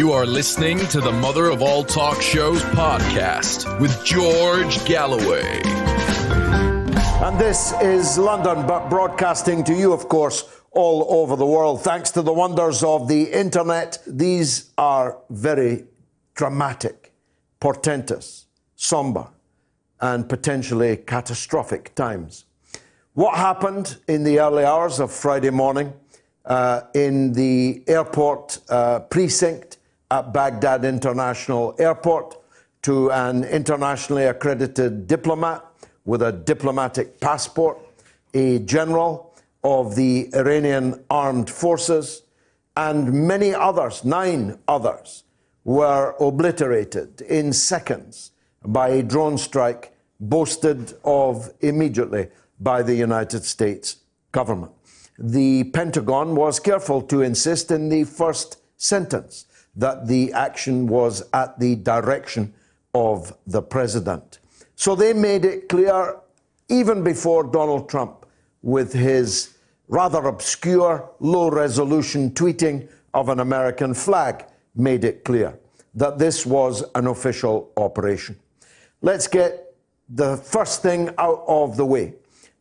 You are listening to the Mother of All Talk Shows podcast with George Galloway. And this is London, but broadcasting to you, of course, all over the world. Thanks to the wonders of the internet, these are very dramatic, portentous, somber, and potentially catastrophic times. What happened in the early hours of Friday morning in the airport precinct at Baghdad International Airport to an internationally accredited diplomat with a diplomatic passport, a general of the Iranian armed forces, and many others, 9 others, were obliterated in seconds by a drone strike boasted of immediately by the United States government. The Pentagon was careful to insist in the first sentence that the action was at the direction of the president. So they made it clear, even before Donald Trump, with his rather obscure, low-resolution tweeting of an American flag, made it clear that this was an official operation. Let's get the first thing out of the way.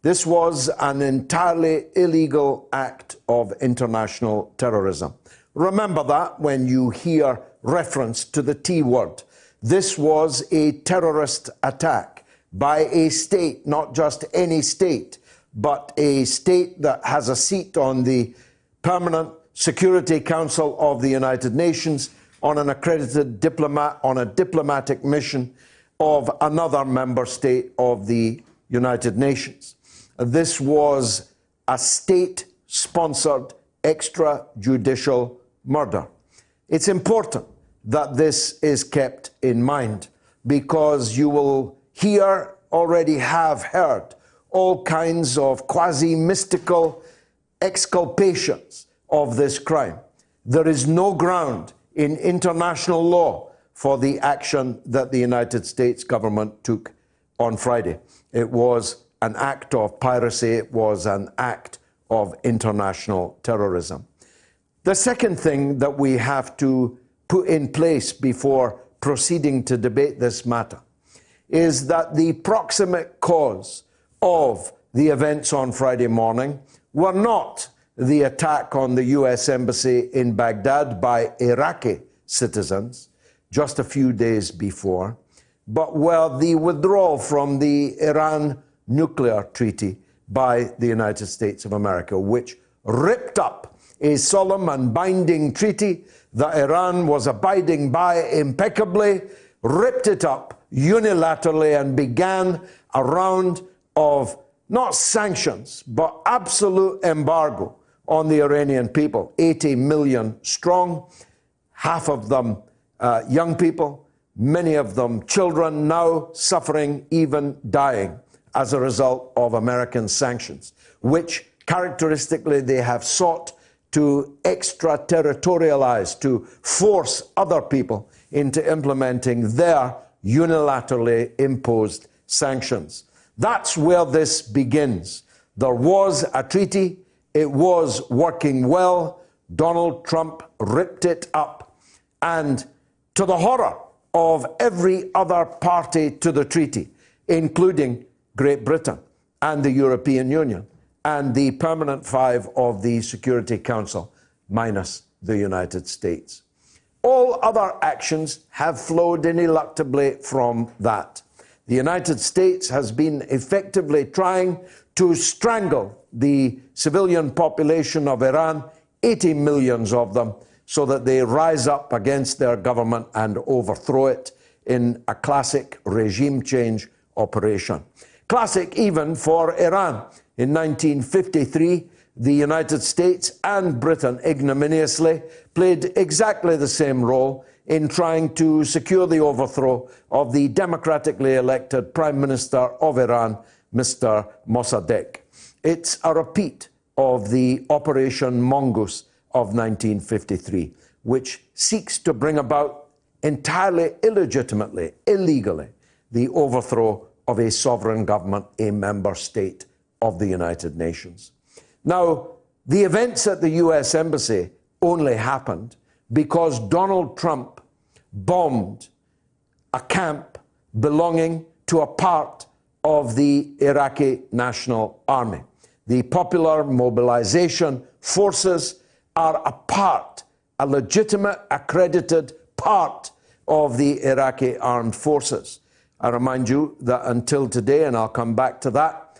This was an entirely illegal act of international terrorism. Remember that when you hear reference to the T word. This was a terrorist attack by a state, not just any state, but a state that has a seat on the Permanent Security Council of the United Nations, on an accredited diplomat, on a diplomatic mission of another member state of the United Nations. This was a state-sponsored extrajudicial murder. It's important that this is kept in mind because you will already have heard all kinds of quasi-mystical exculpations of this crime. There is no ground in international law for the action that the United States government took on Friday. It was an act of piracy. It was an act of international terrorism. The second thing that we have to put in place before proceeding to debate this matter is that the proximate cause of the events on Friday morning were not the attack on the US Embassy in Baghdad by Iraqi citizens just a few days before, but were the withdrawal from the Iran nuclear treaty by the United States of America, which ripped up a solemn and binding treaty that Iran was abiding by impeccably, ripped it up unilaterally and began a round of not sanctions, but absolute embargo on the Iranian people, 80 million strong, half of them young people, many of them children, now suffering, even dying as a result of American sanctions, which characteristically they have sought to extraterritorialize, to force other people into implementing their unilaterally imposed sanctions. That's where this begins. There was a treaty. It was working well. Donald Trump ripped it up. And to the horror of every other party to the treaty, including Great Britain and the European Union and the Permanent 5 of the Security Council, minus the United States. All other actions have flowed ineluctably from that. The United States has been effectively trying to strangle the civilian population of Iran, 80 million of them, so that they rise up against their government and overthrow it in a classic regime change operation. Classic even for Iran. In 1953, the United States and Britain ignominiously played exactly the same role in trying to secure the overthrow of the democratically elected Prime Minister of Iran, Mr. Mossadegh. It's a repeat of the Operation Mongoose of 1953, which seeks to bring about entirely illegitimately, illegally, the overthrow of a sovereign government, a member state of the United Nations. Now, the events at the US Embassy only happened because Donald Trump bombed a camp belonging to a part of the Iraqi National Army. The Popular Mobilization Forces are a legitimate, accredited part of the Iraqi armed forces. I remind you that until today, and I'll come back to that,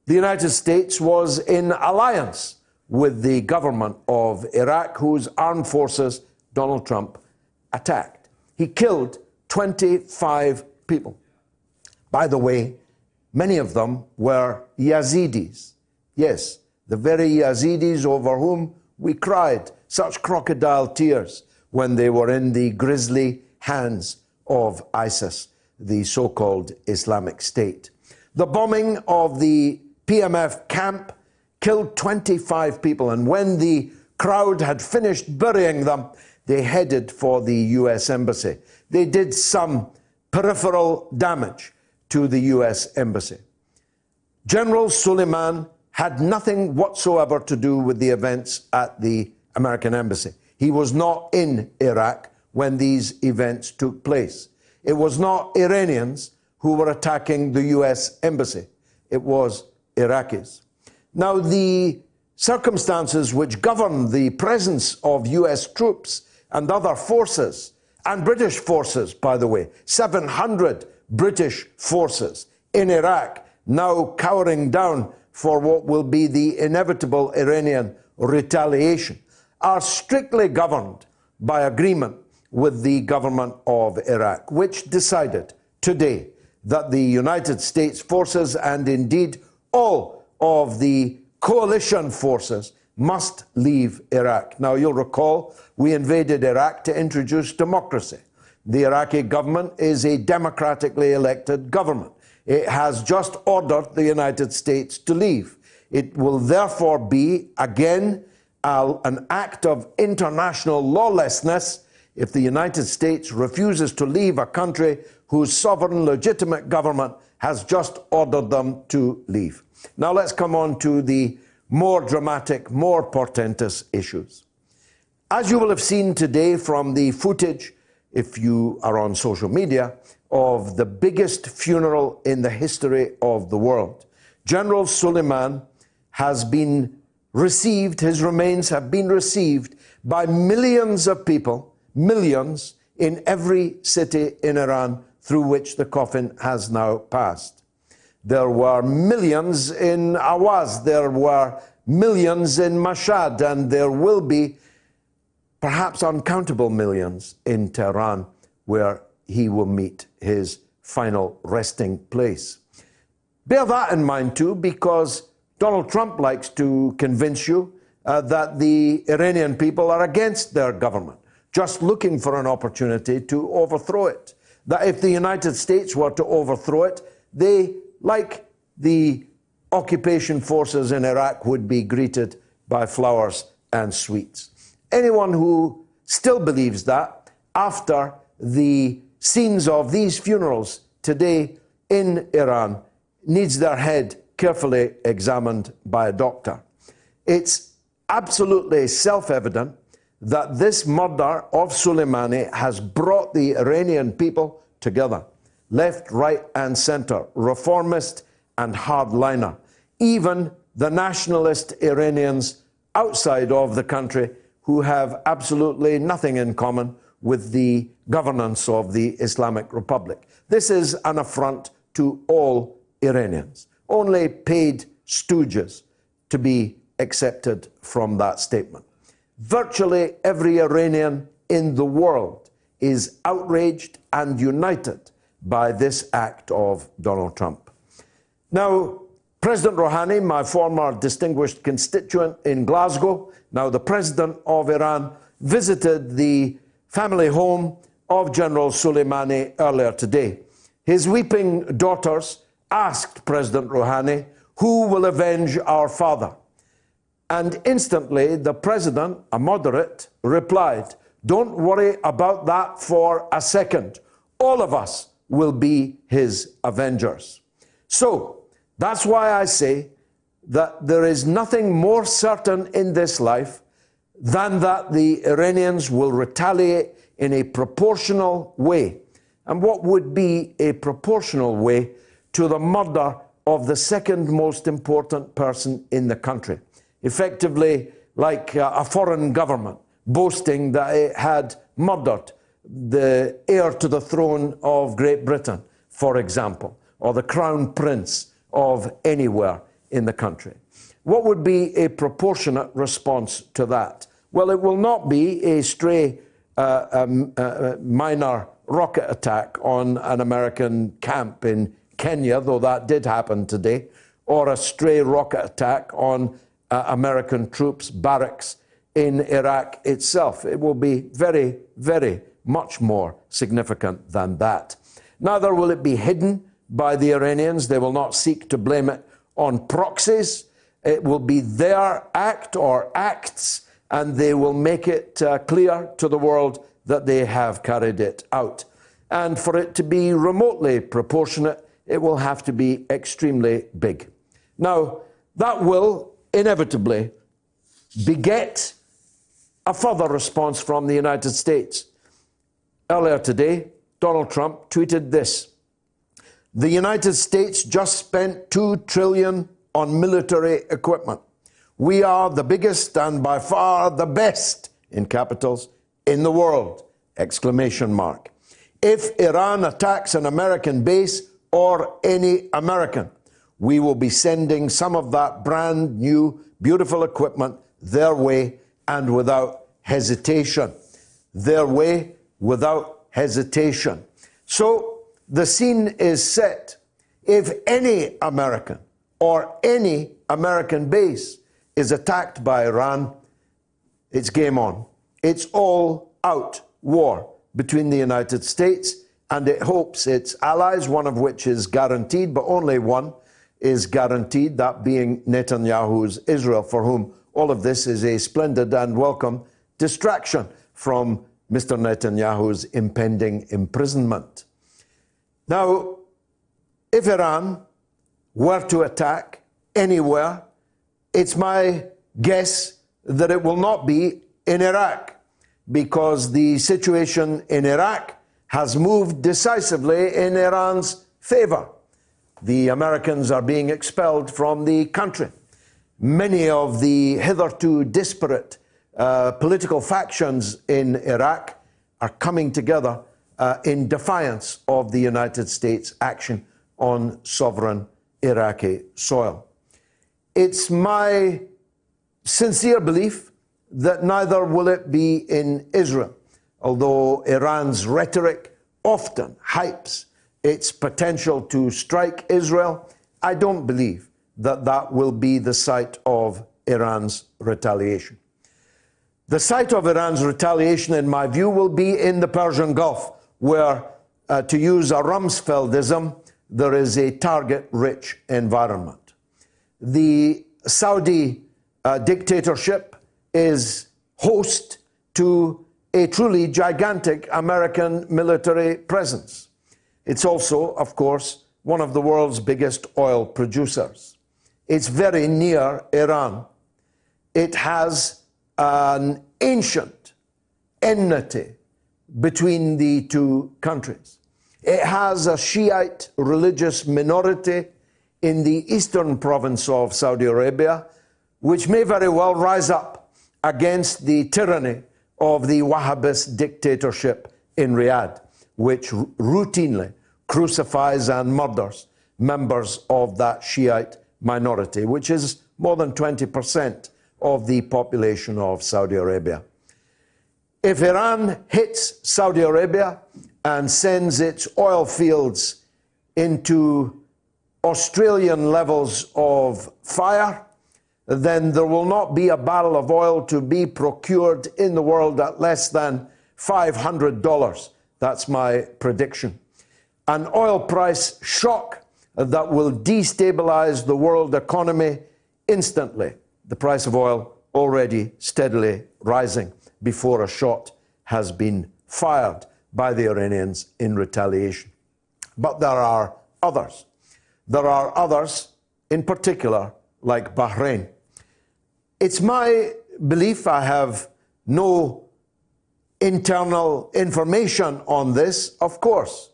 the United States was in alliance with the government of Iraq, whose armed forces Donald Trump attacked. He killed 25 people. By the way, many of them were Yazidis. Yes, the very Yazidis over whom we cried such crocodile tears when they were in the grisly hands of ISIS, the so-called Islamic State. The bombing of the PMF camp killed 25 people, and when the crowd had finished burying them, they headed for the US Embassy. They did some peripheral damage to the US Embassy. General Suleiman had nothing whatsoever to do with the events at the American Embassy. He was not in Iraq when these events took place. It was not Iranians who were attacking the US Embassy. It was Iraqis. Now, the circumstances which govern the presence of US troops and other forces, and British forces, by the way, 700 British forces in Iraq, now cowering down for what will be the inevitable Iranian retaliation, are strictly governed by agreement with the government of Iraq, which decided today that the United States forces, and indeed all of the coalition forces, must leave Iraq. Now, you'll recall we invaded Iraq to introduce democracy. The Iraqi government is a democratically elected government. It has just ordered the United States to leave. It will therefore be, again, an act of international lawlessness if the United States refuses to leave a country whose sovereign, legitimate government has just ordered them to leave. Now let's come on to the more dramatic, more portentous issues. As you will have seen today from the footage, if you are on social media, of the biggest funeral in the history of the world, General Suleiman has been received, his remains have been received by millions of people, millions in every city in Iran through which the coffin has now passed. There were millions in Awaz, there were millions in Mashhad, and there will be perhaps uncountable millions in Tehran, where he will meet his final resting place. Bear that in mind too, because Donald Trump likes to convince you that the Iranian people are against their government, just looking for an opportunity to overthrow it. That if the United States were to overthrow it, they, like the occupation forces in Iraq, would be greeted by flowers and sweets. Anyone who still believes that, after the scenes of these funerals today in Iran, needs their head carefully examined by a doctor. It's absolutely self-evident that this murder of Soleimani has brought the Iranian people together, left, right, and center, reformist and hardliner, even the nationalist Iranians outside of the country who have absolutely nothing in common with the governance of the Islamic Republic. This is an affront to all Iranians. Only paid stooges to be accepted from that statement. Virtually every Iranian in the world is outraged and united by this act of Donald Trump. Now, President Rouhani, my former distinguished constituent in Glasgow, now the President of Iran, visited the family home of General Soleimani earlier today. His weeping daughters asked President Rouhani, "Who will avenge our father?" And instantly the president, a moderate, replied, "Don't worry about that for a second. All of us will be his avengers." So that's why I say that there is nothing more certain in this life than that the Iranians will retaliate in a proportional way. And what would be a proportional way to the murder of the second most important person in the country? Effectively, like a foreign government boasting that it had murdered the heir to the throne of Great Britain, for example, or the crown prince of anywhere in the country. What would be a proportionate response to that? Well, it will not be a stray minor rocket attack on an American camp in Kenya, though that did happen today, or a stray rocket attack on American troops' barracks in Iraq itself. It will be very, very much more significant than that. Neither will it be hidden by the Iranians. They will not seek to blame it on proxies. It will be their act or acts, and they will make it clear to the world that they have carried it out. And for it to be remotely proportionate, it will have to be extremely big. Now, that will inevitably beget a further response from the United States. Earlier today, Donald Trump tweeted this: "The United States just spent $2 trillion on military equipment. We are the biggest and by far the best," in capitals, "in the world!" exclamation mark. If Iran attacks an American base or any American, we will be sending some of that brand new, beautiful equipment their way and without hesitation. Their way without hesitation. So the scene is set. If any American or any American base is attacked by Iran, it's game on. It's all out war between the United States and it hopes its allies, one of which is guaranteed, but only one is guaranteed, that being Netanyahu's Israel, for whom all of this is a splendid and welcome distraction from Mr. Netanyahu's impending imprisonment. Now, if Iran were to attack anywhere, it's my guess that it will not be in Iraq, because the situation in Iraq has moved decisively in Iran's favor. The Americans are being expelled from the country. Many of the hitherto disparate political factions in Iraq are coming together in defiance of the United States' action on sovereign Iraqi soil. It's my sincere belief that neither will it be in Israel, although Iran's rhetoric often hypes its potential to strike Israel. I don't believe that that will be the site of Iran's retaliation. The site of Iran's retaliation, in my view, will be in the Persian Gulf, where, to use a Rumsfeldism, there is a target-rich environment. The Saudi dictatorship is host to a truly gigantic American military presence. It's also, of course, one of the world's biggest oil producers. It's very near Iran. It has an ancient enmity between the two countries. It has a Shiite religious minority in the eastern province of Saudi Arabia, which may very well rise up against the tyranny of the Wahhabist dictatorship in Riyadh, which routinely crucifies and murders members of that Shiite minority, which is more than 20% of the population of Saudi Arabia. If Iran hits Saudi Arabia and sends its oil fields into Australian levels of fire, then there will not be a barrel of oil to be procured in the world at less than $500. That's my prediction. An oil price shock that will destabilize the world economy instantly. The price of oil already steadily rising before a shot has been fired by the Iranians in retaliation. But there are others. There are others, in particular, like Bahrain. It's my belief. I have no internal information on this, of course,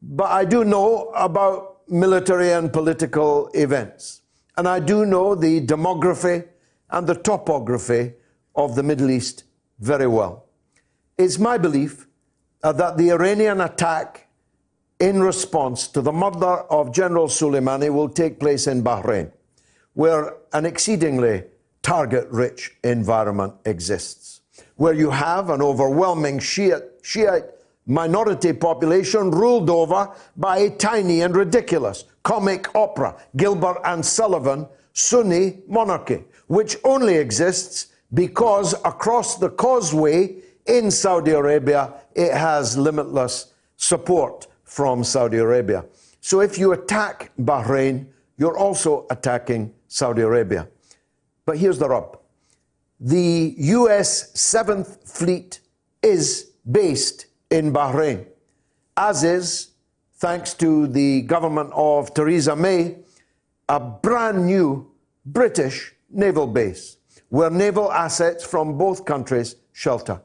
but I do know about military and political events, and I do know the demography and the topography of the Middle East very well. It's my belief that the Iranian attack in response to the murder of General Soleimani will take place in Bahrain, where an exceedingly target-rich environment exists, where you have an overwhelming Shiite minority population ruled over by a tiny and ridiculous comic opera, Gilbert and Sullivan Sunni monarchy, which only exists because across the causeway in Saudi Arabia, it has limitless support from Saudi Arabia. So if you attack Bahrain, you're also attacking Saudi Arabia. But here's the rub. The US 7th Fleet is based in Bahrain, as is, thanks to the government of Theresa May, a brand new British naval base, where naval assets from both countries shelter.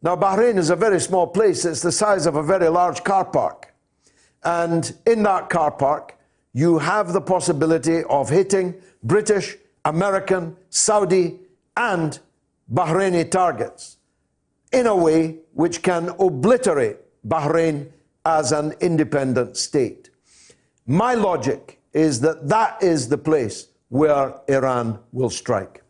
Now, Bahrain is a very small place. It's the size of a very large car park. And in that car park, you have the possibility of hitting British, American, Saudi, and Bahraini targets in a way which can obliterate Bahrain as an independent state. My logic is that that is the place where Iran will strike.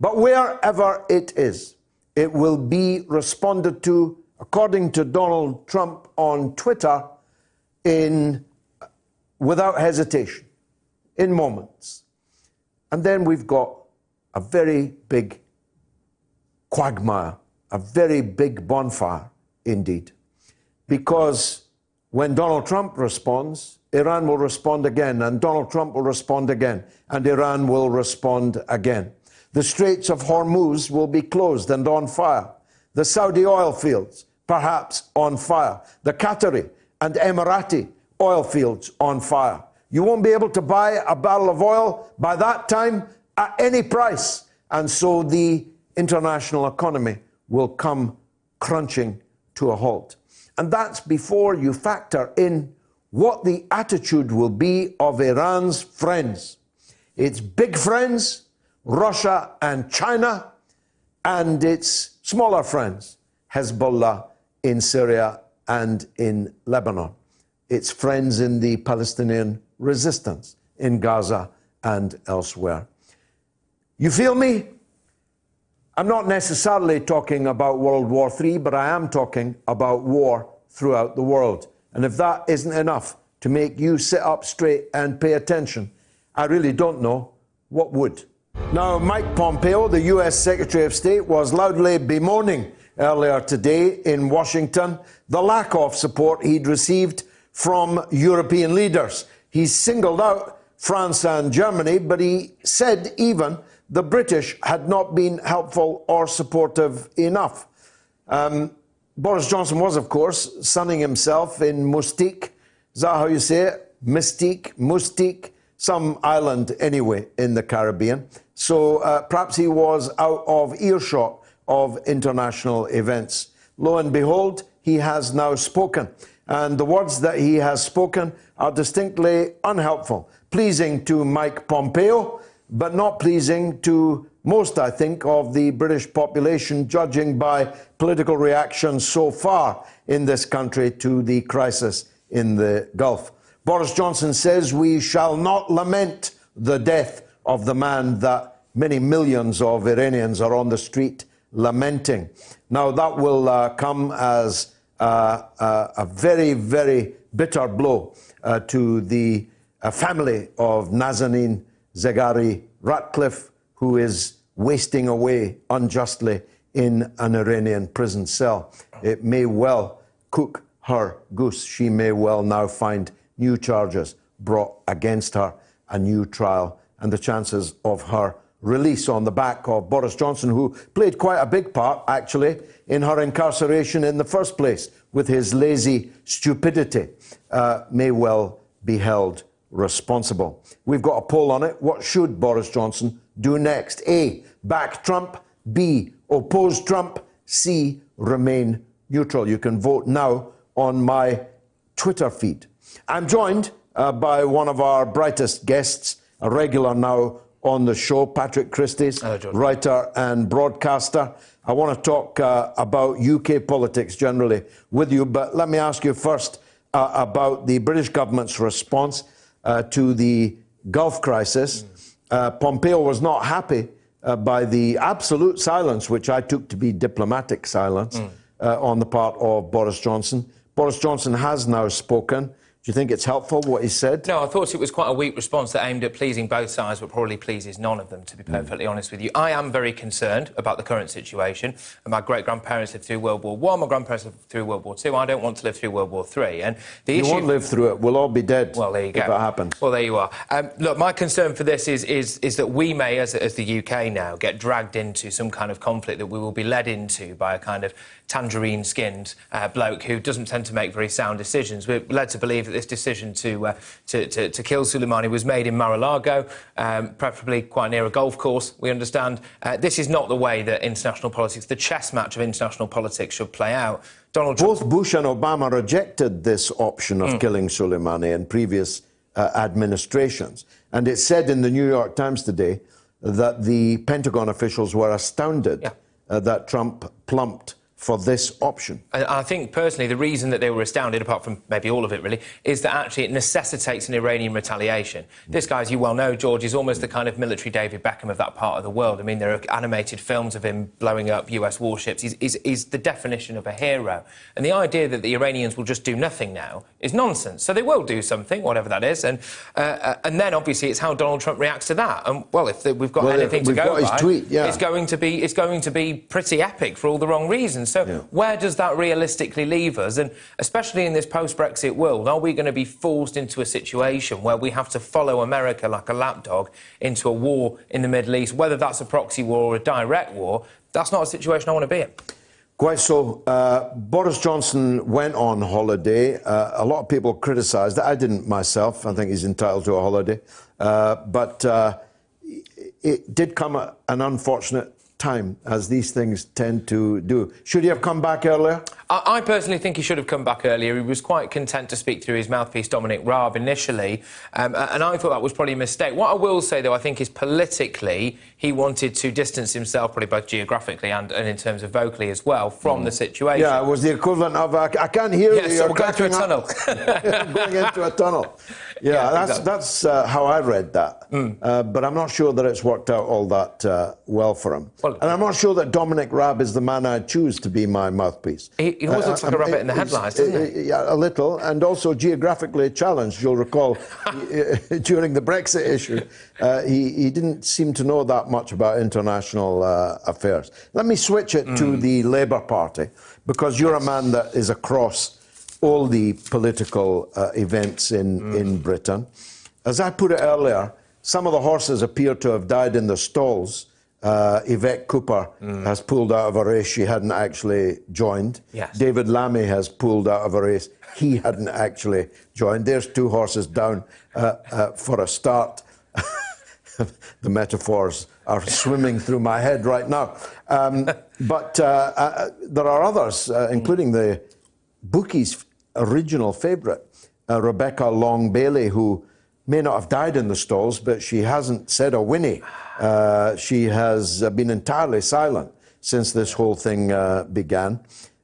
But wherever it is, it will be responded to, according to Donald Trump on Twitter, without hesitation, in moments. And then we've got a very big quagmire, a very big bonfire indeed. Because when Donald Trump responds, Iran will respond again, and Donald Trump will respond again, and Iran will respond again. The Straits of Hormuz will be closed and on fire. The Saudi oil fields, perhaps on fire. The Qatari and Emirati oil fields on fire. You won't be able to buy a barrel of oil by that time at any price. And so the international economy will come crunching to a halt. And that's before you factor in what the attitude will be of Iran's friends. Its big friends, Russia and China, and its smaller friends, Hezbollah in Syria and in Lebanon. Its friends in the Palestinian resistance in Gaza and elsewhere. You feel me? I'm not necessarily talking about World War III, but I am talking about war throughout the world. And if that isn't enough to make you sit up straight and pay attention, I really don't know what would. Now, Mike Pompeo, the US Secretary of State, was loudly bemoaning earlier today in Washington the lack of support he'd received from European leaders. He singled out France and Germany, but he said even the British had not been helpful or supportive enough. Boris Johnson was, of course, sunning himself in Mustique. Is that how you say it? Mustique, some island anyway in the Caribbean. So perhaps he was out of earshot of international events. Lo and behold, he has now spoken. And the words that he has spoken are distinctly unhelpful, pleasing to Mike Pompeo, but not pleasing to most, I think, of the British population, judging by political reactions so far in this country to the crisis in the Gulf. Boris Johnson says we shall not lament the death of the man that many millions of Iranians are on the street lamenting. Now, that will come as a very, very bitter blow to the family of Nazanin Zaghari Ratcliffe, who is wasting away unjustly in an Iranian prison cell. It may well cook her goose. She may well now find new charges brought against her, a new trial, and the chances of her release on the back of Boris Johnson, who played quite a big part, actually, in her incarceration in the first place, with his lazy stupidity, may well be held responsible. We've got a poll on it. What should Boris Johnson do next? A, back Trump. B, oppose Trump. C, remain neutral. You can vote now on my Twitter feed. I'm joined by one of our brightest guests, a regular now on the show, Patrick Christys, writer and broadcaster. I want to talk about UK politics generally with you, but let me ask you first about the British government's response to the Gulf crisis. Pompeo was not happy by the absolute silence, which I took to be diplomatic silence, on the part of Boris Johnson. Boris Johnson has now spoken. Do you think it's helpful, what he said? No, I thought it was quite a weak response that aimed at pleasing both sides, but probably pleases none of them, to be perfectly honest with you. I am very concerned about the current situation. My great-grandparents lived through World War I, my grandparents lived through World War II. I don't want to live through World War III. And the issue... won't live through it. We'll all be dead. Well, there you go. If it happens. Well, there you are. Look, my concern for this is that we may, as the UK now, get dragged into some kind of conflict that we will be led into by a kind of tangerine-skinned bloke who doesn't tend to make very sound decisions. We're led to believe that this decision to kill Soleimani was made in Mar-a-Lago, preferably quite near a golf course, we understand. This is not the way that international politics, the chess match of international politics, should play out. Both Bush and Obama rejected this option of killing Soleimani in previous administrations. And it's said in the New York Times today that the Pentagon officials were astounded that Trump plumped for this option. I think, personally, the reason that they were astounded, apart from maybe all of it, really, is that actually it necessitates an Iranian retaliation. This guy, as you well know, George, is almost the kind of military David Beckham of that part of the world. I mean, there are animated films of him blowing up US warships. He's the definition of a hero. And the idea that the Iranians will just do nothing now is nonsense. So they will do something, whatever that is. And then, obviously, it's how Donald Trump reacts to that. And, well, if we've got anything to go by, it's going to be pretty epic for all the wrong reasons. So where does that realistically leave us? And especially in this post-Brexit world, are we going to be forced into a situation where we have to follow America like a lapdog into a war in the Middle East, whether that's a proxy war or a direct war? That's not a situation I want to be in. Quite so. Boris Johnson went on holiday. A lot of people criticised it. I didn't myself. I think he's entitled to a holiday. But it did come at an unfortunate time, as these things tend to do. Should he have come back earlier? I personally think he should have come back earlier. He was quite content to speak through his mouthpiece, Dominic Raab, initially, and I thought that was probably a mistake. What I will say, though, I think is politically he wanted to distance himself, probably both geographically and in terms of vocally as well, from the situation. Yeah, it was the equivalent of, I can't hear you. Yes, so we're going through a tunnel. Going into a tunnel. Yeah, that's how I read that. But I'm not sure that it's worked out all that well for him. Well, and I'm not sure that Dominic Raab is the man I'd choose to be my mouthpiece. He always looks like a rabbit in the headlights, doesn't he? Yeah, a little, and also geographically challenged. You'll recall during the Brexit issue, he didn't seem to know that much about international affairs. Let me switch it to the Labour Party, because you're a man that is across all the political events in Britain. As I put it earlier, some of the horses appear to have died in the stalls. Yvette Cooper has pulled out of a race she hadn't actually joined. Yes. David Lammy has pulled out of a race he hadn't actually joined. There's two horses down for a start. The metaphors are swimming through my head right now. But there are others, including the bookies' original favourite, Rebecca Long Bailey, who may not have died in the stalls, but she hasn't said a whinny. She has been entirely silent since this whole thing began.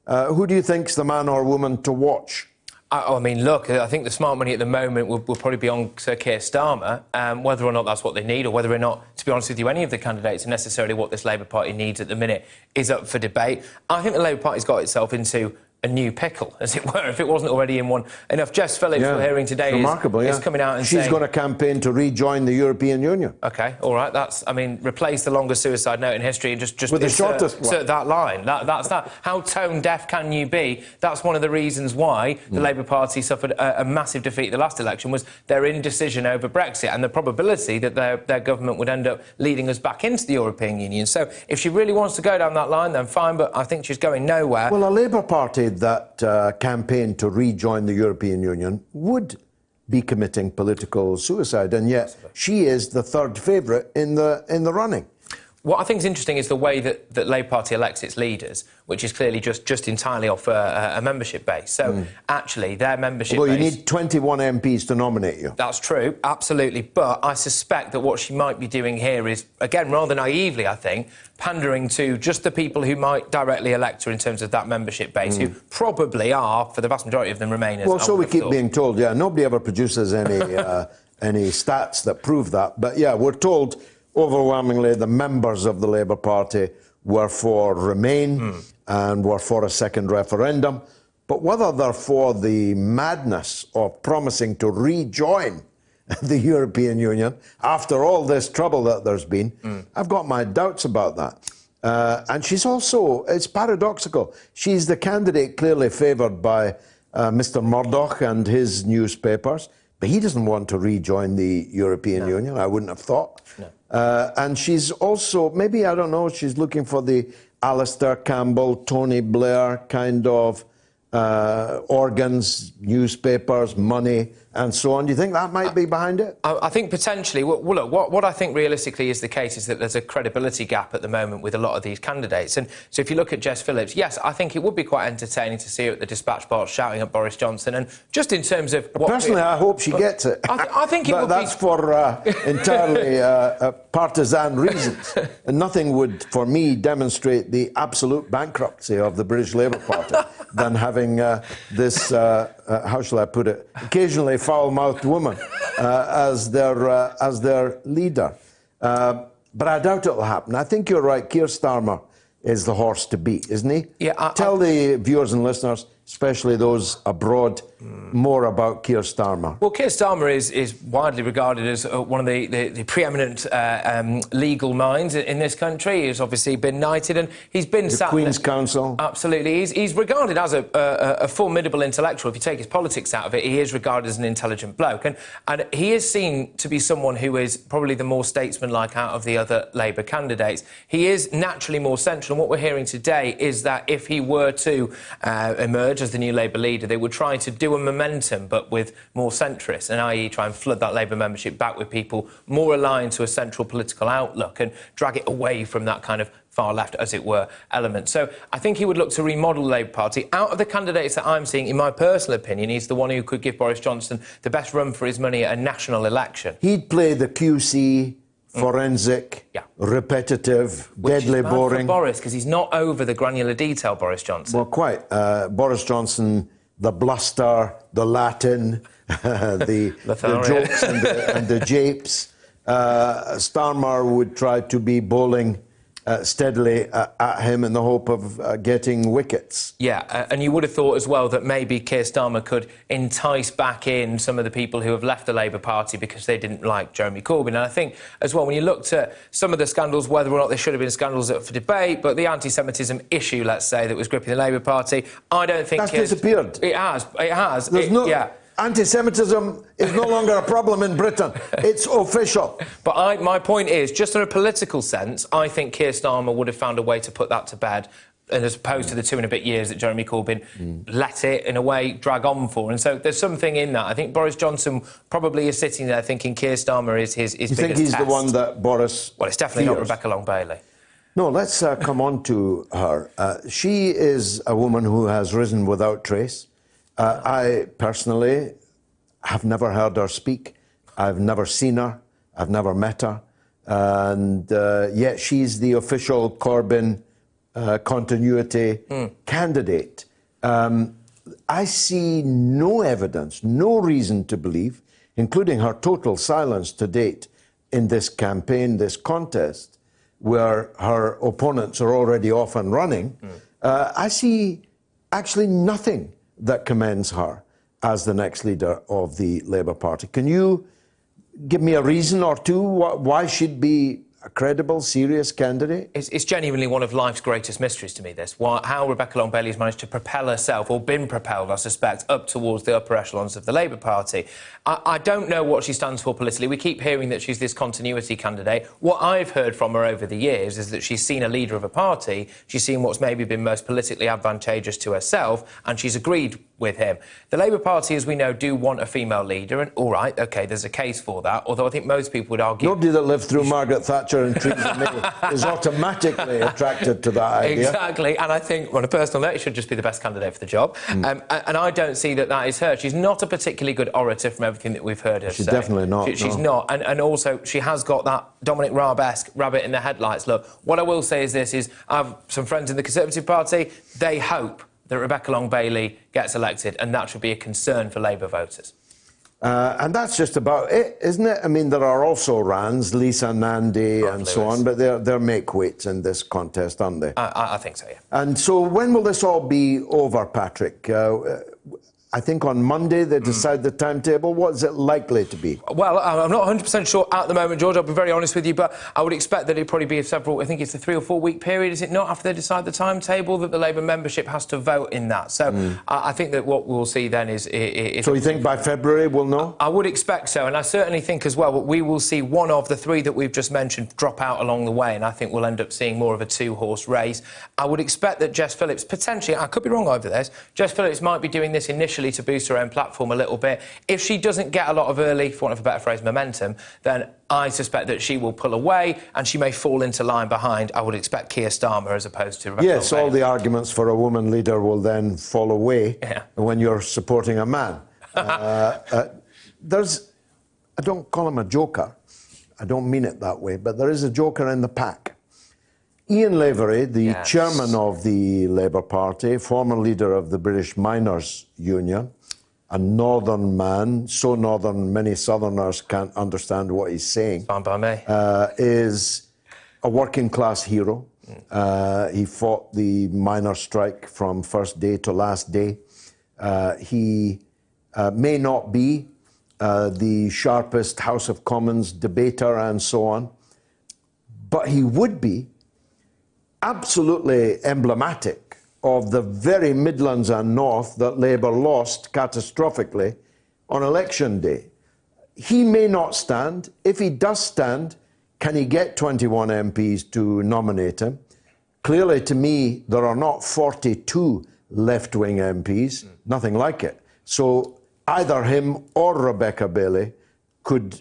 Who do you think's the man or woman to watch? I mean, look, I think the smart money at the moment will probably be on Sir Keir Starmer. Whether or not that's what they need, or whether or not, to be honest with you, any of the candidates are necessarily what this Labour Party needs at the minute is up for debate. I think the Labour Party's got itself into a new pickle, as it were, if it wasn't already in one enough. Jess Phillips, we're hearing today, is coming out and saying... She's going to campaign to rejoin the European Union. OK, all right, replace the longest suicide note in history and just with the shortest one. Insert that line. That's that. How tone-deaf can you be? That's one of the reasons why the Labour Party suffered a massive defeat the last election, was their indecision over Brexit and the probability that their government would end up leading us back into the European Union. So if she really wants to go down that line, then fine, but I think she's going nowhere. Well, a Labour Party that campaigned to rejoin the European Union would be committing political suicide, and yet she is the third favourite in the running. What I think is interesting is the way that Labour Party elects its leaders, which is clearly just entirely off a membership base. So actually, their membership Well, base... you need 21 MPs to nominate you. That's true, absolutely. But I suspect that what she might be doing here is, again, rather naively, I think, pandering to just the people who might directly elect her in terms of that membership base, who probably are, for the vast majority of them, Remainers. Well, so we keep being told, nobody ever produces any any stats that prove that. But, we're told overwhelmingly the members of the Labour Party were for Remain and were for a second referendum. But whether they're for the madness of promising to rejoin the European Union after all this trouble that there's been, I've got my doubts about that. And she's also, it's paradoxical, she's the candidate clearly favoured by Mr. Murdoch and his newspapers, but he doesn't want to rejoin the European Union, I wouldn't have thought. No. And she's also, maybe, I don't know, she's looking for the Alistair Campbell, Tony Blair kind of organs, newspapers, money, and so on. Do you think that might be behind it? I think potentially. Well, look, what I think realistically is the case is that there's a credibility gap at the moment with a lot of these candidates. And so if you look at Jess Phillips, yes, I think it would be quite entertaining to see her at the dispatch box shouting at Boris Johnson. And just in terms of what... Personally, I hope she gets it. I think it would that's be... for entirely partisan reasons. And nothing would, for me, demonstrate the absolute bankruptcy of the British Labour Party than having this, how shall I put it, occasionally foul-mouthed woman as their leader. But I doubt it'll happen. I think you're right. Keir Starmer is the horse to beat, isn't he? Yeah. Tell the viewers and listeners, especially those abroad, more about Keir Starmer. Well, Keir Starmer is widely regarded as one of the preeminent legal minds in this country. He's obviously been knighted and he's been the Queen's Counsel. Absolutely. He's regarded as a formidable intellectual. If you take his politics out of it, he is regarded as an intelligent bloke. And he is seen to be someone who is probably the more statesman-like out of the other Labour candidates. He is naturally more central. And what we're hearing today is that if he were to emerge as the new Labour leader, they would try to do a momentum, but with more centrists, and i.e. try and flood that Labour membership back with people more aligned to a central political outlook and drag it away from that kind of far left, as it were, element. So I think he would look to remodel the Labour Party. Out of the candidates that I'm seeing, in my personal opinion, he's the one who could give Boris Johnson the best run for his money at a national election. He'd play the QC, forensic, repetitive, deadly boring. For Boris, because he's not over the granular detail, Boris Johnson. Well, quite. Boris Johnson, the bluster, the Latin, the jokes and the japes. Starmer would try to be bowling steadily at him in the hope of getting wickets. Yeah, and you would have thought as well that maybe Keir Starmer could entice back in some of the people who have left the Labour Party because they didn't like Jeremy Corbyn. And I think, as well, when you looked at some of the scandals, whether or not they should have been scandals up for debate, but the anti-Semitism issue, let's say, that was gripping the Labour Party, I don't think... That's disappeared. It has. There's anti-Semitism is no longer a problem in Britain. It's official. But my point is, just in a political sense, I think Keir Starmer would have found a way to put that to bed, and as opposed to the 2 and a bit years that Jeremy Corbyn let it, in a way, drag on for. And so there's something in that. I think Boris Johnson probably is sitting there thinking Keir Starmer is his biggest test. You think he's the one that Boris Well, it's definitely not Rebecca Long-Bailey. No, let's come on to her. She is a woman who has risen without trace. I personally have never heard her speak. I've never seen her. I've never met her. And yet she's the official Corbyn continuity candidate. I see no evidence, no reason to believe, including her total silence to date in this campaign, this contest, where her opponents are already off and running. I see actually nothing that commends her as the next leader of the Labour Party. Can you give me a reason or two why she'd be a credible, serious candidate? It's genuinely one of life's greatest mysteries to me, this. How Rebecca Long-Bailey has managed to propel herself, or been propelled, I suspect, up towards the upper echelons of the Labour Party. I don't know what she stands for politically. We keep hearing that she's this continuity candidate. What I've heard from her over the years is that she's seen a leader of a party, she's seen what's maybe been most politically advantageous to herself, and she's agreed with him. The Labour Party, as we know, do want a female leader, and all right, OK, there's a case for that, although I think most people would argue... Nobody that lived through Margaret Thatcher and Theresa May is automatically attracted to that idea. Exactly, and I think, on a personal note, she should just be the best candidate for the job. And I don't see that is her. She's not a particularly good orator from everything that we've heard her say. She's definitely not. She's not, and also, she has got that Dominic Raab-esque rabbit in the headlights look. What I will say is this, I have some friends in the Conservative Party, they hope that Rebecca Long-Bailey gets elected, and that should be a concern for Labour voters. And that's just about it, isn't it? I mean, there are also Rands, Lisa Nandy and so on, but they're make-weights in this contest, aren't they? I think so, yeah. And so when will this all be over, Patrick? I think on Monday they decide the timetable. What is it likely to be? Well, I'm not 100% sure at the moment, George. I'll be very honest with you, but I would expect that it'll probably be I think it's a 3 or 4 week period, is it not, after they decide the timetable, that the Labour membership has to vote in that. So I think that what we'll see then is... So you think by February we'll know? I would expect so, and I certainly think as well that we will see one of the 3 that we've just mentioned drop out along the way, and I think we'll end up seeing more of a 2-horse race. I would expect that Jess Phillips, potentially, I could be wrong over this, Jess Phillips might be doing this initially to boost her own platform a little bit. If she doesn't get a lot of early, for want of a better phrase, momentum, then I suspect that she will pull away and she may fall into line behind. I would expect Keir Starmer as opposed to Rebecca Yes, all the arguments for a woman leader will then fall away when you're supporting a man. There's, I don't call him a joker, I don't mean it that way, but there is a joker in the pack. Ian Lavery, the chairman of the Labour Party, former leader of the British Miners' Union, a northern man, so northern many southerners can't understand what he's saying. Fine by me. Is a working class hero. He fought the miners' strike from first day to last day. He may not be the sharpest House of Commons debater and so on, but he would be absolutely emblematic of the very Midlands and North that Labour lost catastrophically on election day. He may not stand. If he does stand, can he get 21 MPs to nominate him? Clearly, to me, there are not 42 left-wing MPs, nothing like it. So either him or Rebecca Bailey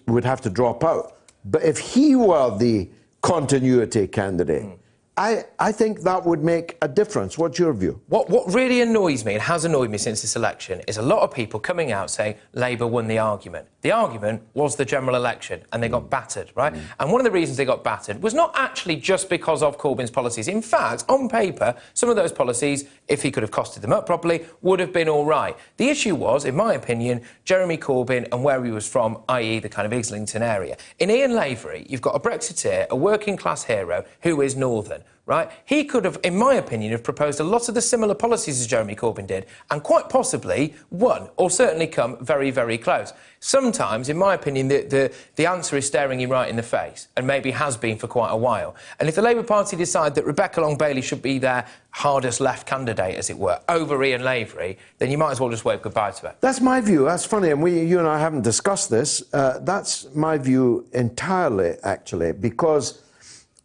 would have to drop out. But if he were the continuity candidate, I think that would make a difference. What's your view? What really annoys me, and has annoyed me since this election, is a lot of people coming out saying Labour won the argument. The argument was the general election, and they got battered, right? And one of the reasons they got battered was not actually just because of Corbyn's policies. In fact, on paper, some of those policies, if he could have costed them up properly, would have been all right. The issue was, in my opinion, Jeremy Corbyn and where he was from, i.e. the kind of Islington area. In Ian Lavery, you've got a Brexiteer, a working-class hero, who is northern. Right? He could have, in my opinion, have proposed a lot of the similar policies as Jeremy Corbyn did, and quite possibly won, or certainly come very, very close. Sometimes, in my opinion, the answer is staring you right in the face, and maybe has been for quite a while. And if the Labour Party decide that Rebecca Long-Bailey should be their hardest left candidate, as it were, over Ian Lavery, then you might as well just wave goodbye to her. That's my view. That's funny, and you and I haven't discussed this. That's my view entirely, actually, because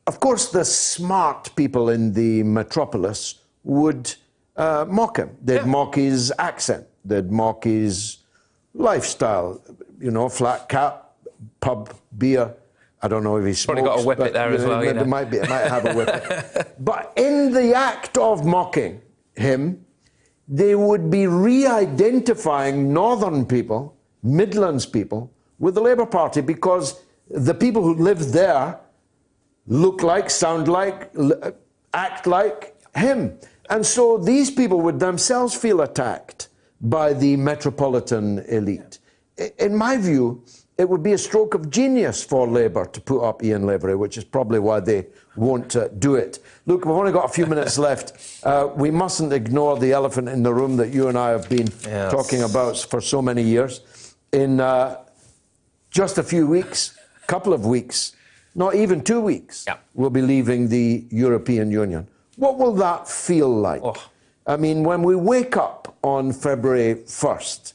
of course, the smart people in the metropolis would mock him. They'd mock his accent. They'd mock his lifestyle. You know, flat cap, pub, beer. I don't know if he smokes. Probably got a whippet there as well, you know. It might have a whippet. But in the act of mocking him, they would be re-identifying northern people, Midlands people, with the Labour Party, because the people who live there look like, sound like, act like him. And so these people would themselves feel attacked by the metropolitan elite. In my view, it would be a stroke of genius for Labour to put up Ian Lavery, which is probably why they won't do it. Look, we've only got a few minutes left. We mustn't ignore the elephant in the room that you and I have been talking about for so many years. In just a few weeks, couple of weeks, not even 2 weeks, we'll be leaving the European Union. What will that feel like? I mean, when we wake up on February 1st,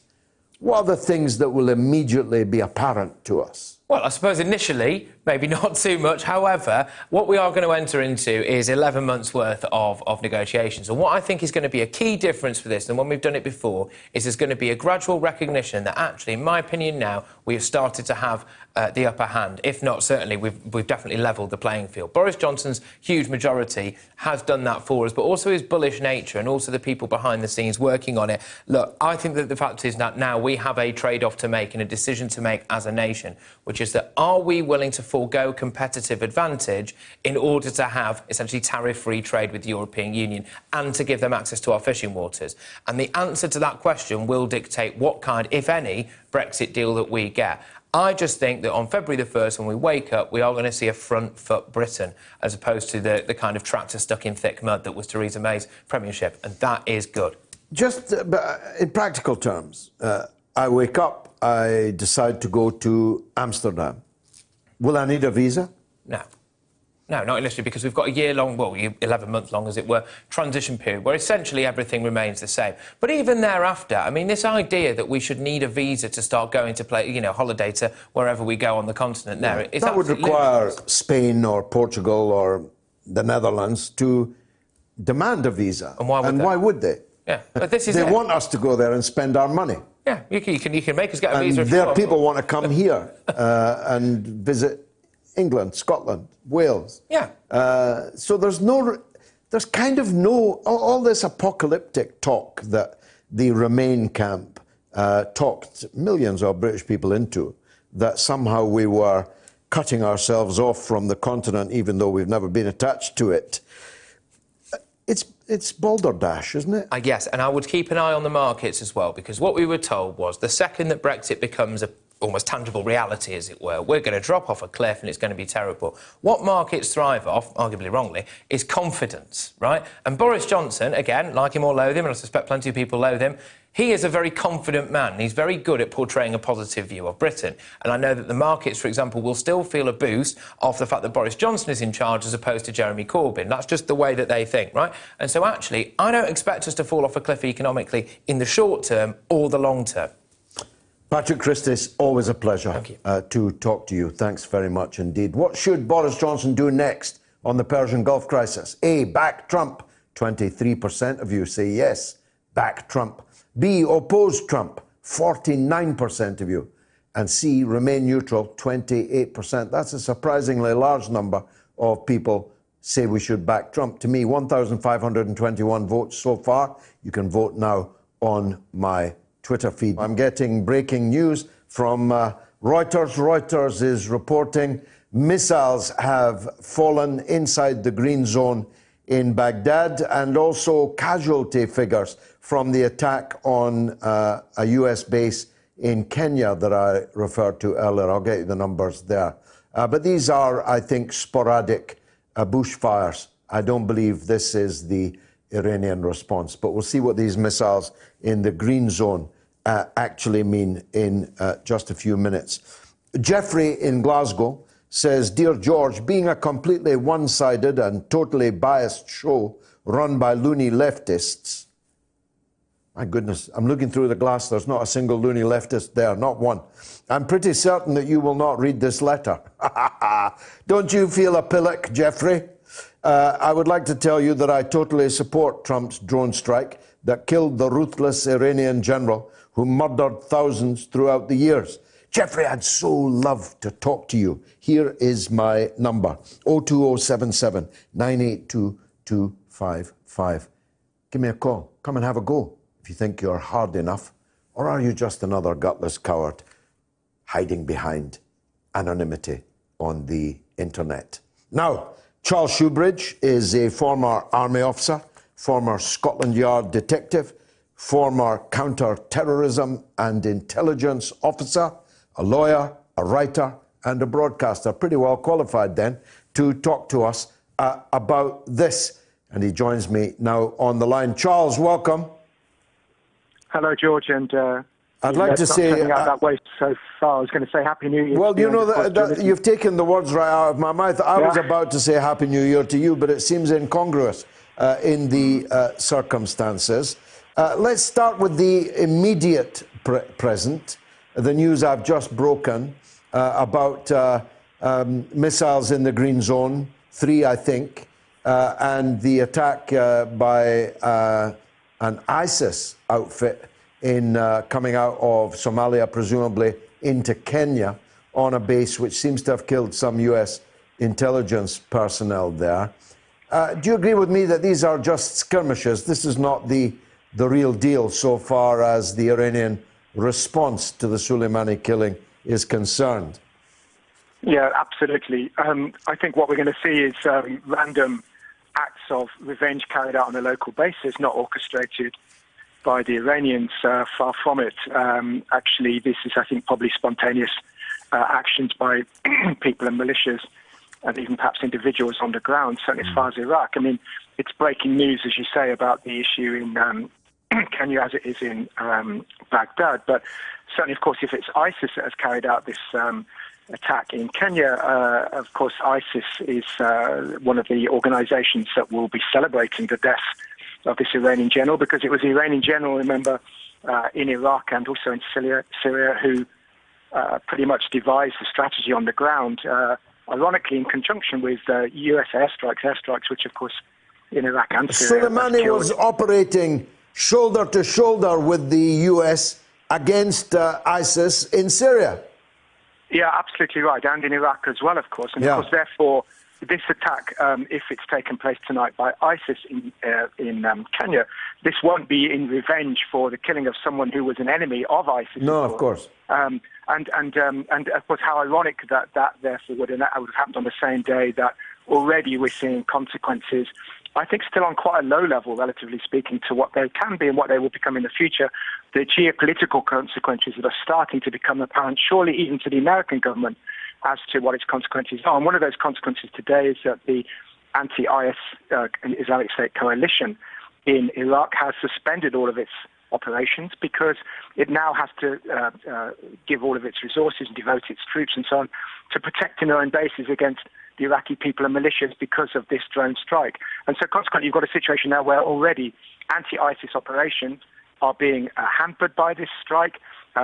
what are the things that will immediately be apparent to us? Well, I suppose initially, maybe not too much. However, what we are going to enter into is 11 months' worth of negotiations. And what I think is going to be a key difference for this, and when we've done it before, is there's going to be a gradual recognition that actually, in my opinion now, we have started to have the upper hand. If not, certainly, we've definitely levelled the playing field. Boris Johnson's huge majority has done that for us, but also his bullish nature and also the people behind the scenes working on it. Look, I think that the fact is that now we have a trade-off to make and a decision to make as a nation, which is that are we willing to forego competitive advantage in order to have essentially tariff-free trade with the European Union and to give them access to our fishing waters? And the answer to that question will dictate what kind, if any, Brexit deal that we get. I just think that on February the 1st, when we wake up, we are going to see a front-foot Britain, as opposed to the kind of tractor stuck in thick mud that was Theresa May's premiership, and that is good. Just in practical terms, I wake up, I decide to go to Amsterdam. Will I need a visa? No. No, not initially, because we've got a year-long, well, 11-month-long, as it were, transition period where essentially everything remains the same. But even thereafter, I mean, this idea that we should need a visa to start going to play, holiday to wherever we go on the continent there... Yeah. That would require Spain or Portugal or the Netherlands to demand a visa. And why would they? Yeah, but this is They want us to go there and spend our money. Yeah, you can make us get a visa if you their want. people want to come here and visit England, Scotland, Wales. Yeah. So there's kind of no... All this apocalyptic talk that the Remain camp talked millions of British people into, that somehow we were cutting ourselves off from the continent even though we've never been attached to it. It's balderdash, isn't it? Yes, and I would keep an eye on the markets as well, because what we were told was the second that Brexit becomes a almost tangible reality, as it were, we're going to drop off a cliff and it's going to be terrible. What markets thrive off, arguably wrongly, is confidence, right? And Boris Johnson, again, like him or loathe him, and I suspect plenty of people loathe him, he is a very confident man, and he's very good at portraying a positive view of Britain. And I know that the markets, for example, will still feel a boost off the fact that Boris Johnson is in charge as opposed to Jeremy Corbyn. That's just the way that they think, right? And so actually, I don't expect us to fall off a cliff economically in the short term or the long term. Patrick Christys, always a pleasure to talk to you. Thanks very much indeed. What should Boris Johnson do next on the Persian Gulf crisis? A, back Trump. 23% of you say yes, back Trump. B, oppose Trump. 49% of you. And C, remain neutral. 28%. That's a surprisingly large number of people say we should back Trump. To me, 1,521 votes so far. You can vote now on my Twitter feed. I'm getting breaking news from Reuters. Reuters is reporting missiles have fallen inside the green zone in Baghdad, and also casualty figures from the attack on a US base in Kenya that I referred to earlier. I'll get you the numbers there. But these are, I think, sporadic bushfires. I don't believe this is the Iranian response, but we'll see what these missiles in the green zone actually mean in just a few minutes. Jeffrey in Glasgow says, Dear George, being a completely one-sided and totally biased show run by loony leftists, my goodness, I'm looking through the glass, there's not a single loony leftist there, not one. I'm pretty certain that you will not read this letter. Don't you feel a pillock, Jeffrey? I would like to tell you that I totally support Trump's drone strike that killed the ruthless Iranian general who murdered thousands throughout the years. Jeffrey, I'd so love to talk to you. Here is my number, 02077 982 255. Give me a call. Come and have a go if you think you're hard enough. Or are you just another gutless coward hiding behind anonymity on the internet? Now, Charles Shoebridge is a former army officer, former Scotland Yard detective, former counter-terrorism and intelligence officer, a lawyer, a writer, and a broadcaster. Pretty well qualified then to talk to us about this. And he joins me now on the line. Charles, welcome. Hello, George, and I'd like to say turning out that way so far. I was going to say Happy New Year. Well, you know that you've taken the words right out of my mouth. I was about to say Happy New Year to you, but it seems incongruous in the circumstances. Let's start with the immediate present, the news I've just broken. about missiles in the green zone, 3, I think, and the attack by an ISIS outfit in coming out of Somalia, presumably into Kenya, on a base which seems to have killed some US intelligence personnel there. Do you agree with me that these are just skirmishes? This is not the real deal so far as the Iranian response to the Soleimani killing is concerned? Yeah, absolutely. I think what we're going to see is random acts of revenge carried out on a local basis, not orchestrated by the Iranians. Far from it. Actually, this is, I think, probably spontaneous actions by people and militias and even perhaps individuals on the ground, certainly as far as Iraq. I mean, it's breaking news, as you say, about the issue in Kenya as it is in Baghdad. But certainly, of course, if it's ISIS that has carried out this attack in Kenya, of course, ISIS is one of the organizations that will be celebrating the death of this Iranian general, because it was the Iranian general, remember, in Iraq and also in Syria who pretty much devised the strategy on the ground, ironically in conjunction with US airstrikes, which, of course, in Iraq and Syria. Soleimani was operating shoulder to shoulder with the US against ISIS in Syria. Yeah, absolutely right, and in Iraq as well, of course. And of course, therefore, this attack, if it's taken place tonight by ISIS in Kenya, this won't be in revenge for the killing of someone who was an enemy of ISIS. No, of course. And of course, how ironic that therefore would have happened on the same day that already we're seeing consequences, I think, still on quite a low level, relatively speaking, to what they can be and what they will become in the future. The geopolitical consequences that are starting to become apparent, surely even to the American government, as to what its consequences are. And one of those consequences today is that the anti-IS Islamic State coalition in Iraq has suspended all of its operations because it now has to give all of its resources and devote its troops and so on to protecting their own bases against the Iraqi people and militias because of this drone strike. And so consequently, you've got a situation now where already anti-ISIS operations are being hampered by this strike.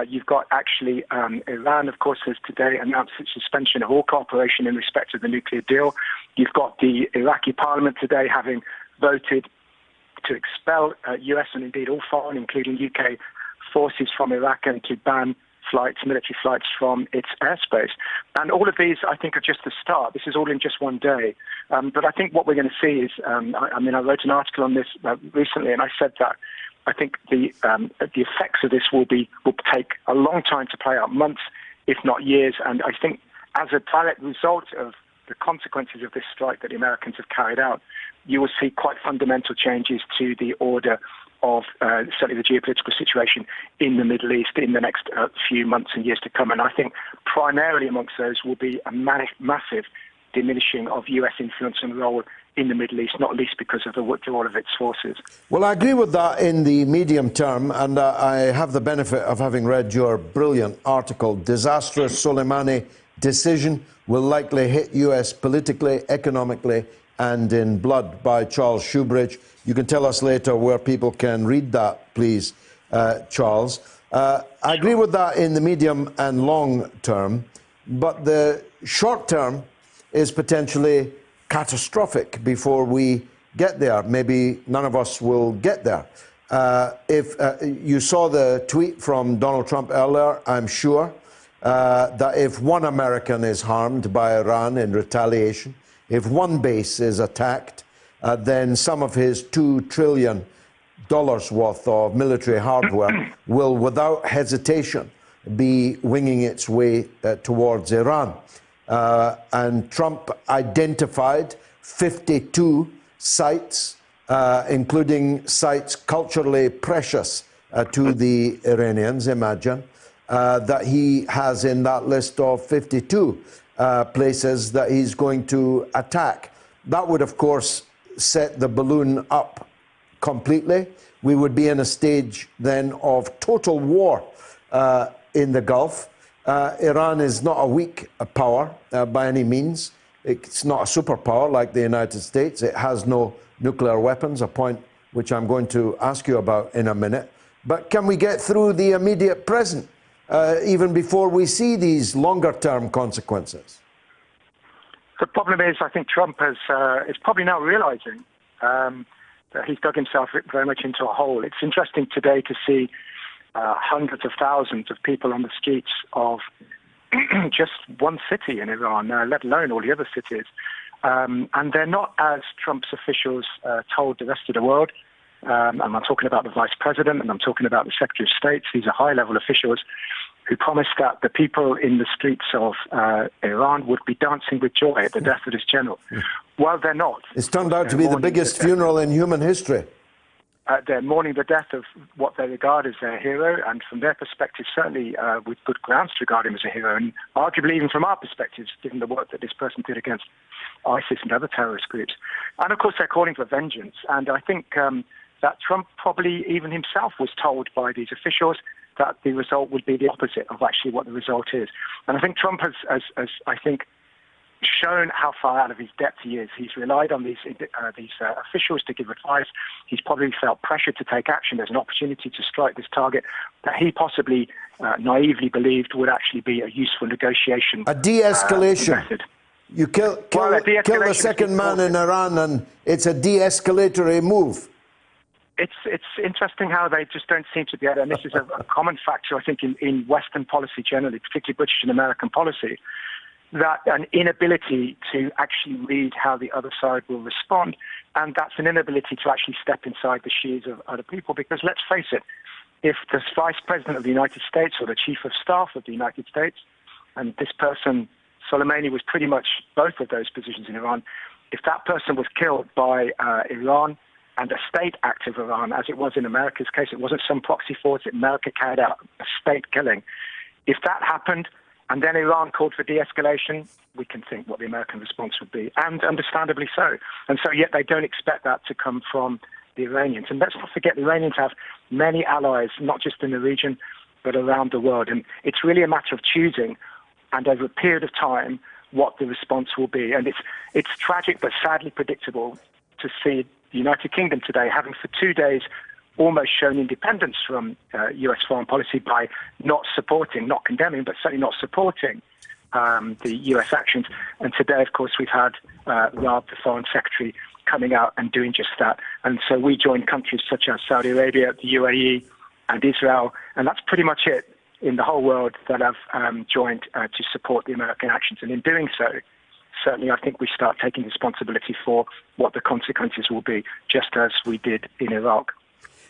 You've got actually Iran, of course, has today announced its suspension of all cooperation in respect of the nuclear deal. You've got the Iraqi parliament today having voted to expel US and indeed all foreign, including UK, forces from Iraq and to ban military flights from its airspace. And all of these, I think, are just the start. This is all in just one day. But I think what we're going to see is, I wrote an article on this recently, and I said that I think the effects of this will take a long time to play out, months, if not years. And I think as a direct result of the consequences of this strike that the Americans have carried out, you will see quite fundamental changes to the order of certainly the geopolitical situation in the Middle East in the next few months and years to come. And I think primarily amongst those will be a massive diminishing of US influence and role in the Middle East, not least because of the withdrawal of its forces. Well, I agree with that in the medium term, and I have the benefit of having read your brilliant article, Disastrous Soleimani Decision Will Likely Hit US Politically, Economically, and in Blood, by Charles Shoebridge. You can tell us later where people can read that, please, Charles. I agree with that in the medium and long term, but the short term is potentially catastrophic before we get there. Maybe none of us will get there. If you saw the tweet from Donald Trump earlier, I'm sure that if one American is harmed by Iran in retaliation, if one base is attacked, then some of his $2 trillion worth of military hardware will, without hesitation, be winging its way towards Iran. And Trump identified 52 sites, including sites culturally precious to the Iranians, imagine, that he has in that list of 52 places that he's going to attack. That would, of course, set the balloon up completely. We would be in a stage then of total war in the Gulf. Iran is not a weak power by any means. It's not a superpower like the United States. It has no nuclear weapons, a point which I'm going to ask you about in a minute. But can we get through the immediate present even before we see these longer-term consequences? The problem is, I think Trump is probably now realizing that he's dug himself very much into a hole. It's interesting today to see hundreds of thousands of people on the streets of just one city in Iran, let alone all the other cities. And they're not, as Trump's officials told the rest of the world. And I'm talking about the vice president, and I'm talking about the Secretary of State. These are high-level officials who promised that the people in the streets of Iran would be dancing with joy at the death of this general. Well, they're not. It's turned out to be the biggest funeral in human history. They're mourning the death of what they regard as their hero, and from their perspective, certainly with good grounds to regard him as a hero, and arguably even from our perspectives, given the work that this person did against ISIS and other terrorist groups. And of course, they're calling for vengeance. And I think that Trump probably even himself was told by these officials that the result would be the opposite of actually what the result is. And I think Trump has I think, shown how far out of his depth he is. He's relied on these officials to give advice. He's probably felt pressure to take action. There's an opportunity to strike this target that he possibly naively believed would actually be a useful negotiation. A de-escalation. Method. You kill the second man in Iran, and it's a de-escalatory move. It's interesting how they just don't seem to be able to, and this is a common factor, I think, in Western policy generally, particularly British and American policy, that an inability to actually read how the other side will respond, and that's an inability to actually step inside the shoes of other people. Because let's face it, if the Vice President of the United States or the Chief of Staff of the United States, and this person, Soleimani, was pretty much both of those positions in Iran, if that person was killed by Iran, and a state act of Iran, as it was in America's case, it wasn't some proxy force, America carried out a state killing. If that happened, and then Iran called for de-escalation, we can think what the American response would be, and understandably so. And so yet they don't expect that to come from the Iranians. And let's not forget, the Iranians have many allies, not just in the region, but around the world. And it's really a matter of choosing, and over a period of time, what the response will be. And it's tragic, but sadly predictable to see the United Kingdom today having for 2 days almost shown independence from US foreign policy by not supporting, not condemning, but certainly not supporting the US actions. And today, of course, we've had Raab, the foreign secretary, coming out and doing just that. And so we join countries such as Saudi Arabia, the UAE, and Israel, and that's pretty much it in the whole world that have joined to support the American actions. And in doing so, certainly I think we start taking responsibility for what the consequences will be, just as we did in Iraq.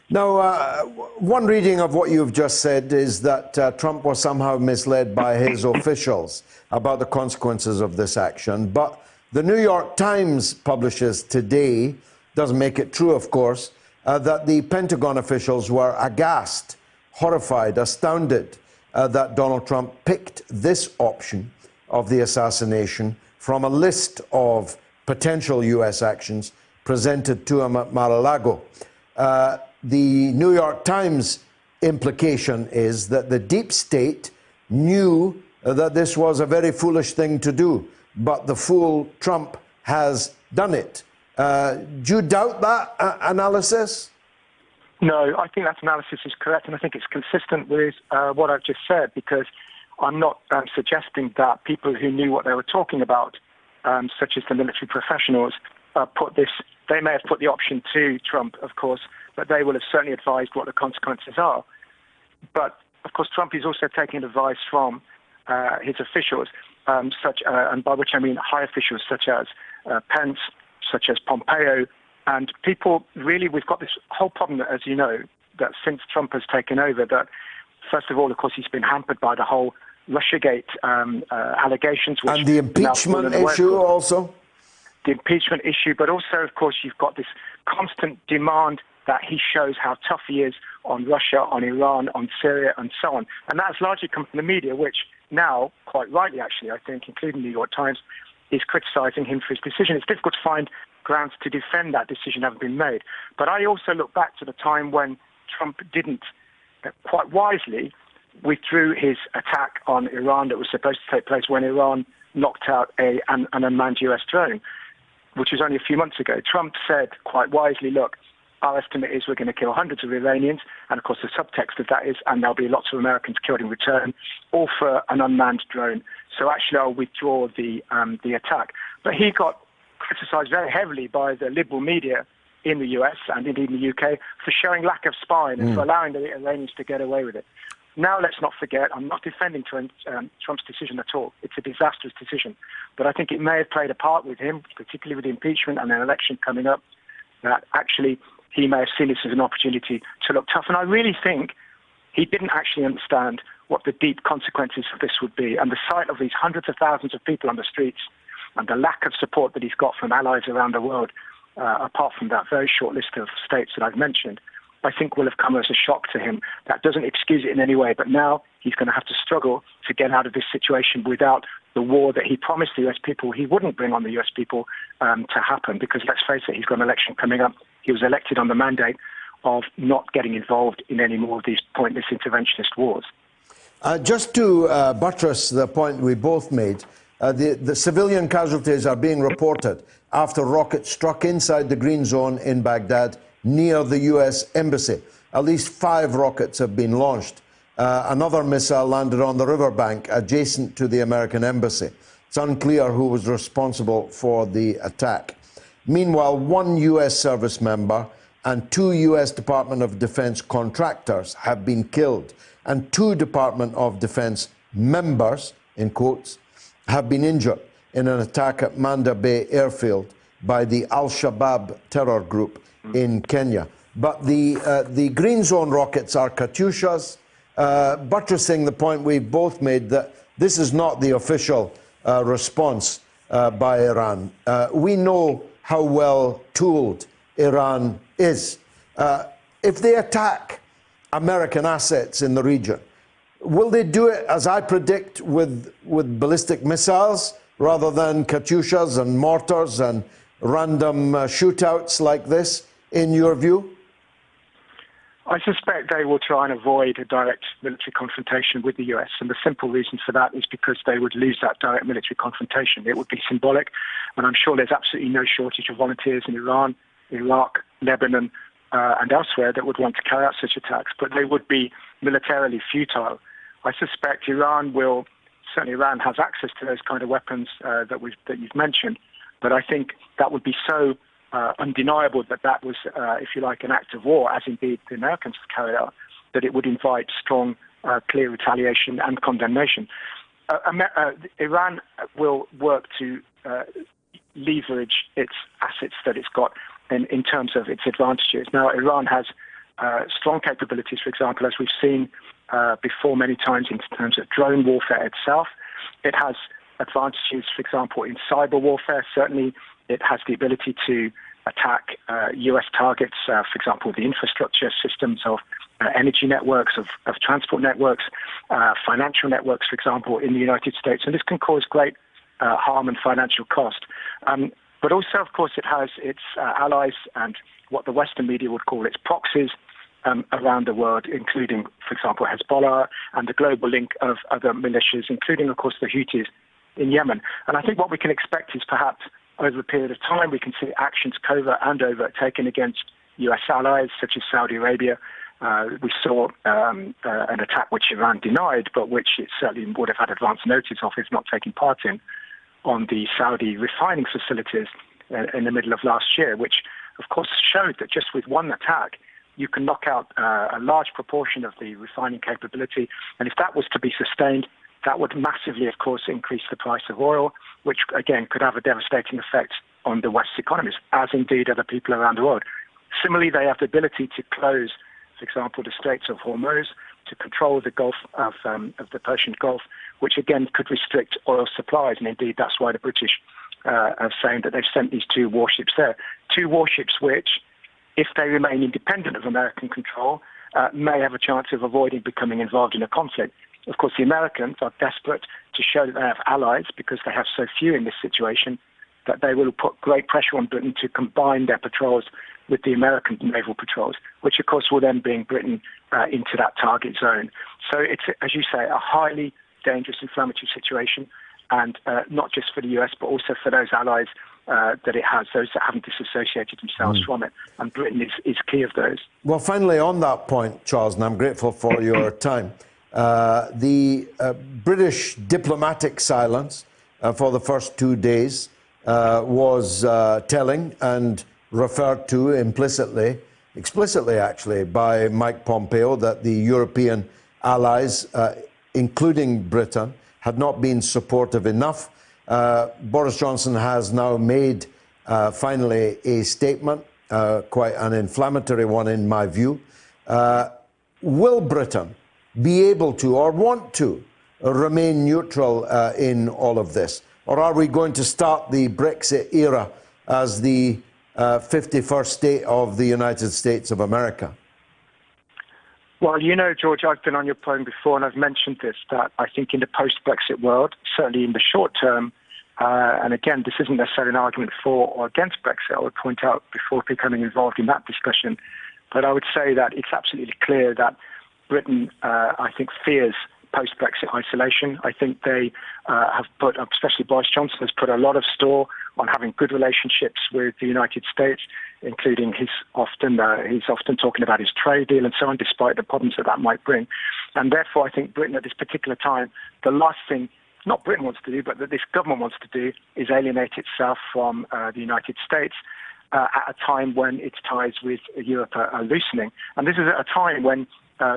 Now, one reading of what you've just said is that Trump was somehow misled by his officials about the consequences of this action. But the New York Times publishes today, doesn't make it true, of course, that the Pentagon officials were aghast, horrified, astounded that Donald Trump picked this option of the assassination from a list of potential U.S. actions presented to him at Mar-a-Lago. The New York Times implication is that the deep state knew that this was a very foolish thing to do, but the fool Trump has done it. Do you doubt that analysis? No, I think that analysis is correct, and I think it's consistent with what I've just said, because I'm not suggesting that people who knew what they were talking about, such as the military professionals, they may have put the option to Trump, of course, but they will have certainly advised what the consequences are. But, of course, Trump is also taking advice from his officials, and by which I mean high officials such as Pence, such as Pompeo, and people really, we've got this whole problem that, as you know, that since Trump has taken over, that first of all, of course, he's been hampered by the whole Russiagate allegations. Which and the impeachment issue also? The impeachment issue, but also, of course, you've got this constant demand that he shows how tough he is on Russia, on Iran, on Syria, and so on. And that has largely come from the media, which now, quite rightly actually, I think, including the New York Times, is criticising him for his decision. It's difficult to find grounds to defend that decision having been made. But I also look back to the time when Trump didn't, quite wisely, withdrew his attack on Iran that was supposed to take place when Iran knocked out an unmanned US drone, which was only a few months ago. Trump said, quite wisely, look, our estimate is we're going to kill hundreds of Iranians, and of course the subtext of that is, and there'll be lots of Americans killed in return, all for an unmanned drone. So actually I'll withdraw the attack. But he got criticised very heavily by the liberal media in the US and indeed in the UK for showing lack of spine and for allowing the Iranians to get away with it. Now, let's not forget, I'm not defending Trump's decision at all. It's a disastrous decision. But I think it may have played a part with him, particularly with the impeachment and an election coming up, that actually he may have seen this as an opportunity to look tough. And I really think he didn't actually understand what the deep consequences of this would be. And the sight of these hundreds of thousands of people on the streets and the lack of support that he's got from allies around the world, apart from that very short list of states that I've mentioned, I think will have come as a shock to him. That doesn't excuse it in any way, but now he's going to have to struggle to get out of this situation without the war that he promised the US people he wouldn't bring on the US people to happen, because let's face it, he's got an election coming up. He was elected on the mandate of not getting involved in any more of these pointless interventionist wars. Just to buttress the point we both made, the civilian casualties are being reported after rockets struck inside the green zone in Baghdad near the US embassy. At least 5 rockets have been launched. Another missile landed on the riverbank adjacent to the American embassy. It's unclear who was responsible for the attack. Meanwhile, 1 US service member and 2 US Department of Defense contractors have been killed, and 2 Department of Defense members, in quotes, have been injured in an attack at Manda Bay airfield by the Al-Shabaab terror group in Kenya. But the green zone rockets are Katyushas, buttressing the point we've both made that this is not the official response by Iran. We know how well tooled Iran is. If they attack American assets in the region, will they do it, as I predict, with ballistic missiles rather than Katyushas and mortars and random shootouts like this, in your view? I suspect they will try and avoid a direct military confrontation with the US, and the simple reason for that is because they would lose that direct military confrontation. It would be symbolic, and I'm sure there's absolutely no shortage of volunteers in Iran, Iraq, Lebanon, and elsewhere that would want to carry out such attacks, but they would be militarily futile. I suspect Iran has access to those kind of weapons that you've mentioned, but I think that would be so undeniable that was, if you like, an act of war, as indeed the Americans have carried out, that it would invite strong, clear retaliation and condemnation. Iran will work to leverage its assets that it's got in terms of its advantages. Now, Iran has strong capabilities, for example, as we've seen before many times in terms of drone warfare itself. It has advantages, for example, in cyber warfare. Certainly, it has the ability to attack US targets, for example, the infrastructure systems of energy networks, of transport networks, financial networks, for example, in the United States. And this can cause great harm and financial cost. But also, of course, it has its allies and what the Western media would call its proxies around the world, including, for example, Hezbollah and the global link of other militias, including, of course, the Houthis in Yemen. And I think what we can expect is perhaps over a period of time, we can see actions, covert and overt, taken against US allies, such as Saudi Arabia. We saw an attack which Iran denied, but which it certainly would have had advance notice of if not taking part in, on the Saudi refining facilities in the middle of last year, which, of course, showed that just with one attack, you can knock out a large proportion of the refining capability. And if that was to be sustained, that would massively, of course, increase the price of oil, which, again, could have a devastating effect on the West's economies, as indeed other people around the world. Similarly, they have the ability to close, for example, the Straits of Hormuz, to control the Gulf of the Persian Gulf, which, again, could restrict oil supplies. And indeed, that's why the British are saying that they've sent these 2 warships there. 2 warships which, if they remain independent of American control, may have a chance of avoiding becoming involved in a conflict. Of course, the Americans are desperate to show that they have allies because they have so few in this situation that they will put great pressure on Britain to combine their patrols with the American naval patrols, which, of course, will then bring Britain into that target zone. So it's, as you say, a highly dangerous, inflammatory situation, and not just for the US, but also for those allies that it has, those that haven't disassociated themselves from it. And Britain is key of those. Well, finally, on that point, Charles, and I'm grateful for your time, the British diplomatic silence for the first 2 days was telling and referred to explicitly actually, by Mike Pompeo, that the European allies, including Britain, had not been supportive enough. Boris Johnson has now made finally a statement, quite an inflammatory one in my view. Will Britain be able to or want to remain neutral in all of this? Or are we going to start the Brexit era as the 51st state of the United States of America? Well, George, I've been on your program before and I've mentioned this, that I think in the post-Brexit world, certainly in the short term, and again, this isn't necessarily an argument for or against Brexit, I would point out before becoming involved in that discussion, but I would say that it's absolutely clear that Britain, I think, fears post-Brexit isolation. I think they have put, especially Boris Johnson, has put a lot of store on having good relationships with the United States, including he's often talking about his trade deal and so on, despite the problems that might bring. And therefore, I think Britain at this particular time, the last thing, not Britain wants to do, but that this government wants to do, is alienate itself from the United States at a time when its ties with Europe are loosening. And this is at a time when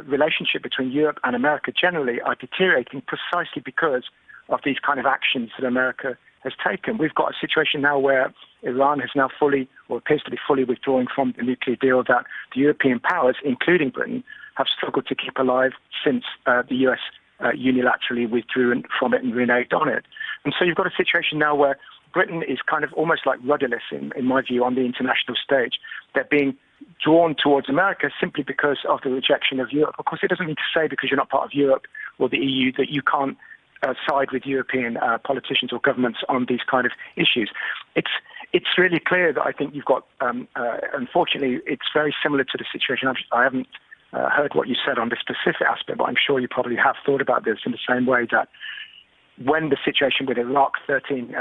relationship between Europe and America generally are deteriorating precisely because of these kind of actions that America has taken. We've got a situation now where Iran has now fully, or appears to be fully, withdrawing from the nuclear deal that the European powers, including Britain, have struggled to keep alive since the US unilaterally withdrew from it and reneged on it. And so you've got a situation now where Britain is kind of almost like rudderless, in my view, on the international stage. They're being drawn towards America simply because of the rejection of Europe. Of course, it doesn't mean to say because you're not part of Europe or the EU that you can't side with European politicians or governments on these kind of issues. It's really clear that I think you've got, unfortunately, it's very similar to the situation. I haven't heard what you said on this specific aspect, but I'm sure you probably have thought about this in the same way that when the situation with Iraq 17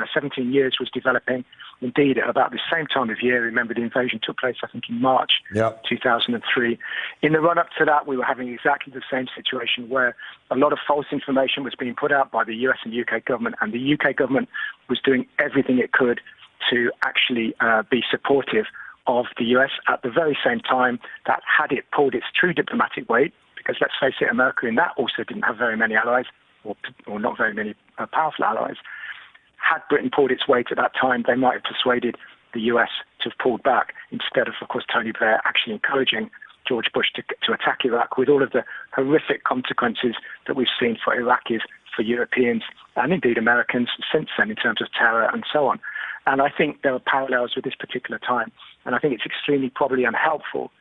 years was developing, indeed at about the same time of year, remember the invasion took place, I think, in March 2003. In the run-up to that, we were having exactly the same situation where a lot of false information was being put out by the US and UK government, and the UK government was doing everything it could to actually be supportive of the US at the very same time that had it pulled its true diplomatic weight, because let's face it, America in that also didn't have very many allies, or not very many powerful allies. Had Britain pulled its weight at that time, they might have persuaded the US to have pulled back, instead of course, Tony Blair actually encouraging George Bush to attack Iraq, with all of the horrific consequences that we've seen for Iraqis, for Europeans, and indeed Americans since then in terms of terror and so on. And I think there are parallels with this particular time. And I think it's extremely probably unhelpful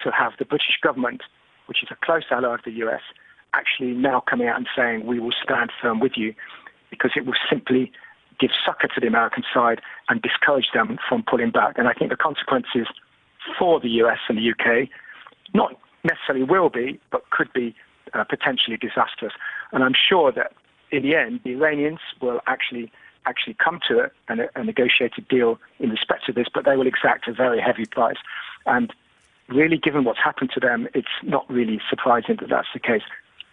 to have the British government, which is a close ally of the US, actually now coming out and saying we will stand firm with you, because it will simply give succor to the American side and discourage them from pulling back. And I think the consequences for the US and the UK not necessarily will be, but could be potentially disastrous. And I'm sure that in the end, the Iranians will actually come to a negotiated deal in respect to this, but they will exact a very heavy price. And really, given what's happened to them, it's not really surprising that that's the case.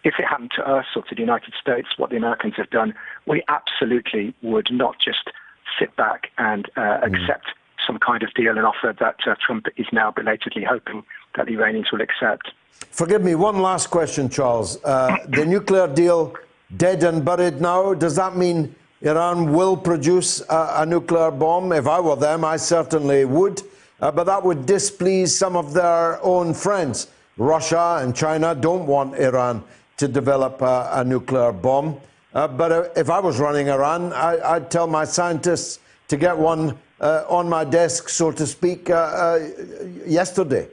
If it happened to us or to the United States, what the Americans have done, we absolutely would not just sit back and accept some kind of deal and offer that Trump is now belatedly hoping that the Iranians will accept. Forgive me, one last question, Charles. The nuclear deal dead and buried now, does that mean Iran will produce a nuclear bomb? If I were them, I certainly would. But that would displease some of their own friends. Russia and China don't want Iran to develop a nuclear bomb. But if I was running Iran, I'd tell my scientists to get one on my desk, so to speak, yesterday.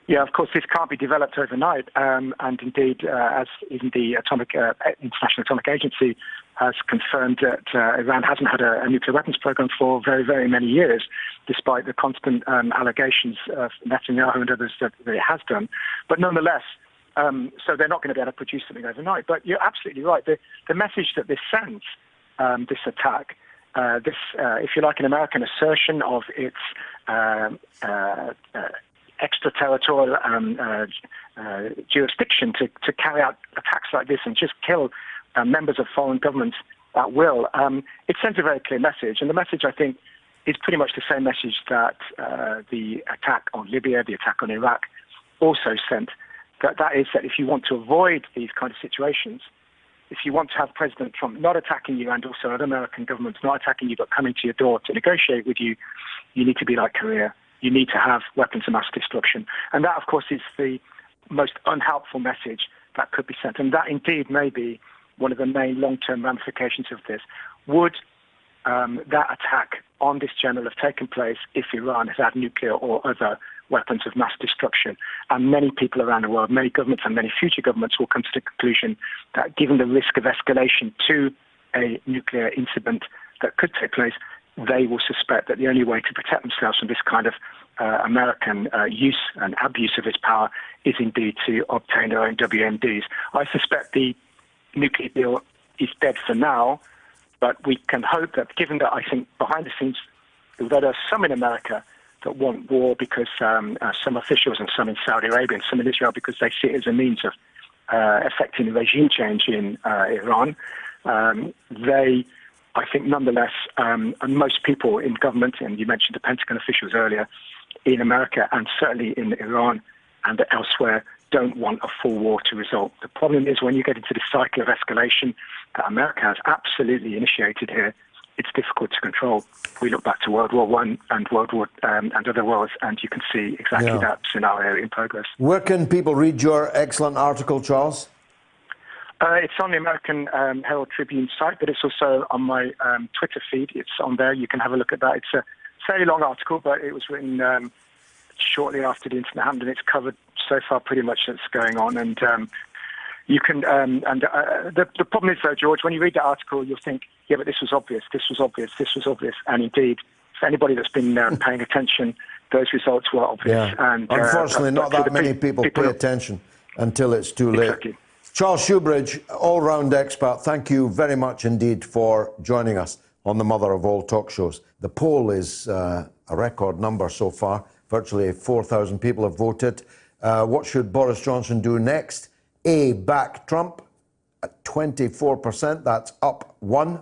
Yeah, of course, this can't be developed overnight. And indeed, as even the International Atomic Agency has confirmed, that Iran hasn't had a nuclear weapons program for very, very many years, despite the constant allegations of Netanyahu and others that it has done. But nonetheless, so they're not going to be able to produce something overnight. But you're absolutely right. The message that this sends, this attack, this, if you like, an American assertion of its extraterritorial jurisdiction to carry out attacks like this and just kill members of foreign governments at will, it sends a very clear message. And the message, I think, is pretty much the same message that the attack on Libya, the attack on Iraq also sent. That is that if you want to avoid these kind of situations, if you want to have President Trump not attacking you and also other American governments not attacking you but coming to your door to negotiate with you, you need to be like Korea. You need to have weapons of mass destruction. And that, of course, is the most unhelpful message that could be sent. And that indeed may be one of the main long-term ramifications of this. Would that attack on this general have taken place if Iran has had nuclear or other weapons of mass destruction? And many people around the world, many governments and many future governments will come to the conclusion that given the risk of escalation to a nuclear incident that could take place, they will suspect that the only way to protect themselves from this kind of American use and abuse of its power is indeed to obtain their own WMDs. I suspect the nuclear deal is dead for now, but we can hope that, given that I think behind the scenes, although there are some in America that want war because some officials and some in Saudi Arabia and some in Israel because they see it as a means of effecting regime change in Iran, they, I think nonetheless, and most people in government, and you mentioned the Pentagon officials earlier, in America and certainly in Iran and elsewhere, don't want a full war to result. The problem is when you get into this cycle of escalation that America has absolutely initiated here, it's difficult to control. We look back to World War I and World War and other wars, and you can see exactly that scenario in progress. Where can people read your excellent article, Charles? It's on the American Herald Tribune site, but it's also on my Twitter feed. It's on there. You can have a look at that. It's a fairly long article, but it was written shortly after the incident happened, and it's covered so far pretty much what's going on. And you can. The problem is, though, George, when you read the article, you'll think, yeah, but this was obvious, this was obvious, this was obvious. And indeed, for anybody that's been paying attention, those results were obvious. Yeah. And unfortunately, not that many people pay attention until it's too late. Exactly. Charles Shoebridge, all-round expert, thank you very much indeed for joining us on the mother of all talk shows. The poll is a record number so far. Virtually 4,000 people have voted. What should Boris Johnson do next? A, back Trump at 24%, that's up 1.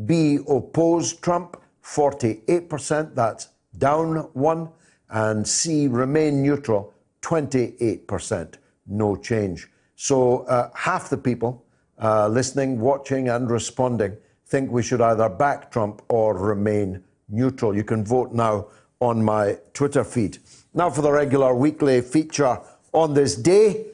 B, oppose Trump, 48%, that's down 1. And C, remain neutral, 28%, no change. So half the people listening, watching and responding think we should either back Trump or remain neutral. You can vote now on my Twitter feed. Now for the regular weekly feature on this day.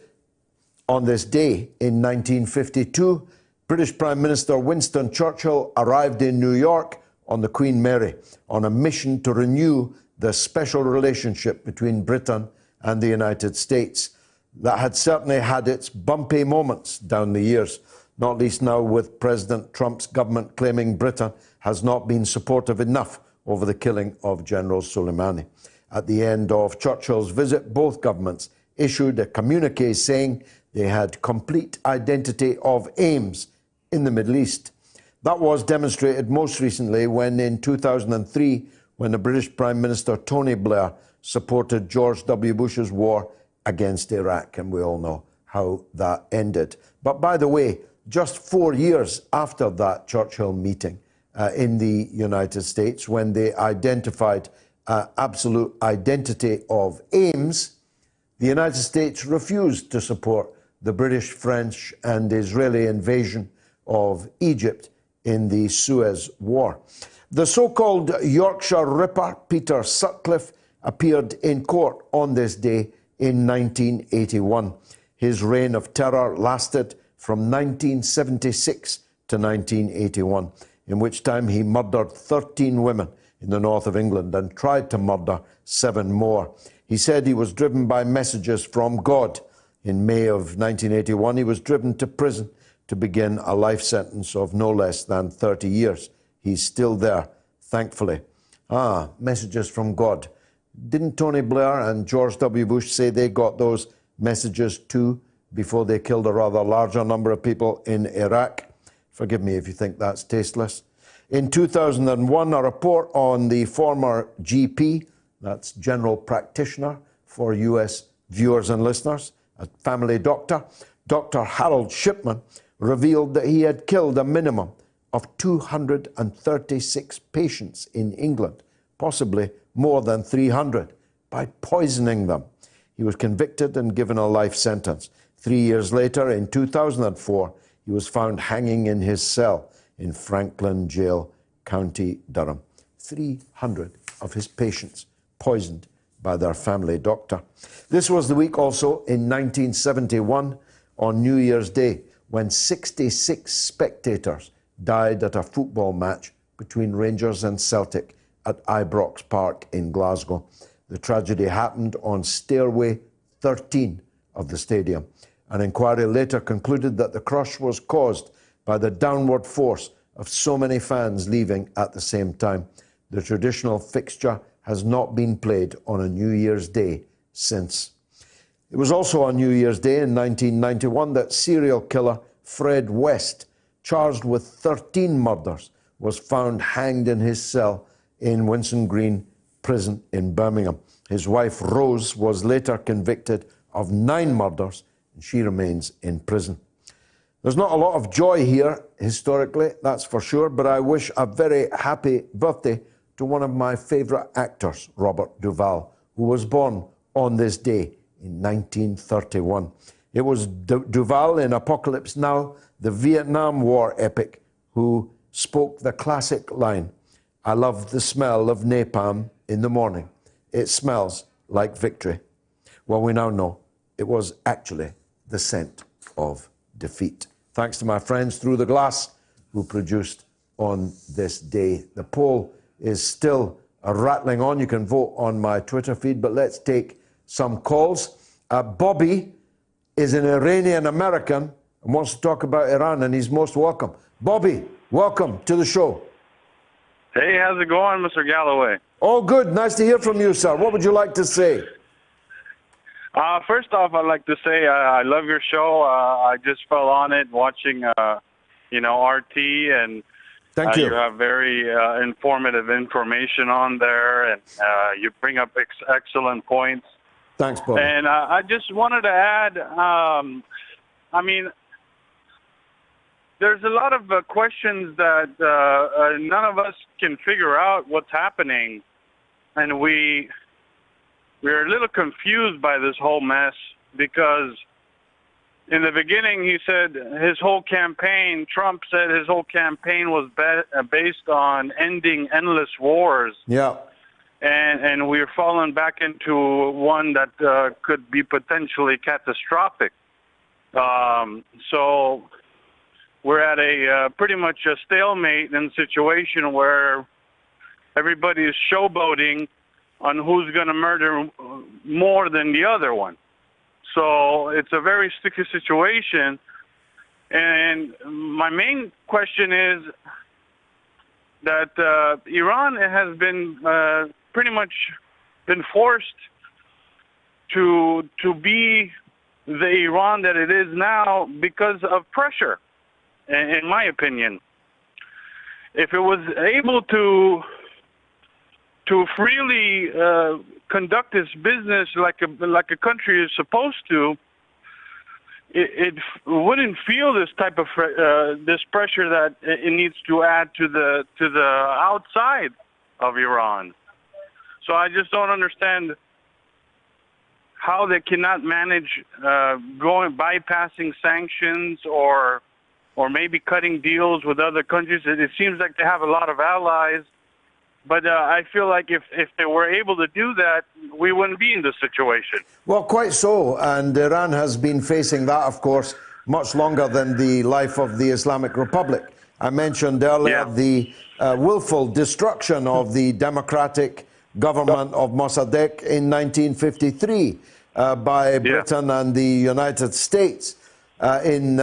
On this day in 1952, British Prime Minister Winston Churchill arrived in New York on the Queen Mary on a mission to renew the special relationship between Britain and the United States. That had certainly had its bumpy moments down the years, not least now with President Trump's government claiming Britain has not been supportive enough over the killing of General Soleimani. At the end of Churchill's visit, both governments issued a communique saying they had complete identity of aims in the Middle East. That was demonstrated most recently when in 2003, when the British Prime Minister Tony Blair supported George W. Bush's war against Iraq, and we all know how that ended. But by the way, just 4 years after that Churchill meeting in the United States, when they identified absolute identity of aims, the United States refused to support the British, French and Israeli invasion of Egypt in the Suez War. The so-called Yorkshire Ripper, Peter Sutcliffe, appeared in court on this day in 1981. His reign of terror lasted from 1976 to 1981, in which time he murdered 13 women in the north of England and tried to murder 7 more. He said he was driven by messages from God. In May of 1981, he was driven to prison to begin a life sentence of no less than 30 years. He's still there, thankfully. Messages from God. Didn't Tony Blair and George W. Bush say they got those messages too before they killed a rather larger number of people in Iraq? Forgive me if you think that's tasteless. In 2001, a report on the former GP, that's general practitioner for US viewers and listeners, a family doctor, Dr. Harold Shipman, revealed that he had killed a minimum of 236 patients in England, possibly more than 300, by poisoning them. He was convicted and given a life sentence. 3 years later, in 2004, he was found hanging in his cell in Franklin Jail, County Durham. 300 of his patients poisoned by their family doctor. This was the week also in 1971 on New Year's Day when 66 spectators died at a football match between Rangers and Celtic at Ibrox Park in Glasgow. The tragedy happened on stairway 13 of the stadium. An inquiry later concluded that the crush was caused by the downward force of so many fans leaving at the same time. The traditional fixture has not been played on a New Year's Day since. It was also on New Year's Day in 1991 that serial killer Fred West, charged with 13 murders, was found hanged in his cell in Winson Green Prison in Birmingham. His wife Rose was later convicted of 9 murders, and she remains in prison. There's not a lot of joy here, historically, that's for sure, but I wish a very happy birthday to one of my favourite actors, Robert Duvall, who was born on this day in 1931. It was Duvall in Apocalypse Now, the Vietnam War epic, who spoke the classic line, "I love the smell of napalm in the morning. It smells like victory." Well, we now know it was actually the scent of defeat. Thanks to my friends Through the Glass who produced on this day. The poll is still rattling on. You can vote on my Twitter feed, but let's take some calls. Bobby is an Iranian American and wants to talk about Iran, and he's most welcome. Bobby, welcome to the show. Hey, how's it going, Mr. Galloway? All good. Nice to hear from you, sir. What would you like to say? First off, I'd like to say I love your show. I just fell on it watching, RT, and Thank you. You have very informative information on there, and you bring up excellent points. Thanks, Bobby. And I just wanted to add, there's a lot of questions that none of us can figure out what's happening, and we're a little confused by this whole mess, because in the beginning he said Trump said his whole campaign was based on ending endless wars. Yeah. And we're falling back into one that could be potentially catastrophic. So we're at a pretty much a stalemate in a situation where everybody is showboating on who's going to murder more than the other one. So it's a very sticky situation. And my main question is that Iran has been pretty much been forced to be the Iran that it is now because of pressure, in my opinion. If it was able to freely conduct its business like a country is supposed to, it wouldn't feel this type of this pressure that it needs to add to the outside of Iran. So I just don't understand how they cannot manage bypassing sanctions or maybe cutting deals with other countries. It seems like they have a lot of allies. But I feel like if they were able to do that, we wouldn't be in this situation. Well, quite so. And Iran has been facing that, of course, much longer than the life of the Islamic Republic. I mentioned earlier the willful destruction of the democratic government of Mossadegh in 1953 by Britain and the United States. In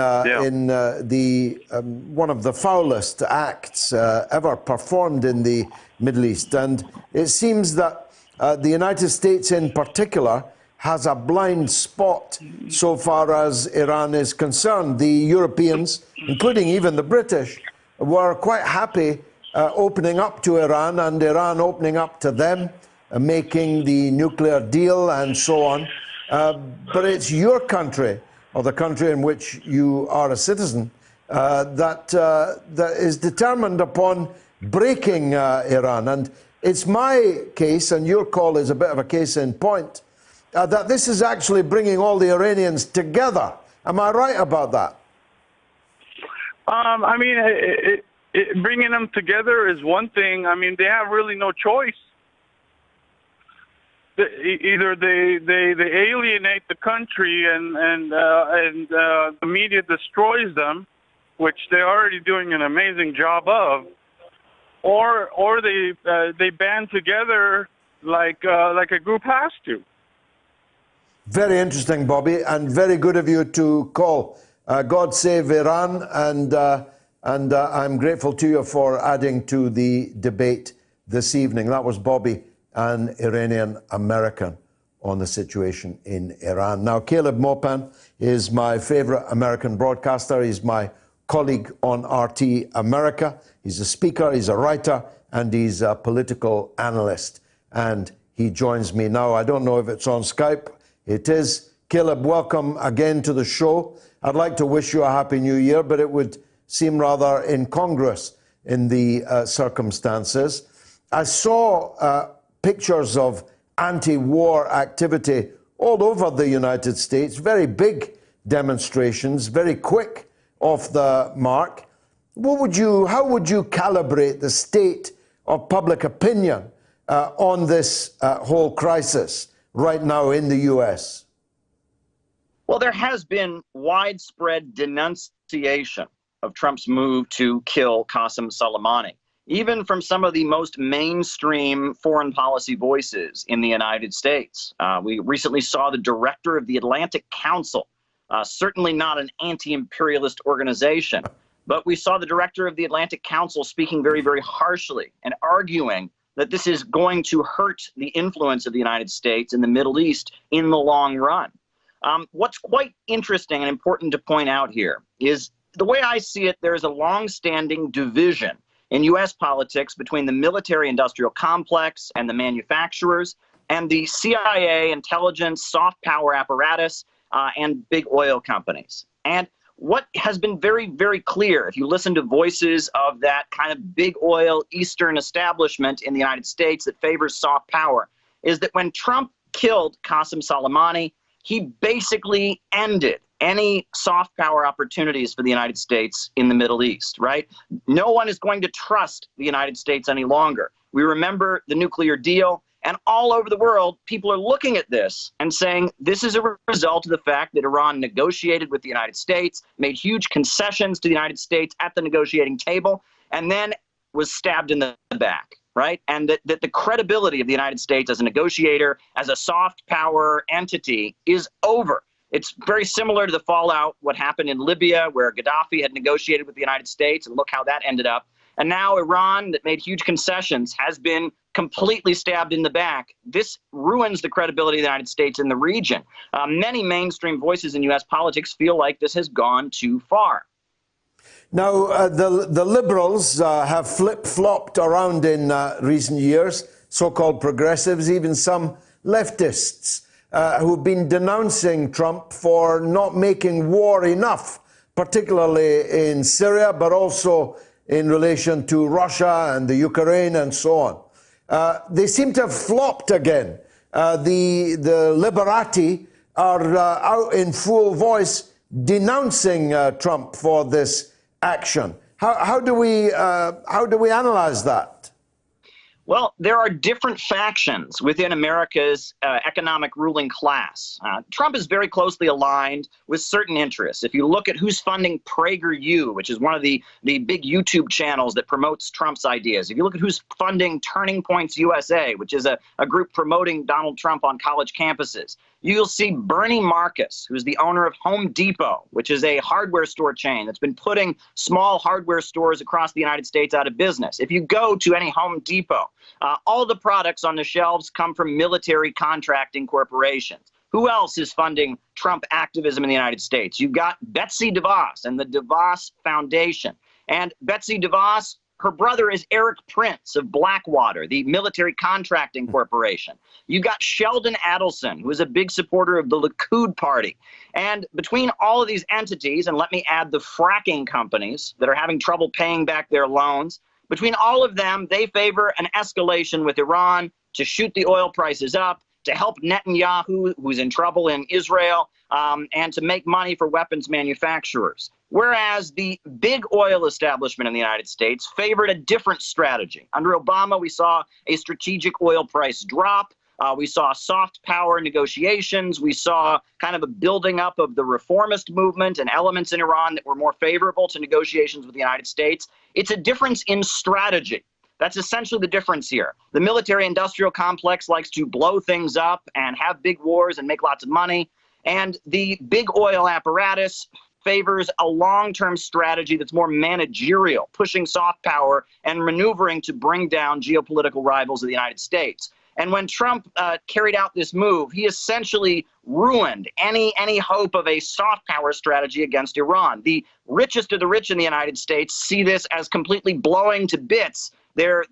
one of the foulest acts ever performed in the Middle East. And it seems that the United States in particular has a blind spot so far as Iran is concerned. The Europeans, including even the British, were quite happy opening up to Iran and Iran opening up to them, making the nuclear deal and so on. But it's your country, or the country in which you are a citizen, that is determined upon breaking Iran. And it's my case, and your call is a bit of a case in point, that this is actually bringing all the Iranians together. Am I right about that? I mean, bringing them together is one thing. I mean, they have really no choice. Either they alienate the country and the media destroys them, which they're already doing an amazing job of, or they band together like a group has to. Very interesting, Bobby, and very good of you to call. God save Iran, and I'm grateful to you for adding to the debate this evening. That was Bobby, an Iranian American, on the situation in Iran. Now, Caleb Maupin is my favorite American broadcaster. He's my colleague on RT America. He's a speaker, he's a writer, and he's a political analyst. And he joins me now. I don't know if it's on Skype. It is. Caleb, welcome again to the show. I'd like to wish you a Happy New Year, but it would seem rather incongruous in the circumstances. I saw pictures of anti-war activity all over the United States, very big demonstrations, very quick off the mark. How would you calibrate the state of public opinion on this whole crisis right now in the US? Well, there has been widespread denunciation of Trump's move to kill Qasem Soleimani, even from some of the most mainstream foreign policy voices in the United States. We recently saw the director of the Atlantic Council, certainly not an anti-imperialist organization, but we saw the director of the Atlantic Council speaking very, very harshly and arguing that this is going to hurt the influence of the United States in the Middle East in the long run. What's quite interesting and important to point out here is the way I see it, there is a long-standing division in U.S. politics between the military-industrial complex and the manufacturers and the CIA, intelligence, soft power apparatus, and big oil companies. And what has been very, very clear, if you listen to voices of that kind of big oil Eastern establishment in the United States that favors soft power, is that when Trump killed Qasem Soleimani, he basically ended any soft power opportunities for the United States in the Middle East, right? No one is going to trust the United States any longer. We remember the nuclear deal, and all over the world, people are looking at this and saying this is a result of the fact that Iran negotiated with the United States, made huge concessions to the United States at the negotiating table, and then was stabbed in the back. Right? And that the credibility of the United States as a negotiator, as a soft power entity, is over. It's very similar to the fallout, what happened in Libya, where Gaddafi had negotiated with the United States, and look how that ended up. And now Iran, that made huge concessions, has been completely stabbed in the back. This ruins the credibility of the United States in the region. Many mainstream voices in U.S. politics feel like this has gone too far. Now, the Liberals have flip-flopped around in recent years, so-called progressives, even some leftists who've been denouncing Trump for not making war enough, particularly in Syria, but also in relation to Russia and the Ukraine and so on. They seem to have flopped again. The Liberati are out in full voice denouncing Trump for this action. How do we analyze that? Well, there are different factions within America's economic ruling class. Trump is very closely aligned with certain interests. If you look at who's funding PragerU, which is one of the big YouTube channels that promotes Trump's ideas. If you look at who's funding Turning Points USA, which is a group promoting Donald Trump on college campuses, you'll see Bernie Marcus, who's the owner of Home Depot, which is a hardware store chain that's been putting small hardware stores across the United States out of business. If you go to any Home Depot, all the products on the shelves come from military contracting corporations. Who else is funding Trump activism in the United States? You've got Betsy DeVos and the DeVos Foundation. And Betsy DeVos, Her brother is Eric Prince of Blackwater, the military contracting corporation. You've got Sheldon Adelson, who is a big supporter of the Likud party. And between all of these entities, and let me add the fracking companies that are having trouble paying back their loans, between all of them, they favor an escalation with Iran to shoot the oil prices up, to help Netanyahu, who's in trouble in Israel, and to make money for weapons manufacturers. Whereas the big oil establishment in the United States favored a different strategy. Under Obama, we saw a strategic oil price drop. We saw soft power negotiations. We saw kind of a building up of the reformist movement and elements in Iran that were more favorable to negotiations with the United States. It's a difference in strategy. That's essentially the difference here. The military-industrial complex likes to blow things up and have big wars and make lots of money. And the big oil apparatus favors a long-term strategy that's more managerial, pushing soft power and maneuvering to bring down geopolitical rivals of the United States. And when Trump carried out this move, he essentially ruined any hope of a soft power strategy against Iran. The richest of the rich in the United States see this as completely blowing to bits their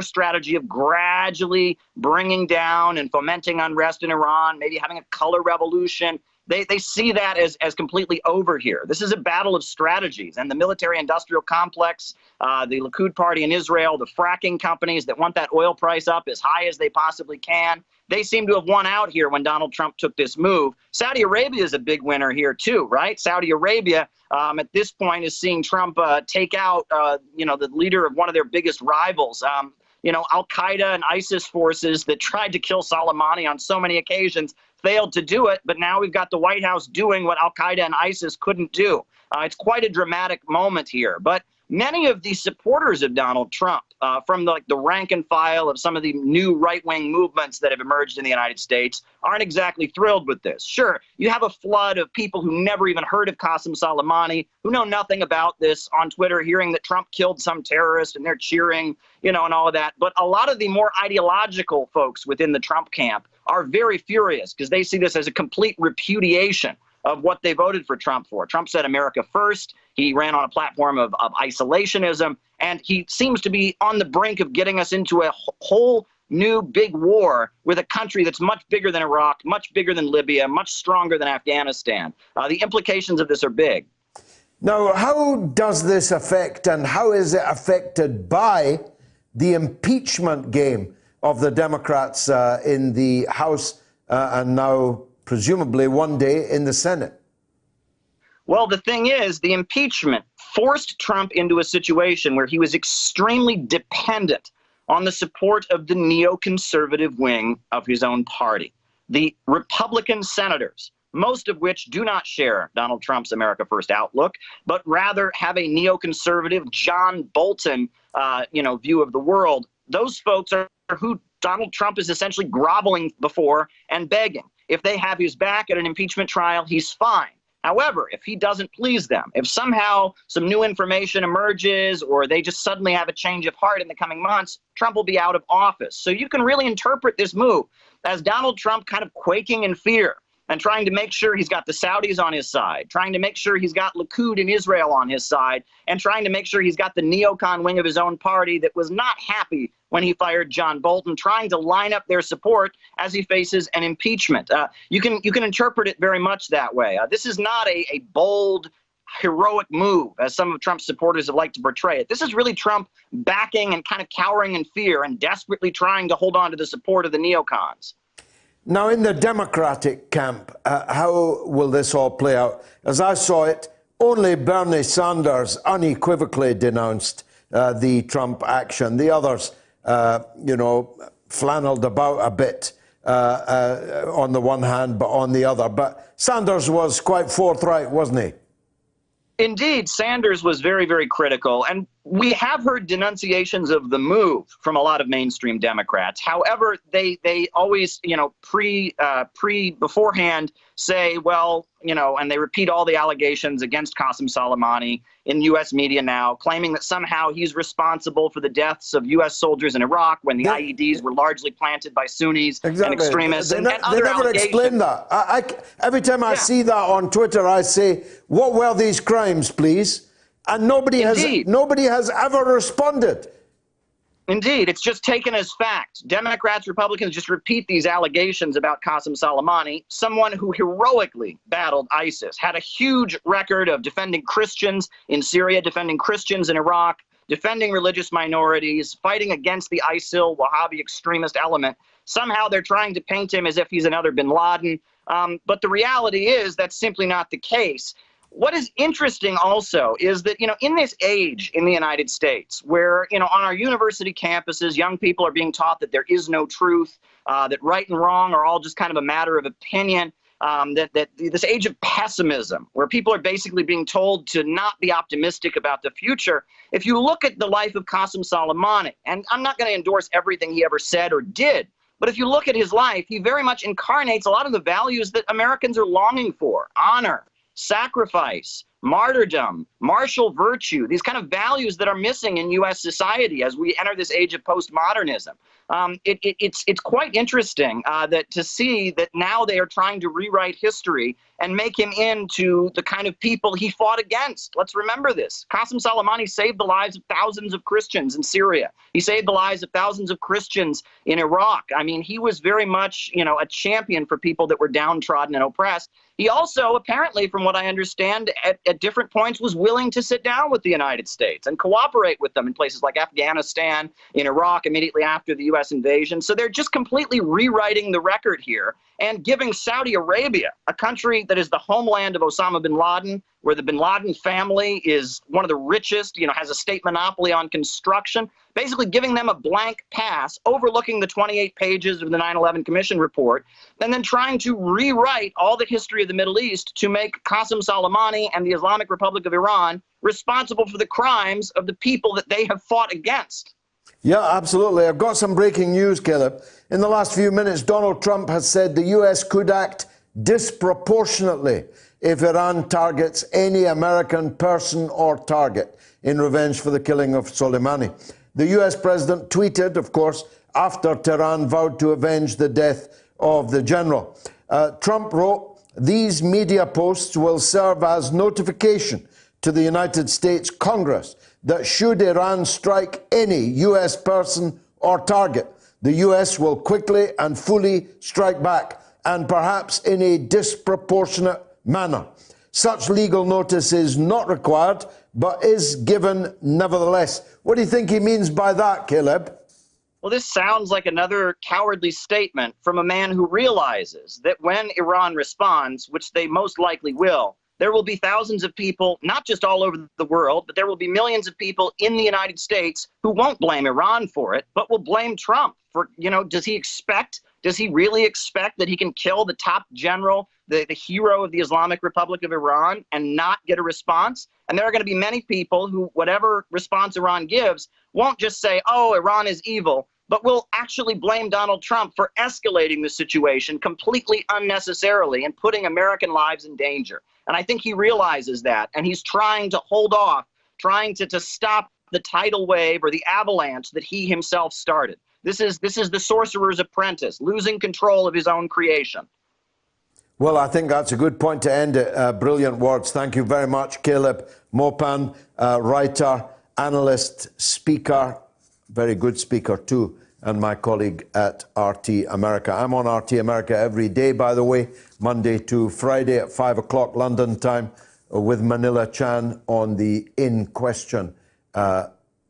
strategy of gradually bringing down and fomenting unrest in Iran, maybe having a color revolution. They see that as completely over here. This is a battle of strategies, and the military-industrial complex, the Likud party in Israel, the fracking companies that want that oil price up as high as they possibly can, they seem to have won out here when Donald Trump took this move. Saudi Arabia is a big winner here too, right? Saudi Arabia at this point is seeing Trump take out, the leader of one of their biggest rivals. Al-Qaeda and ISIS forces that tried to kill Soleimani on so many occasions failed to do it, but now we've got the White House doing what Al-Qaeda and ISIS couldn't do. It's quite a dramatic moment here. But many of the supporters of Donald Trump, from the rank and file of some of the new right-wing movements that have emerged in the United States, aren't exactly thrilled with this. Sure, you have a flood of people who never even heard of Qasem Soleimani, who know nothing about this on Twitter, hearing that Trump killed some terrorist and they're cheering, and all of that. But a lot of the more ideological folks within the Trump camp are very furious because they see this as a complete repudiation of what they voted for Trump for. Trump said America first. He ran on a platform of isolationism, and he seems to be on the brink of getting us into a whole new big war with a country that's much bigger than Iraq, much bigger than Libya, much stronger than Afghanistan. The implications of this are big. Now, how does this affect, and how is it affected by the impeachment game of the Democrats in the House and now presumably one day in the Senate? Well, the thing is, the impeachment forced Trump into a situation where he was extremely dependent on the support of the neoconservative wing of his own party. The Republican senators, most of which do not share Donald Trump's America First outlook, but rather have a neoconservative John Bolton, view of the world. Those folks are who Donald Trump is essentially groveling before and begging. If they have his back at an impeachment trial, he's fine. However, if he doesn't please them, if somehow some new information emerges or they just suddenly have a change of heart in the coming months, Trump will be out of office. So you can really interpret this move as Donald Trump kind of quaking in fear and trying to make sure he's got the Saudis on his side, trying to make sure he's got Likud in Israel on his side, and trying to make sure he's got the neocon wing of his own party that was not happy when he fired John Bolton, trying to line up their support as he faces an impeachment. You can interpret it very much that way. This is not a bold, heroic move, as some of Trump's supporters have liked to portray it. This is really Trump backing and kind of cowering in fear and desperately trying to hold on to the support of the neocons. Now, in the Democratic camp, how will this all play out? As I saw it, only Bernie Sanders unequivocally denounced the Trump action. The others, flanneled about a bit on the one hand, but on the other. But Sanders was quite forthright, wasn't he? Indeed, Sanders was very, very critical. And we have heard denunciations of the move from a lot of mainstream Democrats. However, they always, beforehand say, well, and they repeat all the allegations against Qasem Soleimani in U.S. media now, claiming that somehow he's responsible for the deaths of U.S. soldiers in Iraq when the IEDs were largely planted by Sunnis and extremists. They never explain that. Every time I see that on Twitter, I say, what were these crimes, please? And nobody has ever responded. Indeed, it's just taken as fact. Democrats, Republicans just repeat these allegations about Qasem Soleimani, someone who heroically battled ISIS, had a huge record of defending Christians in Syria, defending Christians in Iraq, defending religious minorities, fighting against the ISIL Wahhabi extremist element. Somehow they're trying to paint him as if he's another bin Laden. But the reality is that's simply not the case. What is interesting also is that, in this age in the United States where, on our university campuses, young people are being taught that there is no truth, that right and wrong are all just kind of a matter of opinion, that this age of pessimism where people are basically being told to not be optimistic about the future. If you look at the life of Qasem Soleimani, and I'm not going to endorse everything he ever said or did, but if you look at his life, he very much incarnates a lot of the values that Americans are longing for: honor, sacrifice, martyrdom, martial virtue, these kind of values that are missing in U.S. society as we enter this age of postmodernism. It's quite interesting that to see that now they are trying to rewrite history and make him into the kind of people he fought against. Let's remember this. Qasem Soleimani saved the lives of thousands of Christians in Syria. He saved the lives of thousands of Christians in Iraq. I mean, he was very much, a champion for people that were downtrodden and oppressed. He also, apparently, from what I understand, at different points was willing to sit down with the United States and cooperate with them in places like Afghanistan, in Iraq, immediately after the U.S. invasion. So they're just completely rewriting the record here and giving Saudi Arabia, a country that is the homeland of Osama bin Laden, where the bin Laden family is one of the richest, has a state monopoly on construction, basically giving them a blank pass, overlooking the 28 pages of the 9/11 Commission report, and then trying to rewrite all the history of the Middle East to make Qasem Soleimani and the Islamic Republic of Iran responsible for the crimes of the people that they have fought against. Yeah, absolutely. I've got some breaking news, Caleb. In the last few minutes, Donald Trump has said the US could act disproportionately if Iran targets any American person or target in revenge for the killing of Soleimani. The US president tweeted, of course, after Tehran vowed to avenge the death of the general. Trump wrote, "These media posts will serve as notification to the United States Congress that should Iran strike any US person or target, the US will quickly and fully strike back, and perhaps in a disproportionate manner. Such legal notice is not required, but is given nevertheless." What do you think he means by that, Caleb? Well, this sounds like another cowardly statement from a man who realizes that when Iran responds, which they most likely will, there will be thousands of people, not just all over the world, but there will be millions of people in the United States who won't blame Iran for it, but will blame Trump for, does he really expect that he can kill the top general, the hero of the Islamic Republic of Iran, and not get a response? And there are going to be many people who, whatever response Iran gives, won't just say, oh, Iran is evil, but will actually blame Donald Trump for escalating the situation completely unnecessarily and putting American lives in danger. And I think he realizes that, and he's trying to hold off, trying to stop the tidal wave or the avalanche that he himself started. This is the sorcerer's apprentice, losing control of his own creation. Well, I think that's a good point to end it. Brilliant words. Thank you very much, Caleb Maupin, writer, analyst, speaker, very good speaker too, and my colleague at RT America. I'm on RT America every day, by the way, Monday to Friday at 5 o'clock London time with Manila Chan on the In Question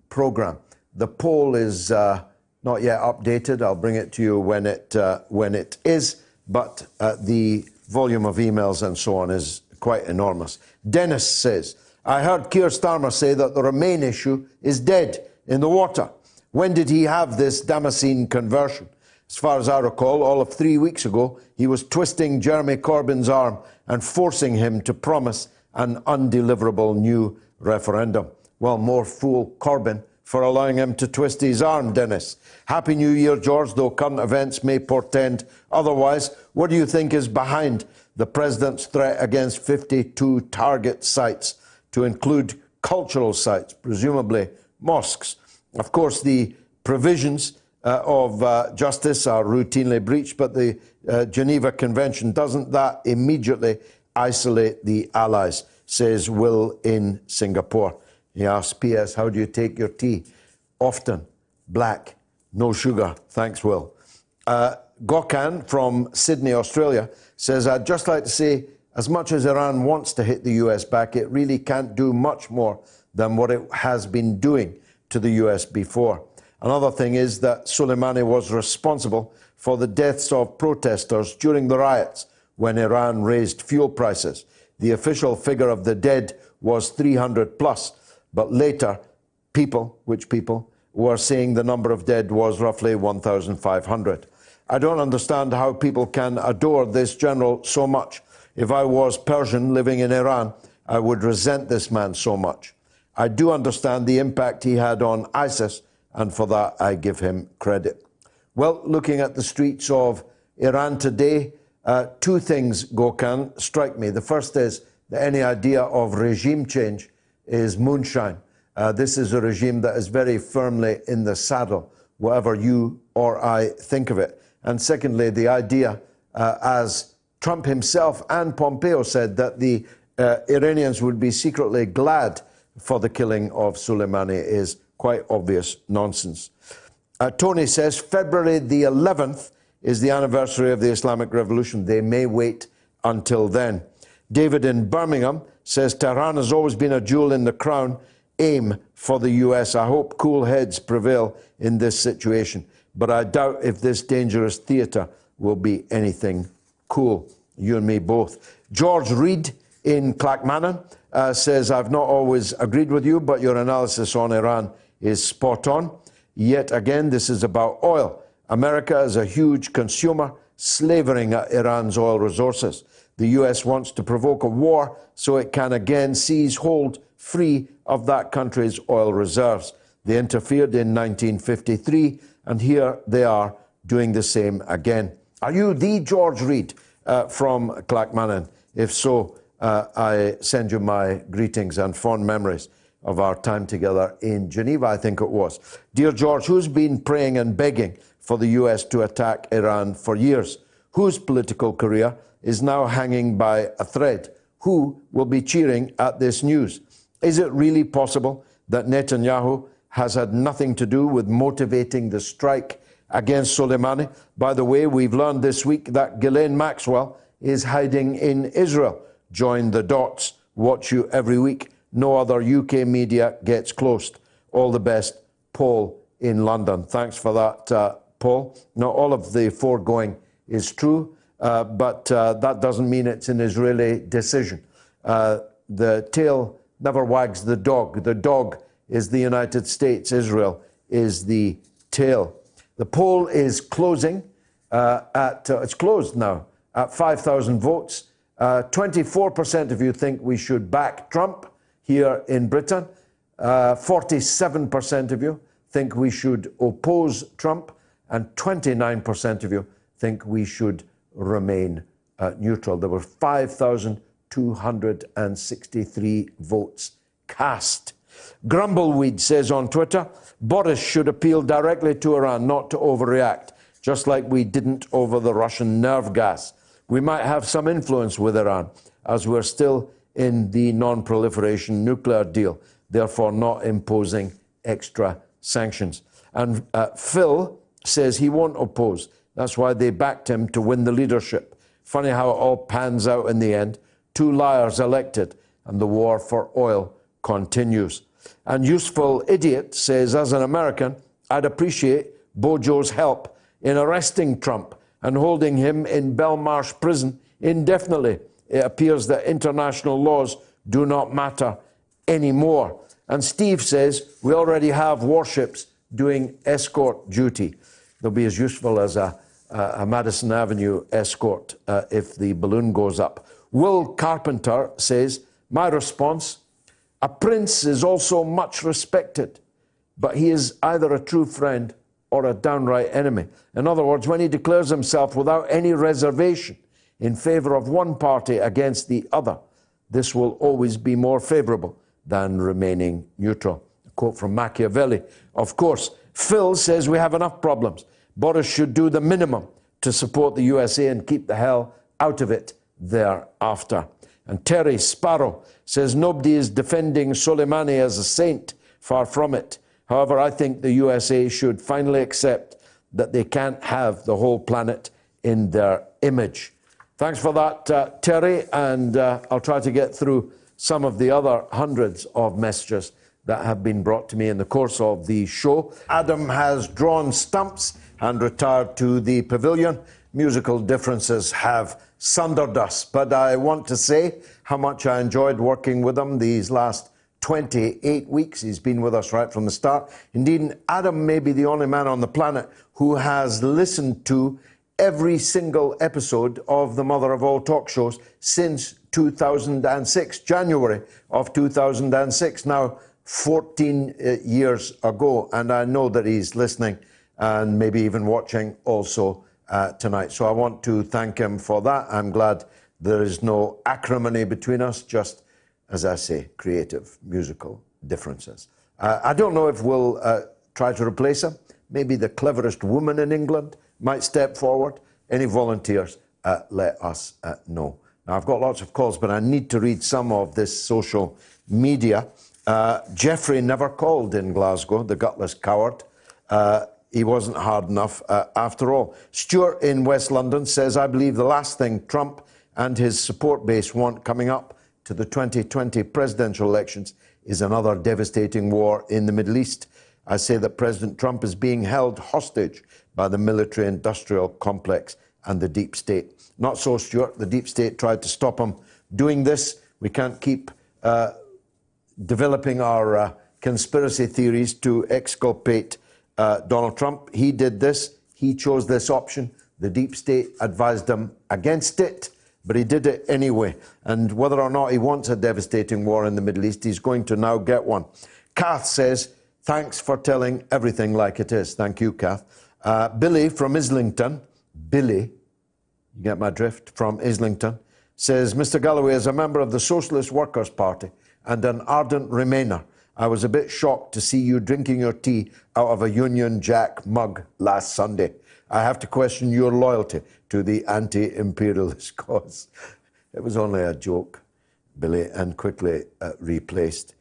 program. The poll is not yet updated. I'll bring it to you when it is, but the volume of emails and so on is quite enormous. Dennis says, I heard Keir Starmer say that the Remain issue is dead in the water. When did he have this Damascene conversion? As far as I recall, all of 3 weeks ago, he was twisting Jeremy Corbyn's arm and forcing him to promise an undeliverable new referendum. Well, more fool Corbyn for allowing him to twist his arm, Dennis. Happy New Year, George, though current events may portend otherwise. What do you think is behind the president's threat against 52 target sites, to include cultural sites, presumably mosques? Of course, the provisions of justice are routinely breached, but the Geneva Convention, doesn't that immediately isolate the allies, says Will in Singapore. He asks, P.S., how do you take your tea? Often. Black. No sugar. Thanks, Will. Gokhan from Sydney, Australia, says, I'd just like to say, as much as Iran wants to hit the US back, it really can't do much more than what it has been doing to the US before. Another thing is that Soleimani was responsible for the deaths of protesters during the riots when Iran raised fuel prices. The official figure of the dead was 300 plus, but later people were saying the number of dead was roughly 1,500. I don't understand how people can adore this general so much. If I was Persian living in Iran, I would resent this man so much. I do understand the impact he had on ISIS, and for that I give him credit. Well, looking at the streets of Iran today, two things, Gokhan, strike me. The first is that any idea of regime change is moonshine. This is a regime that is very firmly in the saddle, whatever you or I think of it. And secondly, the idea, as Trump himself and Pompeo said, that the Iranians would be secretly glad for the killing of Soleimani is quite obvious nonsense. Tony says, February the 11th is the anniversary of the Islamic Revolution. They may wait until then. David in Birmingham says, Tehran has always been a jewel in the crown. Aim for the US. I hope cool heads prevail in this situation, but I doubt if this dangerous theatre will be anything cool. You and me both. George Reed in Clackmannan says, I've not always agreed with you, but your analysis on Iran is spot on. Yet again, this is about oil. America is a huge consumer, slavering at Iran's oil resources. The US wants to provoke a war so it can again seize hold free of that country's oil reserves. They interfered in 1953, and here they are doing the same again. Are you the George Reed from Clackmannan? If so, I send you my greetings and fond memories of our time together in Geneva, I think it was. Dear George, who's been praying and begging for the US to attack Iran for years? Whose political career is now hanging by a thread? Who will be cheering at this news? Is it really possible that Netanyahu has had nothing to do with motivating the strike against Soleimani? By the way, we've learned this week that Ghislaine Maxwell is hiding in Israel. Join the dots. Watch you every week. No other UK media gets closed. All the best, Paul in London. Thanks for that, Paul. Now, all of the foregoing is true, but that doesn't mean it's an Israeli decision. The tail never wags the dog. The dog is the United States. Israel is the tail. The poll is closing it's closed now at 5,000 votes. 24% of you think we should back Trump here in Britain. 47% of you think we should oppose Trump, and 29% of you think we should remain neutral. There were 5,263 votes cast. Grumbleweed says on Twitter, Boris should appeal directly to Iran not to overreact, just like we didn't over the Russian nerve gas. We might have some influence with Iran, as we're still in the non-proliferation nuclear deal, therefore not imposing extra sanctions. And Phil says he won't oppose. That's why they backed him to win the leadership. Funny how it all pans out in the end. 2 liars elected, and the war for oil continues. And Useful Idiot says, as an American, I'd appreciate Bojo's help in arresting Trump and holding him in Belmarsh prison indefinitely. It appears that international laws do not matter anymore. And Steve says, we already have warships doing escort duty. They'll be as useful as a Madison Avenue escort if the balloon goes up. Will Carpenter says, my response, a prince is also much respected, but he is either a true friend or a downright enemy. In other words, when he declares himself without any reservation in favour of one party against the other, this will always be more favourable than remaining neutral. A quote from Machiavelli. Of course, Phil says we have enough problems. Boris should do the minimum to support the USA and keep the hell out of it thereafter. And Terry Sparrow says, nobody is defending Soleimani as a saint, far from it. However, I think the USA should finally accept that they can't have the whole planet in their image. Thanks for that, Terry, and I'll try to get through some of the other hundreds of messages that have been brought to me in the course of the show. Adam has drawn stumps and retired to the pavilion. Musical differences have sundered us, but I want to say how much I enjoyed working with him these last 28 weeks. He's been with us right from the start. Indeed, Adam may be the only man on the planet who has listened to every single episode of the Mother of All Talk Shows since 2006, January of 2006, now 14 years ago. And I know that he's listening and maybe even watching also tonight. So I want to thank him for that. I'm glad there is no acrimony between us, just, as I say, creative, musical differences. I don't know if we'll try to replace him. Maybe the cleverest woman in England might step forward. Any volunteers, let us know. Now, I've got lots of calls, but I need to read some of this social media. Jeffrey never called in Glasgow, the gutless coward. He wasn't hard enough after all. Stuart in West London says, I believe the last thing Trump and his support base want coming up to the 2020 presidential elections is another devastating war in the Middle East. I say that President Trump is being held hostage by the military-industrial complex and the deep state. Not so, Stuart. The deep state tried to stop him doing this. We can't keep developing our conspiracy theories to exculpate Donald Trump. He did this. He chose this option. The deep state advised him against it, but he did it anyway. And whether or not he wants a devastating war in the Middle East, he's going to now get one. Kath says, thanks for telling everything like it is. Thank you, Kath. Billy from Islington, Billy, you get my drift, from Islington, says, Mr. Galloway, as a member of the Socialist Workers' Party and an ardent Remainer, I was a bit shocked to see you drinking your tea out of a Union Jack mug last Sunday. I have to question your loyalty to the anti-imperialist cause. It was only a joke, Billy, and quickly replaced.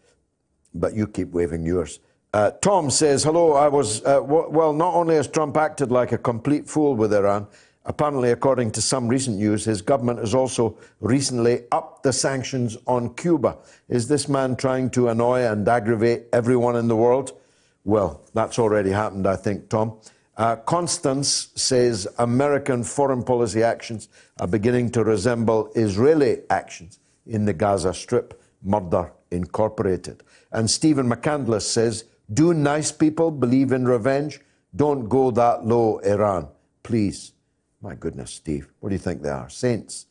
But you keep waving yours. Tom says, hello, I was, well, not only has Trump acted like a complete fool with Iran, apparently, according to some recent news, his government has also recently upped the sanctions on Cuba. Is this man trying to annoy and aggravate everyone in the world? Well, that's already happened, I think, Tom. Constance says American foreign policy actions are beginning to resemble Israeli actions in the Gaza Strip, murder incorporated. And Stephen McCandless says, do nice people believe in revenge? Don't go that low, Iran, please. My goodness, Steve, what do you think they are? Saints.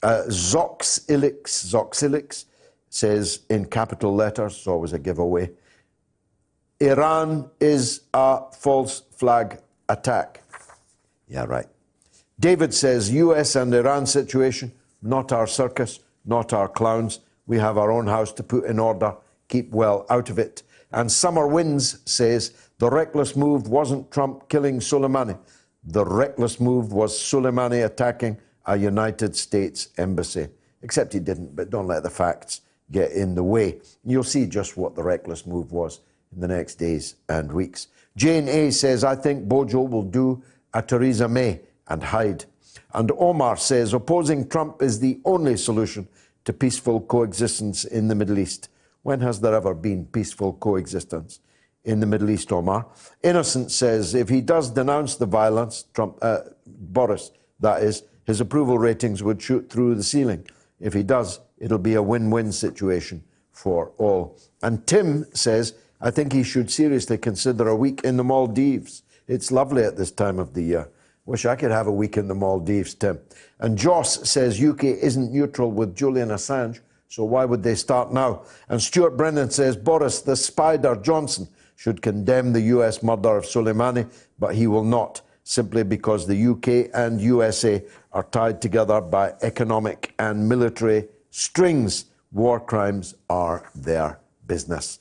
Zoxilix says in capital letters, it's always a giveaway, Iran is a false flag attack. Yeah, right. David says, US and Iran situation, not our circus, not our clowns. We have our own house to put in order. Keep well out of it. And Summer Winds says, the reckless move wasn't Trump killing Soleimani. The reckless move was Soleimani attacking a United States embassy. Except he didn't, but don't let the facts get in the way. You'll see just what the reckless move was in the next days and weeks. Jane A. says, I think Bojo will do a Theresa May and hide. And Omar says, opposing Trump is the only solution to peaceful coexistence in the Middle East. When has there ever been peaceful coexistence in the Middle East, Omar? Innocent says, if he does denounce the violence, Trump, Boris, that is, his approval ratings would shoot through the ceiling. If he does, it'll be a win-win situation for all. And Tim says, I think he should seriously consider a week in the Maldives. It's lovely at this time of the year. Wish I could have a week in the Maldives, Tim. And Joss says UK isn't neutral with Julian Assange, so why would they start now? And Stuart Brennan says, Boris the Spider Johnson should condemn the US murder of Soleimani, but he will not, simply because the UK and USA are tied together by economic and military strings. War crimes are their business.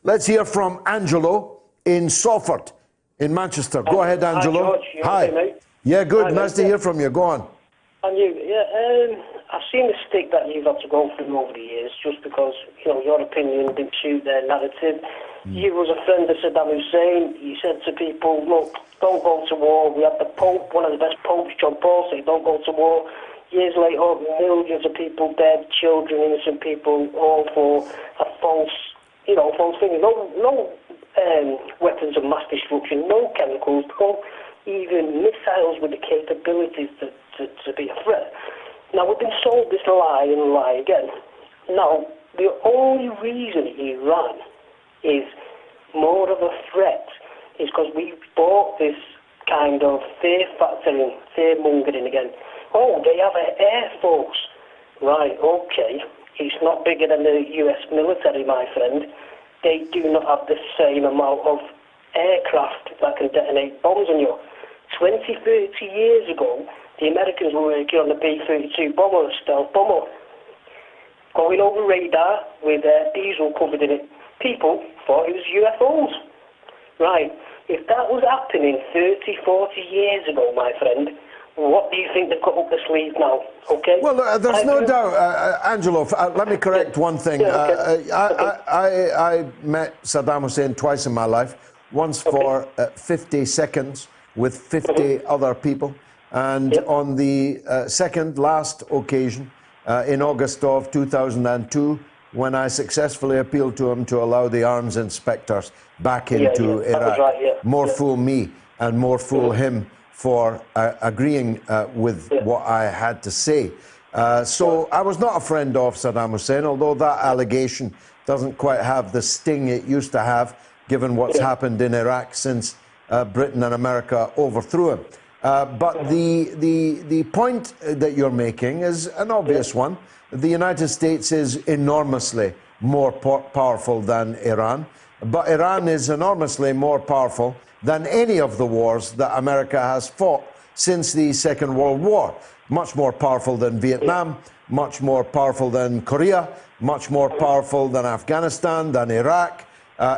Let's hear from Angelo in Salford, in Manchester. Go ahead, Angelo. Hi, George. Hi. Okay, mate? Yeah, good. Hi, nice to hear from you. Go on. And you, yeah. I seen the stick that you've had to go through over the years just because, your opinion didn't suit their narrative. You was a friend of Saddam Hussein. You said to people, look, don't go to war. We had the Pope, one of the best popes, John Paul, say don't go to war. Years later, millions of people dead, children, innocent people, all for a false thing. No weapons of mass destruction, no chemicals, no even missiles with the capabilities to be a threat. Now, we've been sold this lie and lie again. Now, the only reason Iran is more of a threat is because we bought this kind of fear-factoring, fear-mongering again. Oh, they have an air force. Right, okay. It's not bigger than the US military, my friend. They do not have the same amount of aircraft that can detonate bombs on you. 20, 30 years ago, the Americans were working on the B-32 bomber, a stealth bomber, going over radar with diesel covered in it. People thought it was UFOs. Right. If that was happening 30, 40 years ago, my friend, what do you think they've got up their sleeve now? Okay? Well, there's no doubt, Angelo, let me correct one thing. I met Saddam Hussein twice in my life, once for 50 seconds with 50 other people, and on the second last occasion, in August of 2002, when I successfully appealed to him to allow the arms inspectors back into Iraq. Right, more fool me and more fool him for agreeing with what I had to say. So I was not a friend of Saddam Hussein, although that allegation doesn't quite have the sting it used to have, given what's happened in Iraq since Britain and America overthrew him. But the point that you're making is an obvious one. The United States is enormously more powerful than Iran, but Iran is enormously more powerful than any of the wars that America has fought since the Second World War. Much more powerful than Vietnam, much more powerful than Korea, much more powerful than Afghanistan, than Iraq,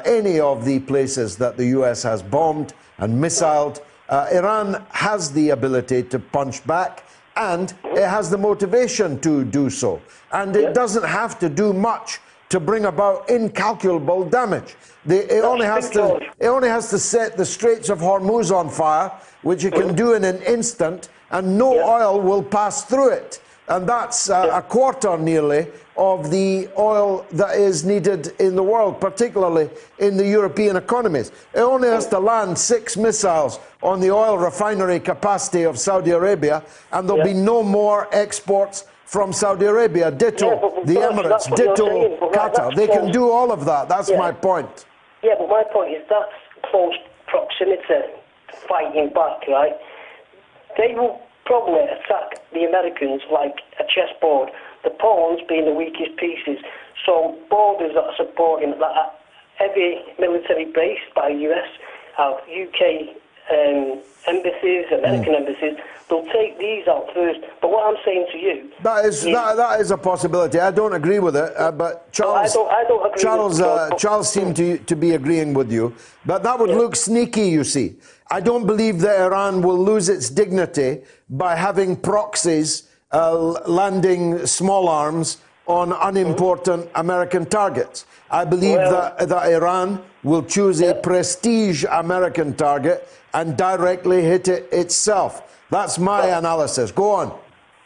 any of the places that the US has bombed and missiled. Iran has the ability to punch back, and it has the motivation to do so. And it doesn't have to do much to bring about incalculable damage. It only has to set the Straits of Hormuz on fire, which it can do in an instant, and no oil will pass through it. And that's a quarter nearly of the oil that is needed in the world, particularly in the European economies. It only has to land 6 missiles on the oil refinery capacity of Saudi Arabia, and there'll be no more exports from Saudi Arabia. Ditto the Emirates, ditto Qatar. They can do all of that. That's my point. Yeah, but my point is that's close proximity, fighting back, right? They will probably attack the Americans like a chessboard, the pawns being the weakest pieces. So borders that are supporting that heavy military base by US, have UK embassies, American embassies, they'll take these out first. But what I'm saying to you... That is a possibility. I don't agree with it, but Charles, I don't agree Charles seemed to be agreeing with you. But that would look sneaky, you see. I don't believe that Iran will lose its dignity by having proxies landing small arms on unimportant American targets. I believe that Iran will choose a prestige American target and directly hit it itself. That's my analysis. Go on.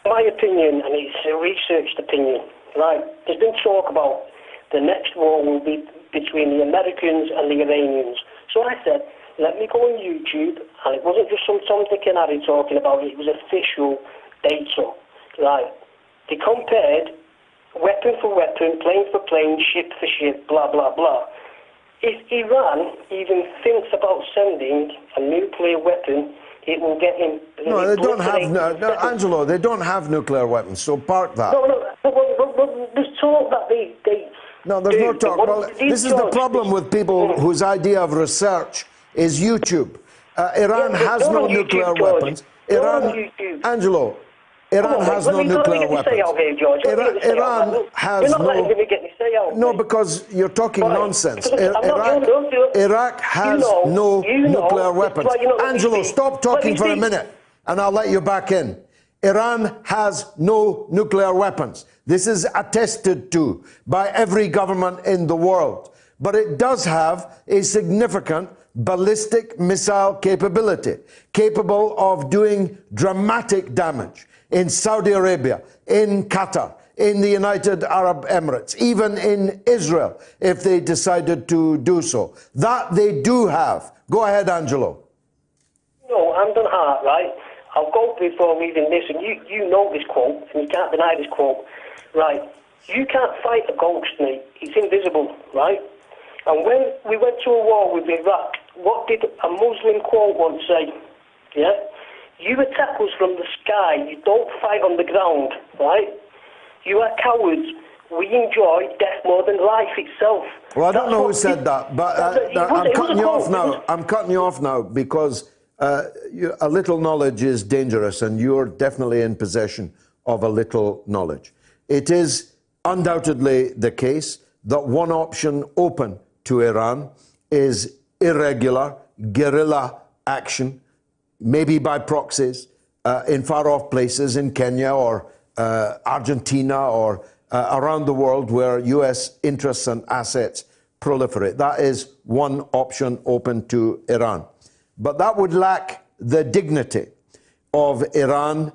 My opinion, and it's a researched opinion, right? There's been talk about the next war will be between the Americans and the Iranians. So I said, let me go on YouTube, and it wasn't just some Tom, Dick and Harry talking about it, it was official data, right? They compared weapon for weapon, plane for plane, ship for ship, blah, blah, blah. If Iran even thinks about sending a nuclear weapon, it will get him... No, they don't have... No, Angelo, they don't have nuclear weapons, so park that. No, there's talk that they no, there's no talk. Well, this is the problem with people whose idea of research is YouTube. Iran has no nuclear weapons. Angelo, Iran has no nuclear weapons. Iran has no... No, because you're talking nonsense. Iraq has no nuclear weapons. Angelo, stop talking for a minute, and I'll let you back in. Iran has no nuclear weapons. This is attested to by every government in the world. But it does have a significant ballistic missile capability, capable of doing dramatic damage in Saudi Arabia, in Qatar, in the United Arab Emirates, even in Israel, if they decided to do so. That they do have. Go ahead, Angelo. No, hand on heart, right? I'll go before reading this, and you know this quote, and you can't deny this quote, right? You can't fight a ghost, mate. It's invisible, right? And when we went to a war with Iraq, what did a Muslim quote once say? Yeah? You attack us from the sky, you don't fight on the ground, right? You are cowards. We enjoy death more than life itself. Well, I don't know who said that, but I'm cutting you off now. I'm cutting you off now because a little knowledge is dangerous, and you're definitely in possession of a little knowledge. It is undoubtedly the case that one option open to Iran is irregular guerrilla action, maybe by proxies, in far-off places in Kenya or Argentina or around the world where US interests and assets proliferate. That is one option open to Iran. But that would lack the dignity of Iran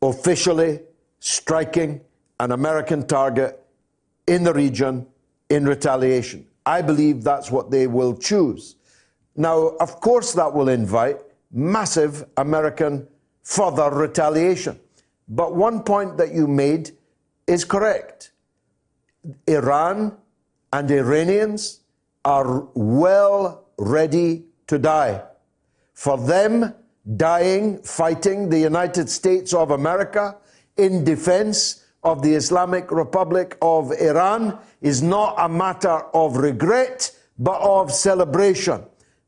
officially striking an American target in the region in retaliation. I believe that's what they will choose. Now, of course, that will invite massive American further retaliation. But one point that you made is correct. Iran and Iranians are well ready to die. For them, dying, fighting the United States of America in defense of the Islamic Republic of Iran is not a matter of regret, but of celebration.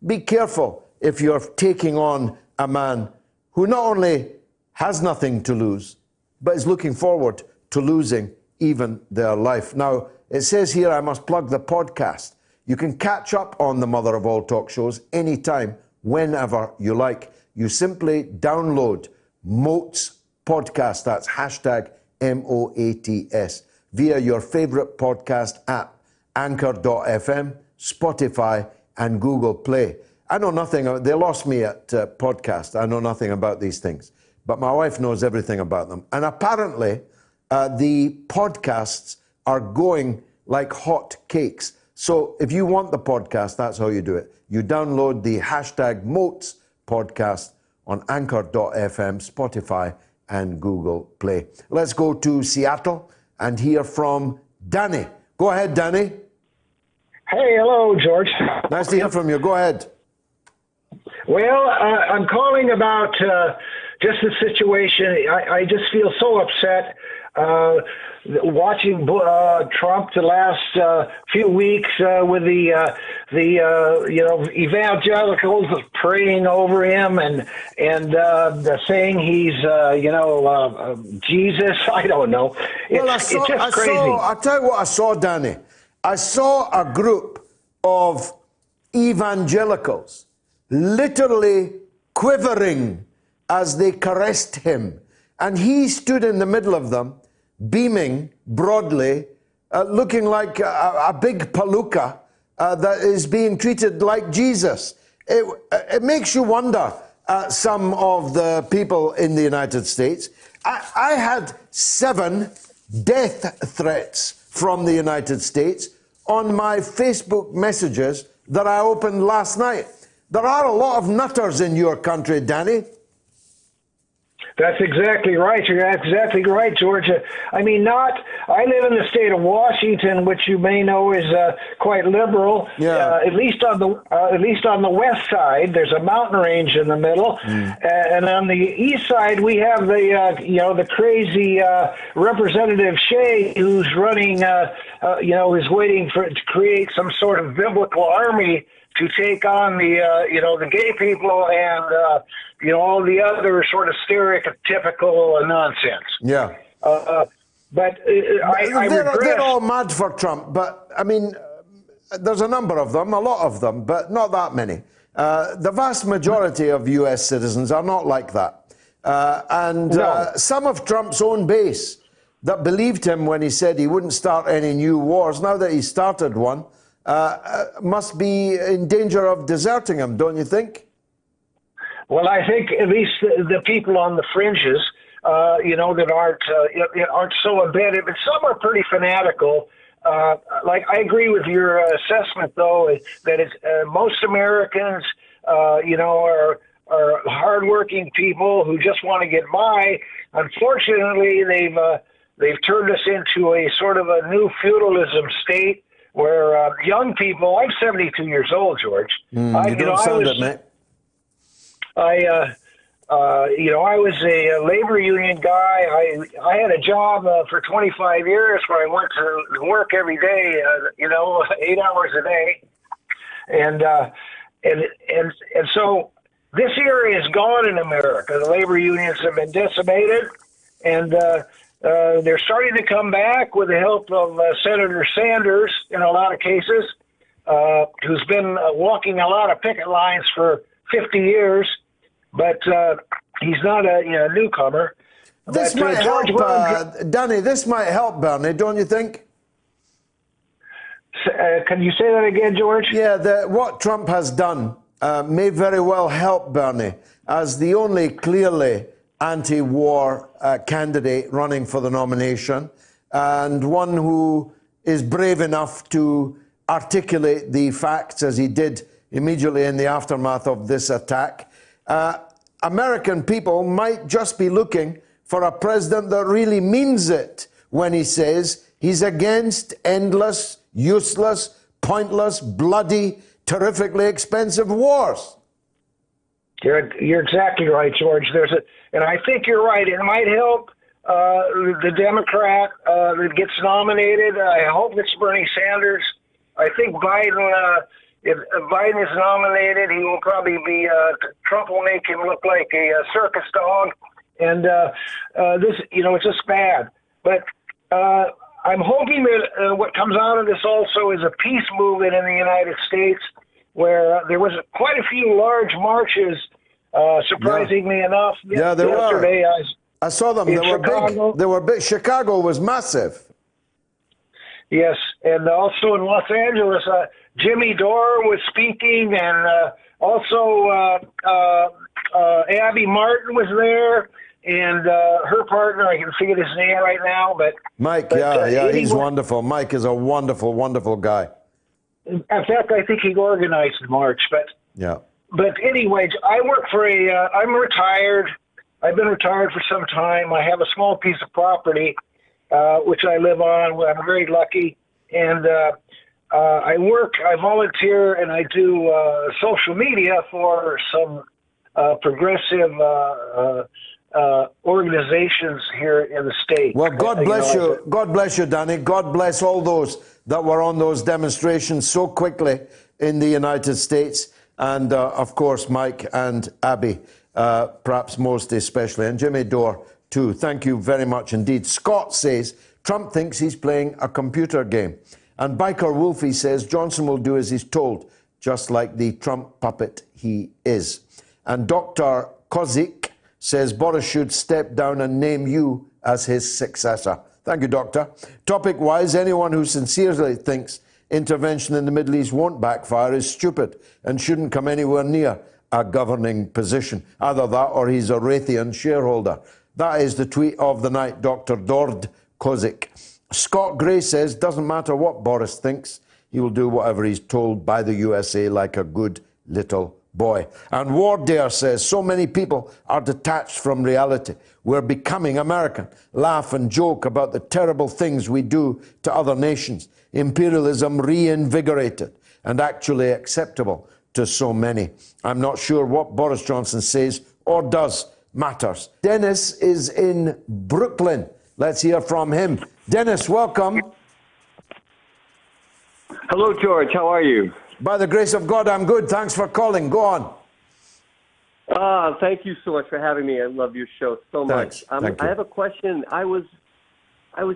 Be careful if you're taking on a man who not only has nothing to lose, but is looking forward to losing even their life. Now, it says here I must plug the podcast. You can catch up on the Mother of All Talk Shows anytime, whenever you like. You simply download MOATS podcast, that's hashtag MOATS, via your favorite podcast app, Anchor.fm, Spotify, and Google Play. I know nothing, they lost me at podcast. I know nothing about these things, but my wife knows everything about them. And apparently, the podcasts are going like hot cakes. So if you want the podcast, that's how you do it. You download the hashtag MOATS podcast on Anchor.fm, Spotify, and Google Play. Let's go to Seattle and hear from Danny. Go ahead, Danny. Hey, hello, George. Nice to hear from you. Go ahead. Well, I'm calling about just the situation. I just feel so upset watching Trump the last few weeks with the evangelicals praying over him and saying he's Jesus. I don't know. It's just crazy. I'll tell you what I saw, Danny. I saw a group of evangelicals literally quivering as they caressed him. And he stood in the middle of them, beaming broadly, looking like a big palooka that is being treated like Jesus. It makes you wonder, some of the people in the United States. I had 7 death threats from the United States on my Facebook messages that I opened last night. There are a lot of nutters in your country, Danny. That's exactly right. You're exactly right, Georgia. I mean, I live in the state of Washington, which you may know is quite liberal. Yeah. At least on the west side, there's a mountain range in the middle, and on the east side we have the crazy Representative Shea, who's running, who's waiting to create some sort of biblical army to take on the gay people and all the other sort of stereotypical nonsense. Yeah. But I regret. They're all mad for Trump, but I mean, there's a number of them, a lot of them, but not that many. The vast majority of US citizens are not like that. Some of Trump's own base that believed him when he said he wouldn't start any new wars, now that he started one, must be in danger of deserting him, don't you think? Well, I think at least the people on the fringes, that aren't so embedded, but some are pretty fanatical. I agree with your assessment, though, that it's, most Americans, are hardworking people who just want to get by. Unfortunately, they've turned us into a sort of a new feudalism state where young people. I'm 72 years old, George. You don't sound it, mate. I was a labor union guy. I had a job for 25 years where I went to work every day, 8 hours a day. And so this area is gone in America. The labor unions have been decimated, and they're starting to come back with the help of Senator Sanders in a lot of cases, who's been walking a lot of picket lines for 50 years. But he's not a newcomer. This might help, Danny. This might help Bernie, don't you think? Can you say that again, George? Yeah, what Trump has done may very well help Bernie as the only clearly anti-war candidate running for the nomination, and one who is brave enough to articulate the facts as he did immediately in the aftermath of this attack. American people might just be looking for a president that really means it when he says he's against endless, useless, pointless, bloody, terrifically expensive wars. You're exactly right, George. And I think you're right. It might help the Democrat that gets nominated. I hope it's Bernie Sanders. I think Biden. If Biden is nominated, he will probably be. Trump will make him look like a circus dog, and it's just bad. But I'm hoping that what comes out of this also is a peace movement in the United States, where there was quite a few large marches. Surprisingly enough, yeah, there yesterday were. I saw them. They were big. They were big. Chicago was massive. Yes, and also in Los Angeles, Jimmy Dore was speaking, and also Abby Martin was there, and her partner, I can forget his name right now, but Mike, he's wonderful. Mike is a wonderful, wonderful guy. In fact, I think he organized the march, but yeah. But anyways, I work for I'm retired. I've been retired for some time. I have a small piece of property, which I live on. I'm very lucky. And I volunteer, and I do social media for some progressive organizations here in the state. Well, God bless you. God bless you, Danny. God bless all those that were on those demonstrations so quickly in the United States. And, of course, Mike and Abby, perhaps most especially, and Jimmy Dore, too. Thank you very much indeed. Scott says Trump thinks he's playing a computer game. And Biker Wolfie says Johnson will do as he's told, just like the Trump puppet he is. And Dr. Kozik says Boris should step down and name you as his successor. Thank you, Doctor. Topic-wise, anyone who sincerely thinks intervention in the Middle East won't backfire is stupid and shouldn't come anywhere near a governing position. Either that or he's a Raytheon shareholder. That is the tweet of the night, Dr. Dord Kozik. Scott Gray says, doesn't matter what Boris thinks, he will do whatever he's told by the USA like a good little boy. And Wardare says, so many people are detached from reality. We're becoming American. Laugh and joke about the terrible things we do to other nations. Imperialism reinvigorated and actually acceptable to so many. I'm not sure what Boris Johnson says or does matters. Dennis is in Brooklyn. Let's hear from him. Dennis, welcome. Hello, George. How are you? By the grace of God, I'm good. Thanks for calling. Go on. Thank you so much for having me. I love your show so much. Thank you. I have a question. I was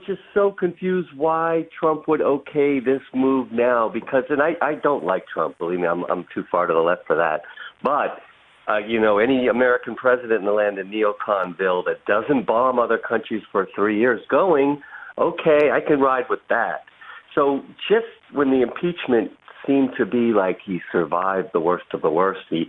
just so confused why Trump would okay this move now, because, and I don't like Trump, believe me, I'm too far to the left for that. But Any American president in the land of neoconville that doesn't bomb other countries for 3 years going, okay, I can ride with that. So just when the impeachment seemed to be like he survived the worst of the worst, it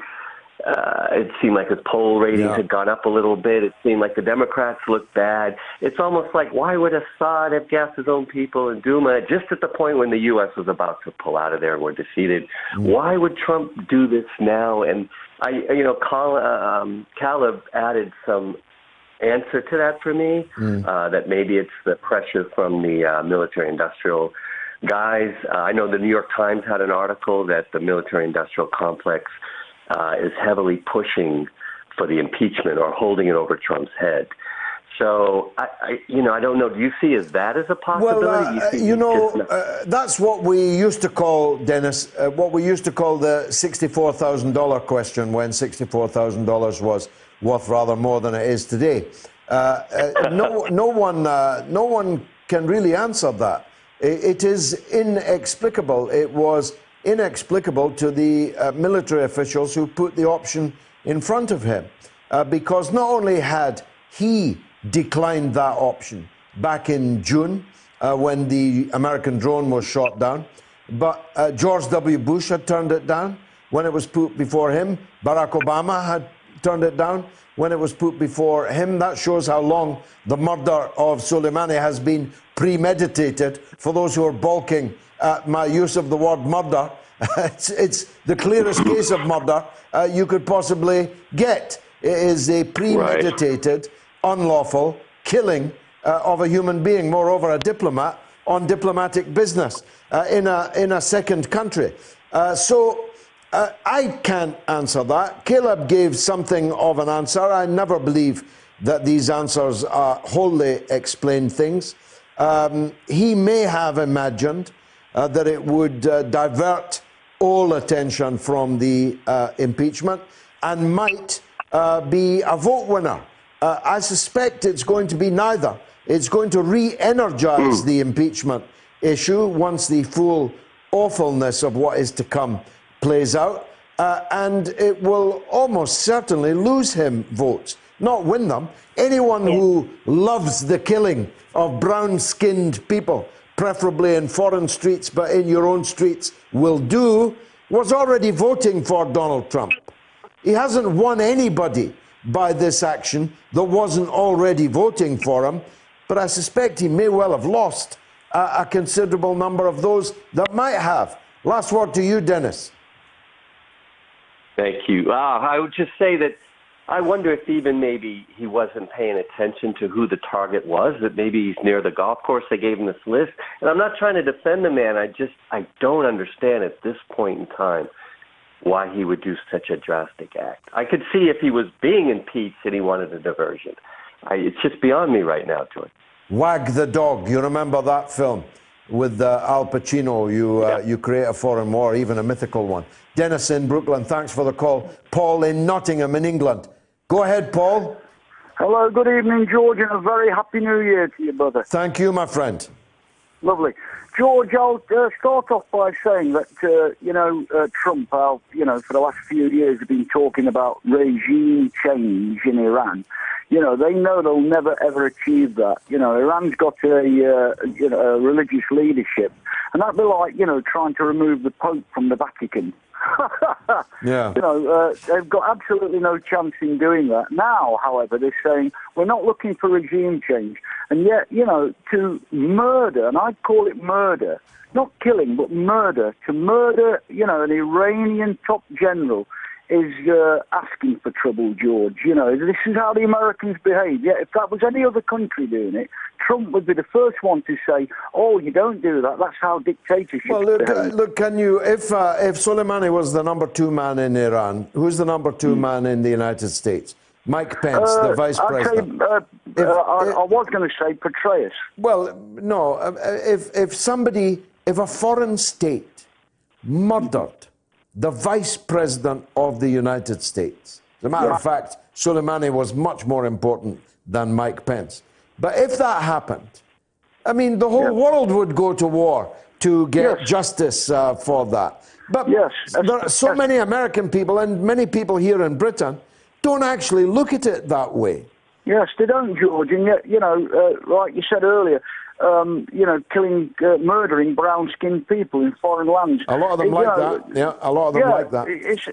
seemed like his poll ratings had gone up a little bit. It seemed like the Democrats looked bad. It's almost like, why would Assad have gassed his own people in Duma just at the point when the U.S. was about to pull out of there and were defeated? Why would Trump do this now? And Caleb added some answer to that for me, that maybe it's the pressure from the military-industrial guys. I know the New York Times had an article that the military-industrial complex is heavily pushing for the impeachment or holding it over Trump's head. So, I don't know. Do you see that as a possibility? Well, that's what we used to call, Dennis, what we used to call the $64,000 question when $64,000 was worth rather more than it is today. No one can really answer that. It is inexplicable. It was inexplicable to the military officials who put the option in front of him, because not only had he declined that option back in June when the American drone was shot down, but George W. Bush had turned it down when it was put before him. Barack Obama had turned it down when it was put before him. That shows how long the murder of Soleimani has been premeditated. For those who are balking at my use of the word murder, it's the clearest case of murder you could possibly get. It is a premeditated, unlawful killing of a human being, moreover a diplomat on diplomatic business in a second country. So I can't answer that. Caleb gave something of an answer. I never believe that these answers are wholly explain things. He may have imagined that it would divert all attention from the impeachment and might be a vote winner. I suspect it's going to be neither. It's going to re-energize the impeachment issue once the full awfulness of what is to come plays out, and it will almost certainly lose him votes, not win them. Anyone who loves the killing of brown-skinned people, preferably in foreign streets, but in your own streets will do, was already voting for Donald Trump. He hasn't won anybody by this action that wasn't already voting for him, but I suspect he may well have lost a considerable number of those that might have. Last word to you, Dennis. Thank you. I would just say that I wonder if even maybe he wasn't paying attention to who the target was, that maybe he's near the golf course. They gave him this list. And I'm not trying to defend the man. I don't understand at this point in time why he would do such a drastic act. I could see if he was being impeached and he wanted a diversion. It's just beyond me right now, George. Wag the Dog. You remember that film with Al Pacino? You create a foreign war, even a mythical one. Dennis in Brooklyn, thanks for the call. Paul in Nottingham in England. Go ahead, Paul. Hello, good evening, George, and a very happy New Year to you, brother. Thank you, my friend. Lovely. George, I'll start off by saying that, Trump, for the last few years have been talking about regime change in Iran. They know they'll never, ever achieve that. Iran's got a religious leadership, and that'd be like, trying to remove the Pope from the Vatican. Yeah. They've got absolutely no chance in doing that. Now, however, they're saying we're not looking for regime change. And yet, to murder, and I'd call it murder, not killing, but murder, to murder, an Iranian top general is asking for trouble, George. This is how the Americans behave. Yeah, if that was any other country doing it, Trump would be the first one to say, "Oh, you don't do that. That's how dictatorship." Well, look, can you? If Soleimani was the number 2 man in Iran, who's the number 2 man in the United States? Mike Pence, the vice president. I was going to say Petraeus. Well, no. If a foreign state murdered the vice president of the United States, as a matter of fact, Soleimani was much more important than Mike Pence. But if that happened, I mean, the whole world would go to war to get justice for that. But yes, there are so many American people and many people here in Britain don't actually look at it that way. Yes, they don't, George. And yet, like you said earlier, killing, murdering brown-skinned people in foreign lands. A lot of them that. Yeah, a lot of them like that. It's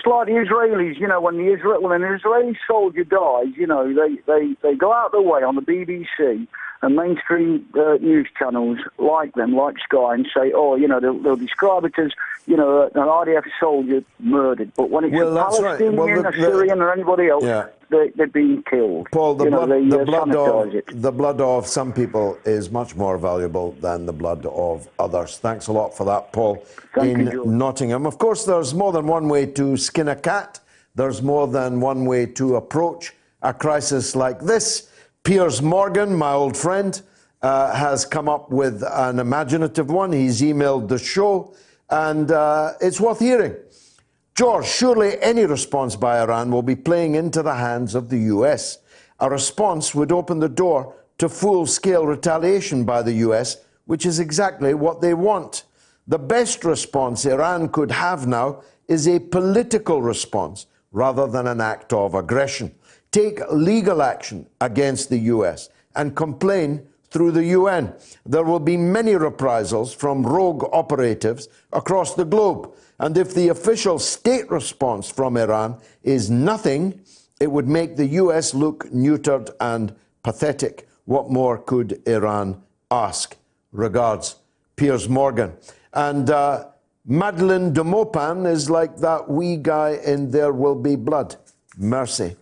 like the Israelis. When an Israeli soldier dies, they go out their way on the BBC and mainstream news channels like Sky, and say, they'll describe it as, an RDF soldier murdered. But when it's a Palestinian, a Syrian, or anybody else, they're being killed. Paul, the blood of some people is much more valuable than the blood of others. Thanks a lot for that, Paul, in Nottingham. Of course, there's more than one way to skin a cat. There's more than one way to approach a crisis like this. Piers Morgan, my old friend, has come up with an imaginative one. He's emailed the show, and it's worth hearing. George, surely any response by Iran will be playing into the hands of the US. A response would open the door to full-scale retaliation by the US, which is exactly what they want. The best response Iran could have now is a political response rather than an act of aggression. Take legal action against the US and complain through the UN. There will be many reprisals from rogue operatives across the globe. And if the official state response from Iran is nothing, it would make the US look neutered and pathetic. What more could Iran ask? Regards, Piers Morgan. And Madeleine de Maupin is like that wee guy in There Will Be Blood. Mercy.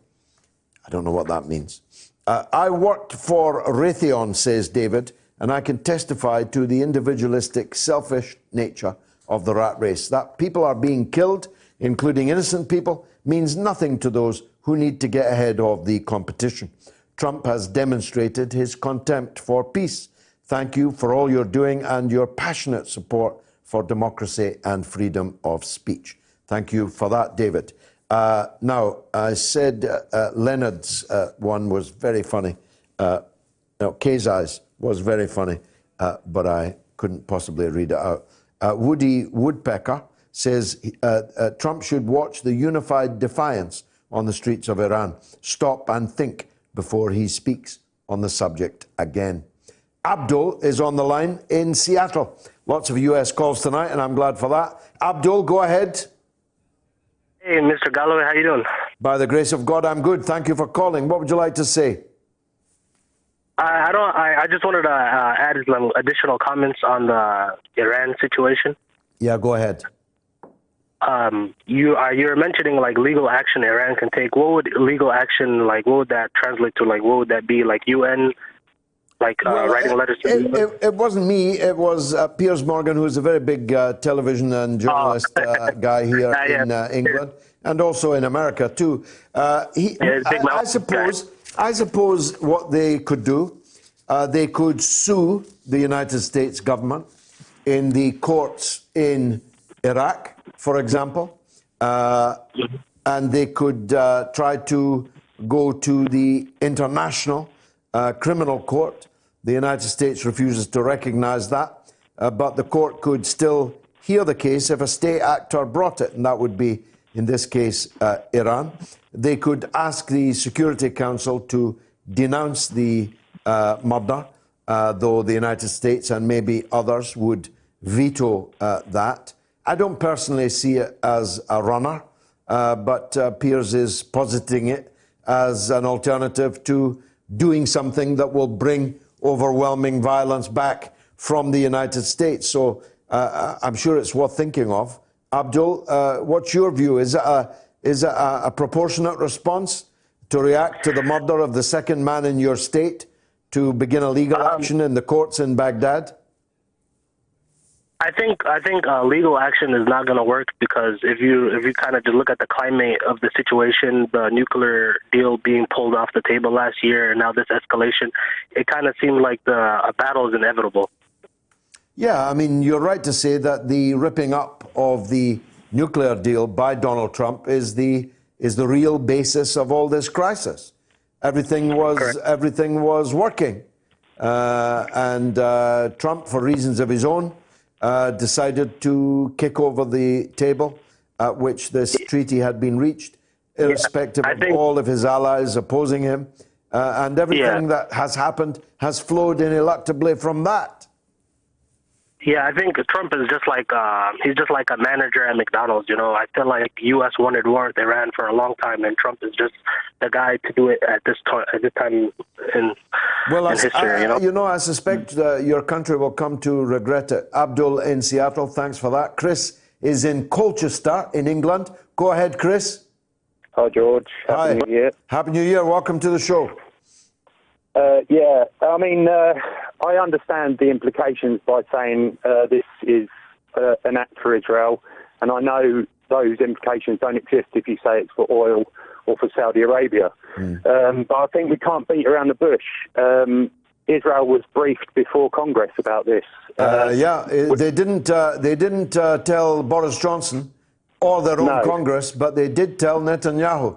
I don't know what that means. I worked for Raytheon, says David, and I can testify to the individualistic, selfish nature of the rat race. That people are being killed, including innocent people, means nothing to those who need to get ahead of the competition. Trump has demonstrated his contempt for peace. Thank you for all you're doing and your passionate support for democracy and freedom of speech. Thank you for that, David. Now, I said Leonard's one was very funny. Kezai's was very funny, but I couldn't possibly read it out. Woody Woodpecker says Trump should watch the unified defiance on the streets of Iran. Stop and think before he speaks on the subject again. Abdul is on the line in Seattle. Lots of US calls tonight, and I'm glad for that. Abdul, go ahead. Hey, Mr. Galloway, how you doing? By the grace of God, I'm good. Thank you for calling. What would you like to say? I just wanted to add some additional comments on the Iran situation. Yeah, go ahead. You're mentioning like legal action Iran can take. What would legal action like? What would that translate to? Like, what would that be? Like UN, writing letters to it wasn't me. It was Piers Morgan, who's a very big television and journalist guy here in England and also in America too. I suppose what they could do, they could sue the United States government in the courts in Iraq, for example, and they could try to go to the International Criminal Court. The United States refuses to recognize that, but the court could still hear the case if a state actor brought it, and that would be, in this case, Iran. They could ask the Security Council to denounce the murder, though the United States and maybe others would veto that. I don't personally see it as a runner, but Piers is positing it as an alternative to doing something that will bring overwhelming violence back from the United States. So I'm sure it's worth thinking of. Abdul, what's your view? Is it a proportionate response to react to the murder of the second man in your state to begin a legal action in the courts in Baghdad? I think legal action is not going to work because if you kind of just look at the climate of the situation, the nuclear deal being pulled off the table last year, and now this escalation, it kind of seemed like a battle is inevitable. Yeah, I mean, you're right to say that the ripping up of the nuclear deal by Donald Trump is the real basis of all this crisis. Everything was working, and Trump, for reasons of his own, decided to kick over the table at which this treaty had been reached, irrespective of all of his allies opposing him. And everything that has happened has flowed ineluctably from that. Yeah, I think Trump is just like he's just like a manager at McDonald's. You know, I feel like U.S. wanted war with Iran for a long time, and Trump is just the guy to do it at this time in history. I suspect your country will come to regret it. Abdul in Seattle, thanks for that. Chris is in Colchester in England. Go ahead, Chris. Hi, George. Happy New Year. Happy New Year. Welcome to the show. I understand the implications by saying this is an act for Israel, and I know those implications don't exist if you say it's for oil or for Saudi Arabia. But I think we can't beat around the bush. Israel was briefed before Congress about this. They didn't tell Boris Johnson or their own Congress, but they did tell Netanyahu.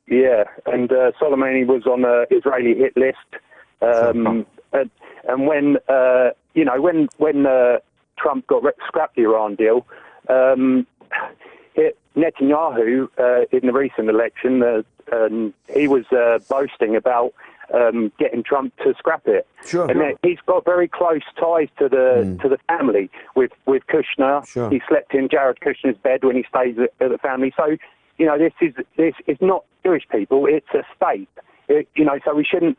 Yeah, and Soleimani was on the Israeli hit list. And when Trump scrapped the Iran deal, Netanyahu in the recent election, he was boasting about getting Trump to scrap it. And he's got very close ties to the family with Kushner. He slept in Jared Kushner's bed when he stays at the family. So, this is not Jewish people; it's a state. So we shouldn't.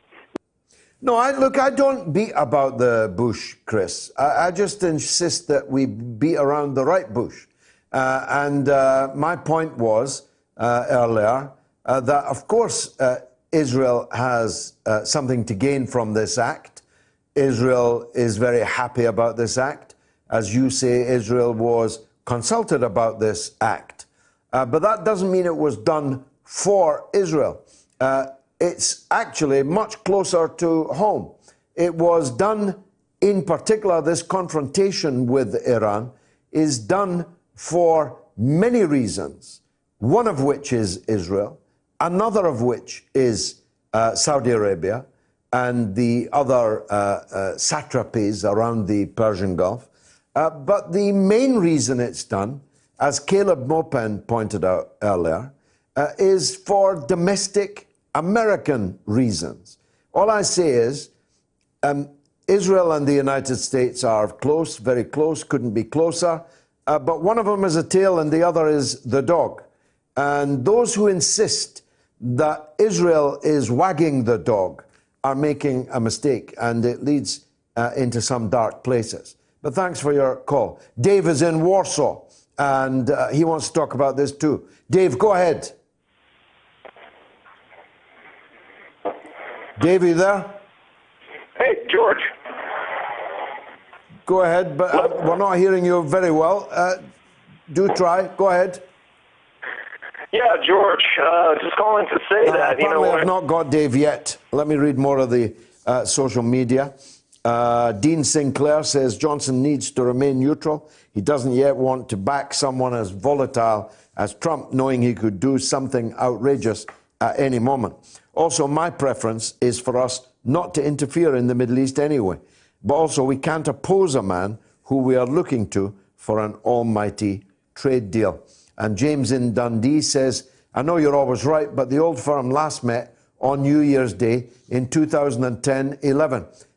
No, I don't beat about the bush, Chris. I just insist that we beat around the right bush. And my point was earlier that, of course, Israel has something to gain from this act. Israel is very happy about this act. As you say, Israel was consulted about this act. But that doesn't mean it was done for Israel. It's actually much closer to home. It was done, in particular, this confrontation with Iran is done for many reasons, one of which is Israel, another of which is Saudi Arabia and the other satrapies around the Persian Gulf. But the main reason it's done, as Caleb Maupin pointed out earlier, is for domestic American reasons. All I say is Israel and the United States are close, very close, couldn't be closer, but one of them is a tail and the other is the dog. And those who insist that Israel is wagging the dog are making a mistake, and it leads into some dark places. But thanks for your call. Dave is in Warsaw, and he wants to talk about this too. Dave, go ahead. Dave, are you there? Hey, George. Go ahead, but we're not hearing you very well. Do try. Go ahead. Yeah, George, just calling to say that, apparently I've not got Dave yet. Let me read more of the social media. Dean Sinclair says Johnson needs to remain neutral. He doesn't yet want to back someone as volatile as Trump, knowing he could do something outrageous at any moment. Also, my preference is for us not to interfere in the Middle East anyway. But also, we can't oppose a man who we are looking to for an almighty trade deal. And James in Dundee says, I know you're always right, but the old firm last met on New Year's Day in 2010-11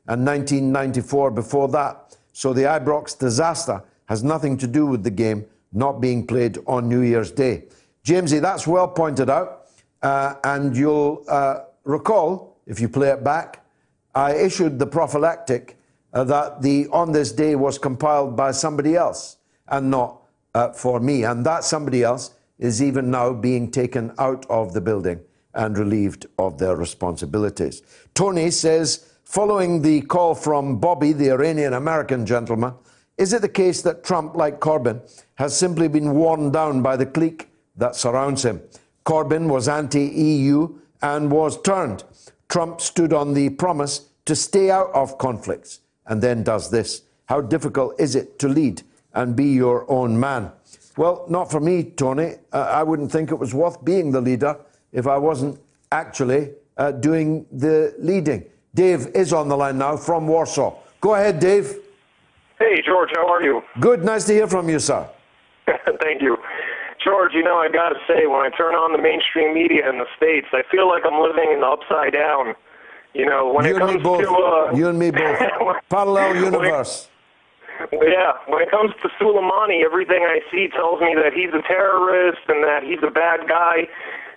and 1994 before that. So the Ibrox disaster has nothing to do with the game not being played on New Year's Day. Jamesy, that's well pointed out. And you'll recall, if you play it back, I issued the prophylactic that the On This Day was compiled by somebody else and not for me. And that somebody else is even now being taken out of the building and relieved of their responsibilities. Tony says, following the call from Bobby, the Iranian-American gentleman, is it the case that Trump, like Corbyn, has simply been worn down by the clique that surrounds him? Corbyn was anti-EU and was turned. Trump stood on the promise to stay out of conflicts and then does this. How difficult is it to lead and be your own man? Well, not for me, Tony. I wouldn't think it was worth being the leader if I wasn't actually doing the leading. Dave is on the line now from Warsaw. Go ahead, Dave. Hey, George, how are you? Good, nice to hear from you, sir. Thank you. George, you know, I got to say, when I turn on the mainstream media in the States, I feel like I'm living in the upside down. You know, when it comes to... you and me both. Parallel universe. Yeah, when it comes to Soleimani, everything I see tells me that he's a terrorist and that he's a bad guy.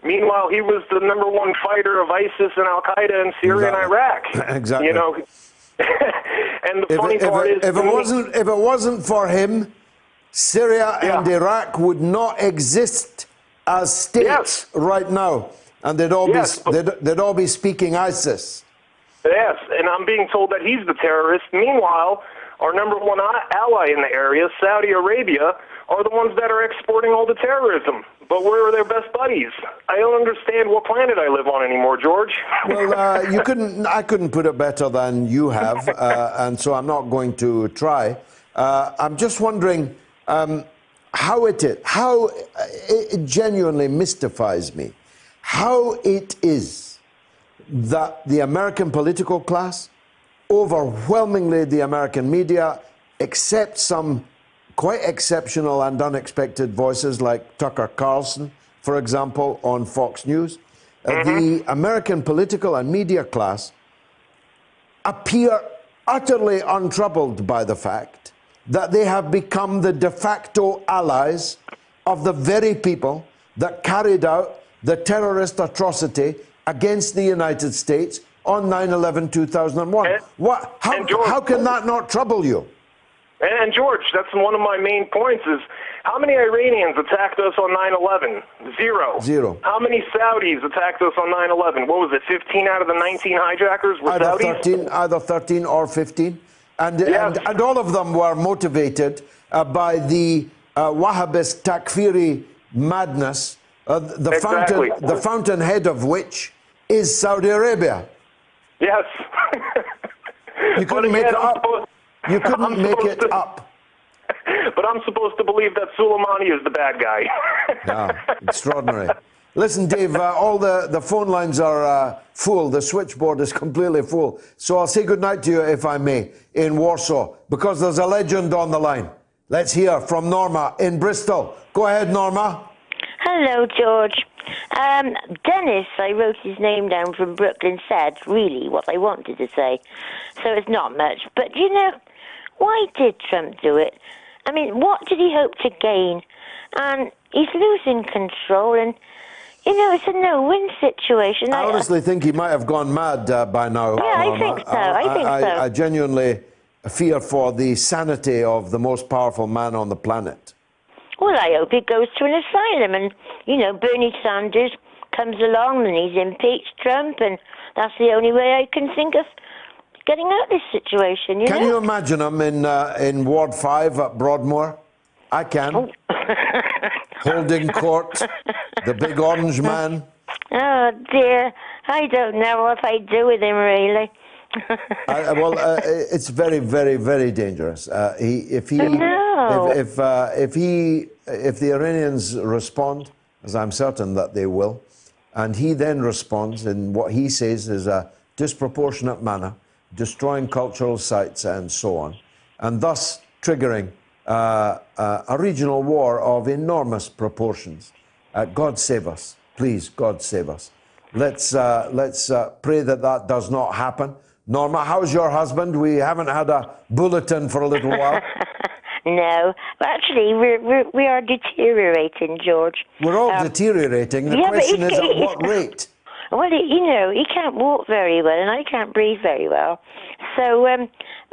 Meanwhile, he was the #1 fighter of ISIS and Al-Qaeda in Syria and Iraq. Exactly. You know, and the funny part is... If it wasn't for him, Syria and Iraq would not exist as states right now, and they'd all be speaking ISIS. Yes, and I'm being told that he's the terrorist. Meanwhile, our #1 ally in the area, Saudi Arabia, are the ones that are exporting all the terrorism. But where are their best buddies? I don't understand what planet I live on anymore, George. Well, I couldn't put it better than you have, and so I'm not going to try. I'm just wondering how it genuinely mystifies me, how it is that the American political class, overwhelmingly the American media, except some quite exceptional and unexpected voices like Tucker Carlson, for example, on Fox News, the American political and media class appear utterly untroubled by the fact that they have become the de facto allies of the very people that carried out the terrorist atrocity against the United States on 9/11/2001. How can that not trouble you? And George, that's one of my main points is, how many Iranians attacked us on 9/11? Zero. How many Saudis attacked us on 9/11? What was it, 15 out of the 19 hijackers were Saudis? Either 13 or 15. And all of them were motivated by the Wahhabist Takfiri madness, the fountainhead of which is Saudi Arabia. Yes. You couldn't make it up. You couldn't make it up. But I'm supposed to believe that Soleimani is the bad guy. Extraordinary. Listen, Dave, all the phone lines are full. The switchboard is completely full. So I'll say goodnight to you, if I may, in Warsaw, because there's a legend on the line. Let's hear from Norma in Bristol. Go ahead, Norma. Hello, George. Dennis, I wrote his name down from Brooklyn, said really what I wanted to say. So it's not much. But, you know, why did Trump do it? I mean, what did he hope to gain? And he's losing control, and, you know, it's a no-win situation. I honestly think he might have gone mad by now. Yeah, Norma. I think so. I genuinely fear for the sanity of the most powerful man on the planet. Well, I hope he goes to an asylum and, you know, Bernie Sanders comes along and he's impeached Trump, and that's the only way I can think of getting out of this situation, you know? Can you imagine him in Ward 5 at Broadmoor? I can. Holding court, the big orange man. Oh, dear. I don't know what I'd do with him, really. It's very, very, very dangerous. If the Iranians respond, as I'm certain that they will, and he then responds in what he says is a disproportionate manner, destroying cultural sites and so on, and thus triggering a regional war of enormous proportions. God save us, please. God save us. Let's pray that that does not happen. Norma, how's your husband? We haven't had a bulletin for a little while. No, actually, we are deteriorating, George. We're all deteriorating. The question is, at what rate? Well, you know, he can't walk very well, and I can't breathe very well. So,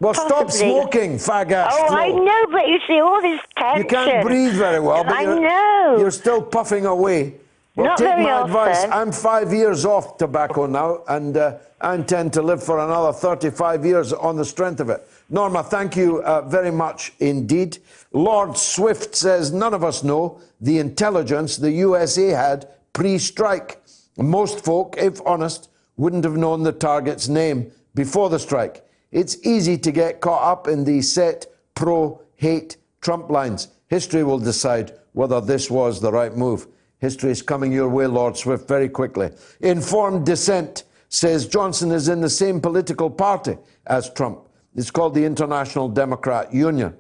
well, stop smoking, fag-ass. Oh, I know, but you see all this tension. You can't breathe very well, but I know. You're still puffing away. Well, Not take very my advice. often. I'm 5 years off tobacco now, and I intend to live for another 35 years on the strength of it. Norma, thank you very much indeed. Lord Swift says, none of us know the intelligence the USA had pre-strike. Most folk, if honest, wouldn't have known the target's name before the strike. It's easy to get caught up in the set pro-hate Trump lines. History will decide whether this was the right move. History is coming your way, Lord Swift, very quickly. Informed Dissent says Johnson is in the same political party as Trump. It's called the International Democrat Union.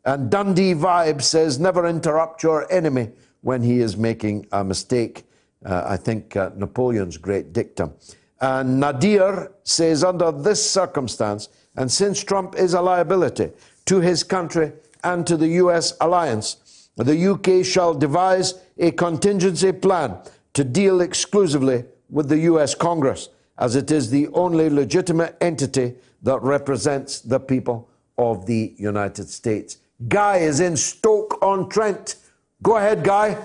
And Dundee Vibe says, never interrupt your enemy when he is making a mistake. I think Napoleon's great dictum. And Nadir says, under this circumstance, and since Trump is a liability to his country and to the US alliance, the UK shall devise a contingency plan to deal exclusively with the US Congress, as it is the only legitimate entity that represents the people of the United States. Guy is in Stoke-on-Trent. Go ahead, Guy.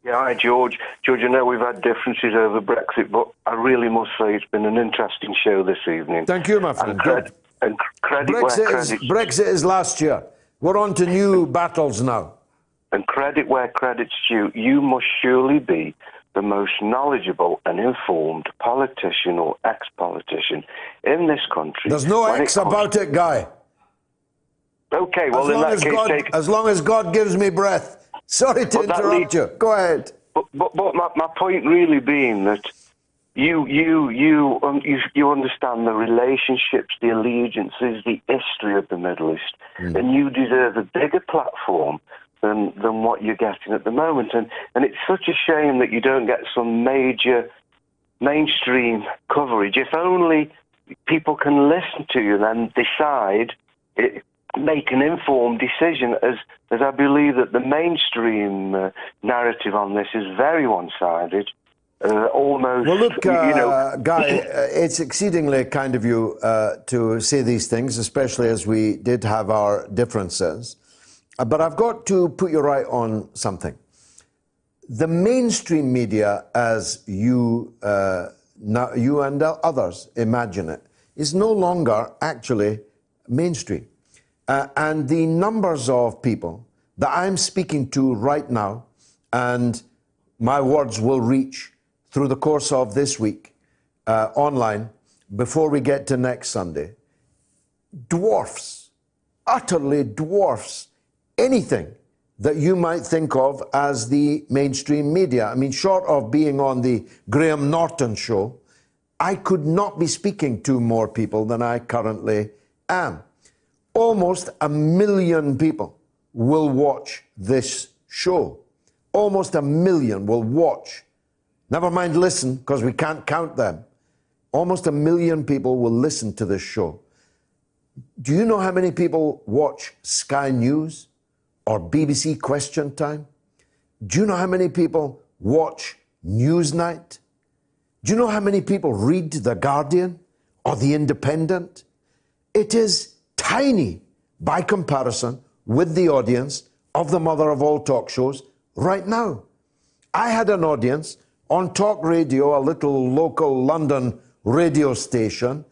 Yeah, hi, George. George, I know we've had differences over Brexit, but I really must say it's been an interesting show this evening. Thank you, my friend. And credit Brexit is last year. We're on to new battles now. And credit where credit's due. You must surely be the most knowledgeable and informed politician or ex-politician in this country. There's no X about it, Guy. Okay, well, in that case... As long as God gives me breath. Sorry to interrupt you. Go ahead. But my point really being that you understand the relationships, the allegiances, the history of the Middle East, and you deserve a bigger platform than what you're getting at the moment. And it's such a shame that you don't get some major mainstream coverage. If only people can listen to you and decide, make an informed decision, as I believe that the mainstream narrative on this is very one-sided. Almost. Well, look, Guy, it's exceedingly kind of you to say these things, especially as we did have our differences. But I've got to put you right on something. The mainstream media, as you and others imagine it, is no longer actually mainstream. And the numbers of people that I'm speaking to right now, and my words will reach through the course of this week online before we get to next Sunday, utterly dwarfs anything that you might think of as the mainstream media. I mean, short of being on the Graham Norton show, I could not be speaking to more people than I currently am. Almost 1 million people will watch this show. Almost 1 million will watch. Never mind listen, because we can't count them. Almost 1 million people will listen to this show. Do you know how many people watch Sky News or BBC Question Time? Do you know how many people watch Newsnight? Do you know how many people read The Guardian or The Independent? It is tiny by comparison with the audience of the mother of all talk shows right now. I had an audience on talk radio, a little local London radio station,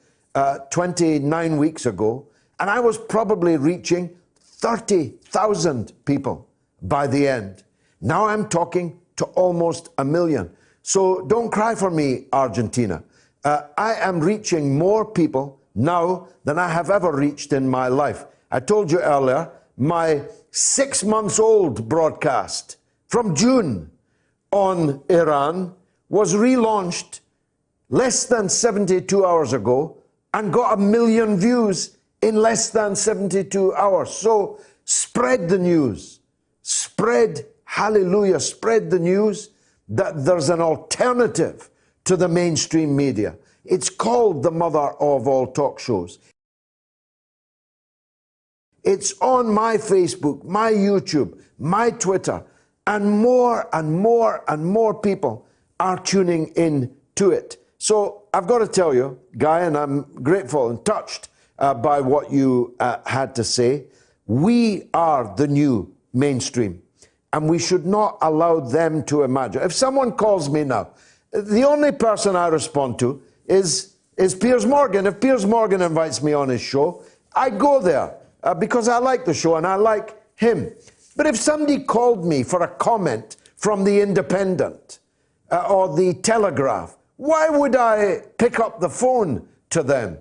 29 weeks ago, and I was probably reaching 30,000 people by the end. Now I'm talking to almost 1 million. So don't cry for me, Argentina. I am reaching more people now than I have ever reached in my life. I told you earlier, my 6-month-old broadcast from June on Iran was relaunched less than 72 hours ago and got 1 million views in less than 72 hours. So spread the news. Spread, hallelujah, spread the news that there's an alternative to the mainstream media. It's called the mother of all talk shows. It's on my Facebook, my YouTube, my Twitter, and more and more and more people are tuning in to it. So I've got to tell you, Guy, and I'm grateful and touched by what you had to say. We are the new mainstream, and we should not allow them to imagine. If someone calls me now, the only person I respond to is Piers Morgan. If Piers Morgan invites me on his show, I go there because I like the show and I like him. But if somebody called me for a comment from The Independent or The Telegraph, why would I pick up the phone to them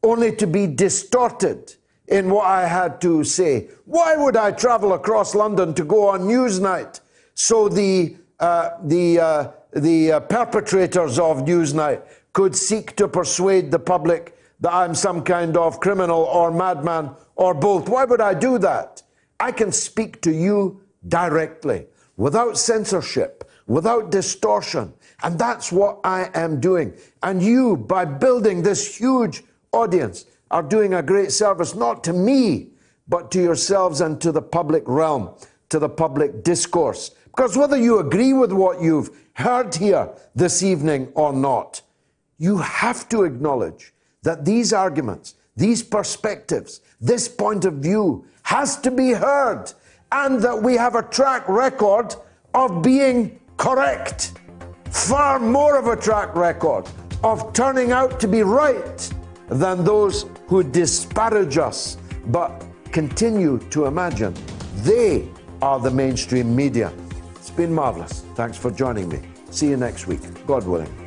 only to be distorted in what I had to say? Why would I travel across London to go on Newsnight so the perpetrators of Newsnight could seek to persuade the public that I'm some kind of criminal or madman or both. Why would I do that? I can speak to you directly, without censorship, without distortion. And that's what I am doing. And you, by building this huge audience, are doing a great service, not to me, but to yourselves and to the public realm, to the public discourse. Because whether you agree with what you've heard here this evening or not, you have to acknowledge that these arguments, these perspectives, this point of view has to be heard, and that we have a track record of being correct. Far more of a track record of turning out to be right than those who disparage us but continue to imagine they are the mainstream media. It's been marvellous. Thanks for joining me. See you next week, God willing.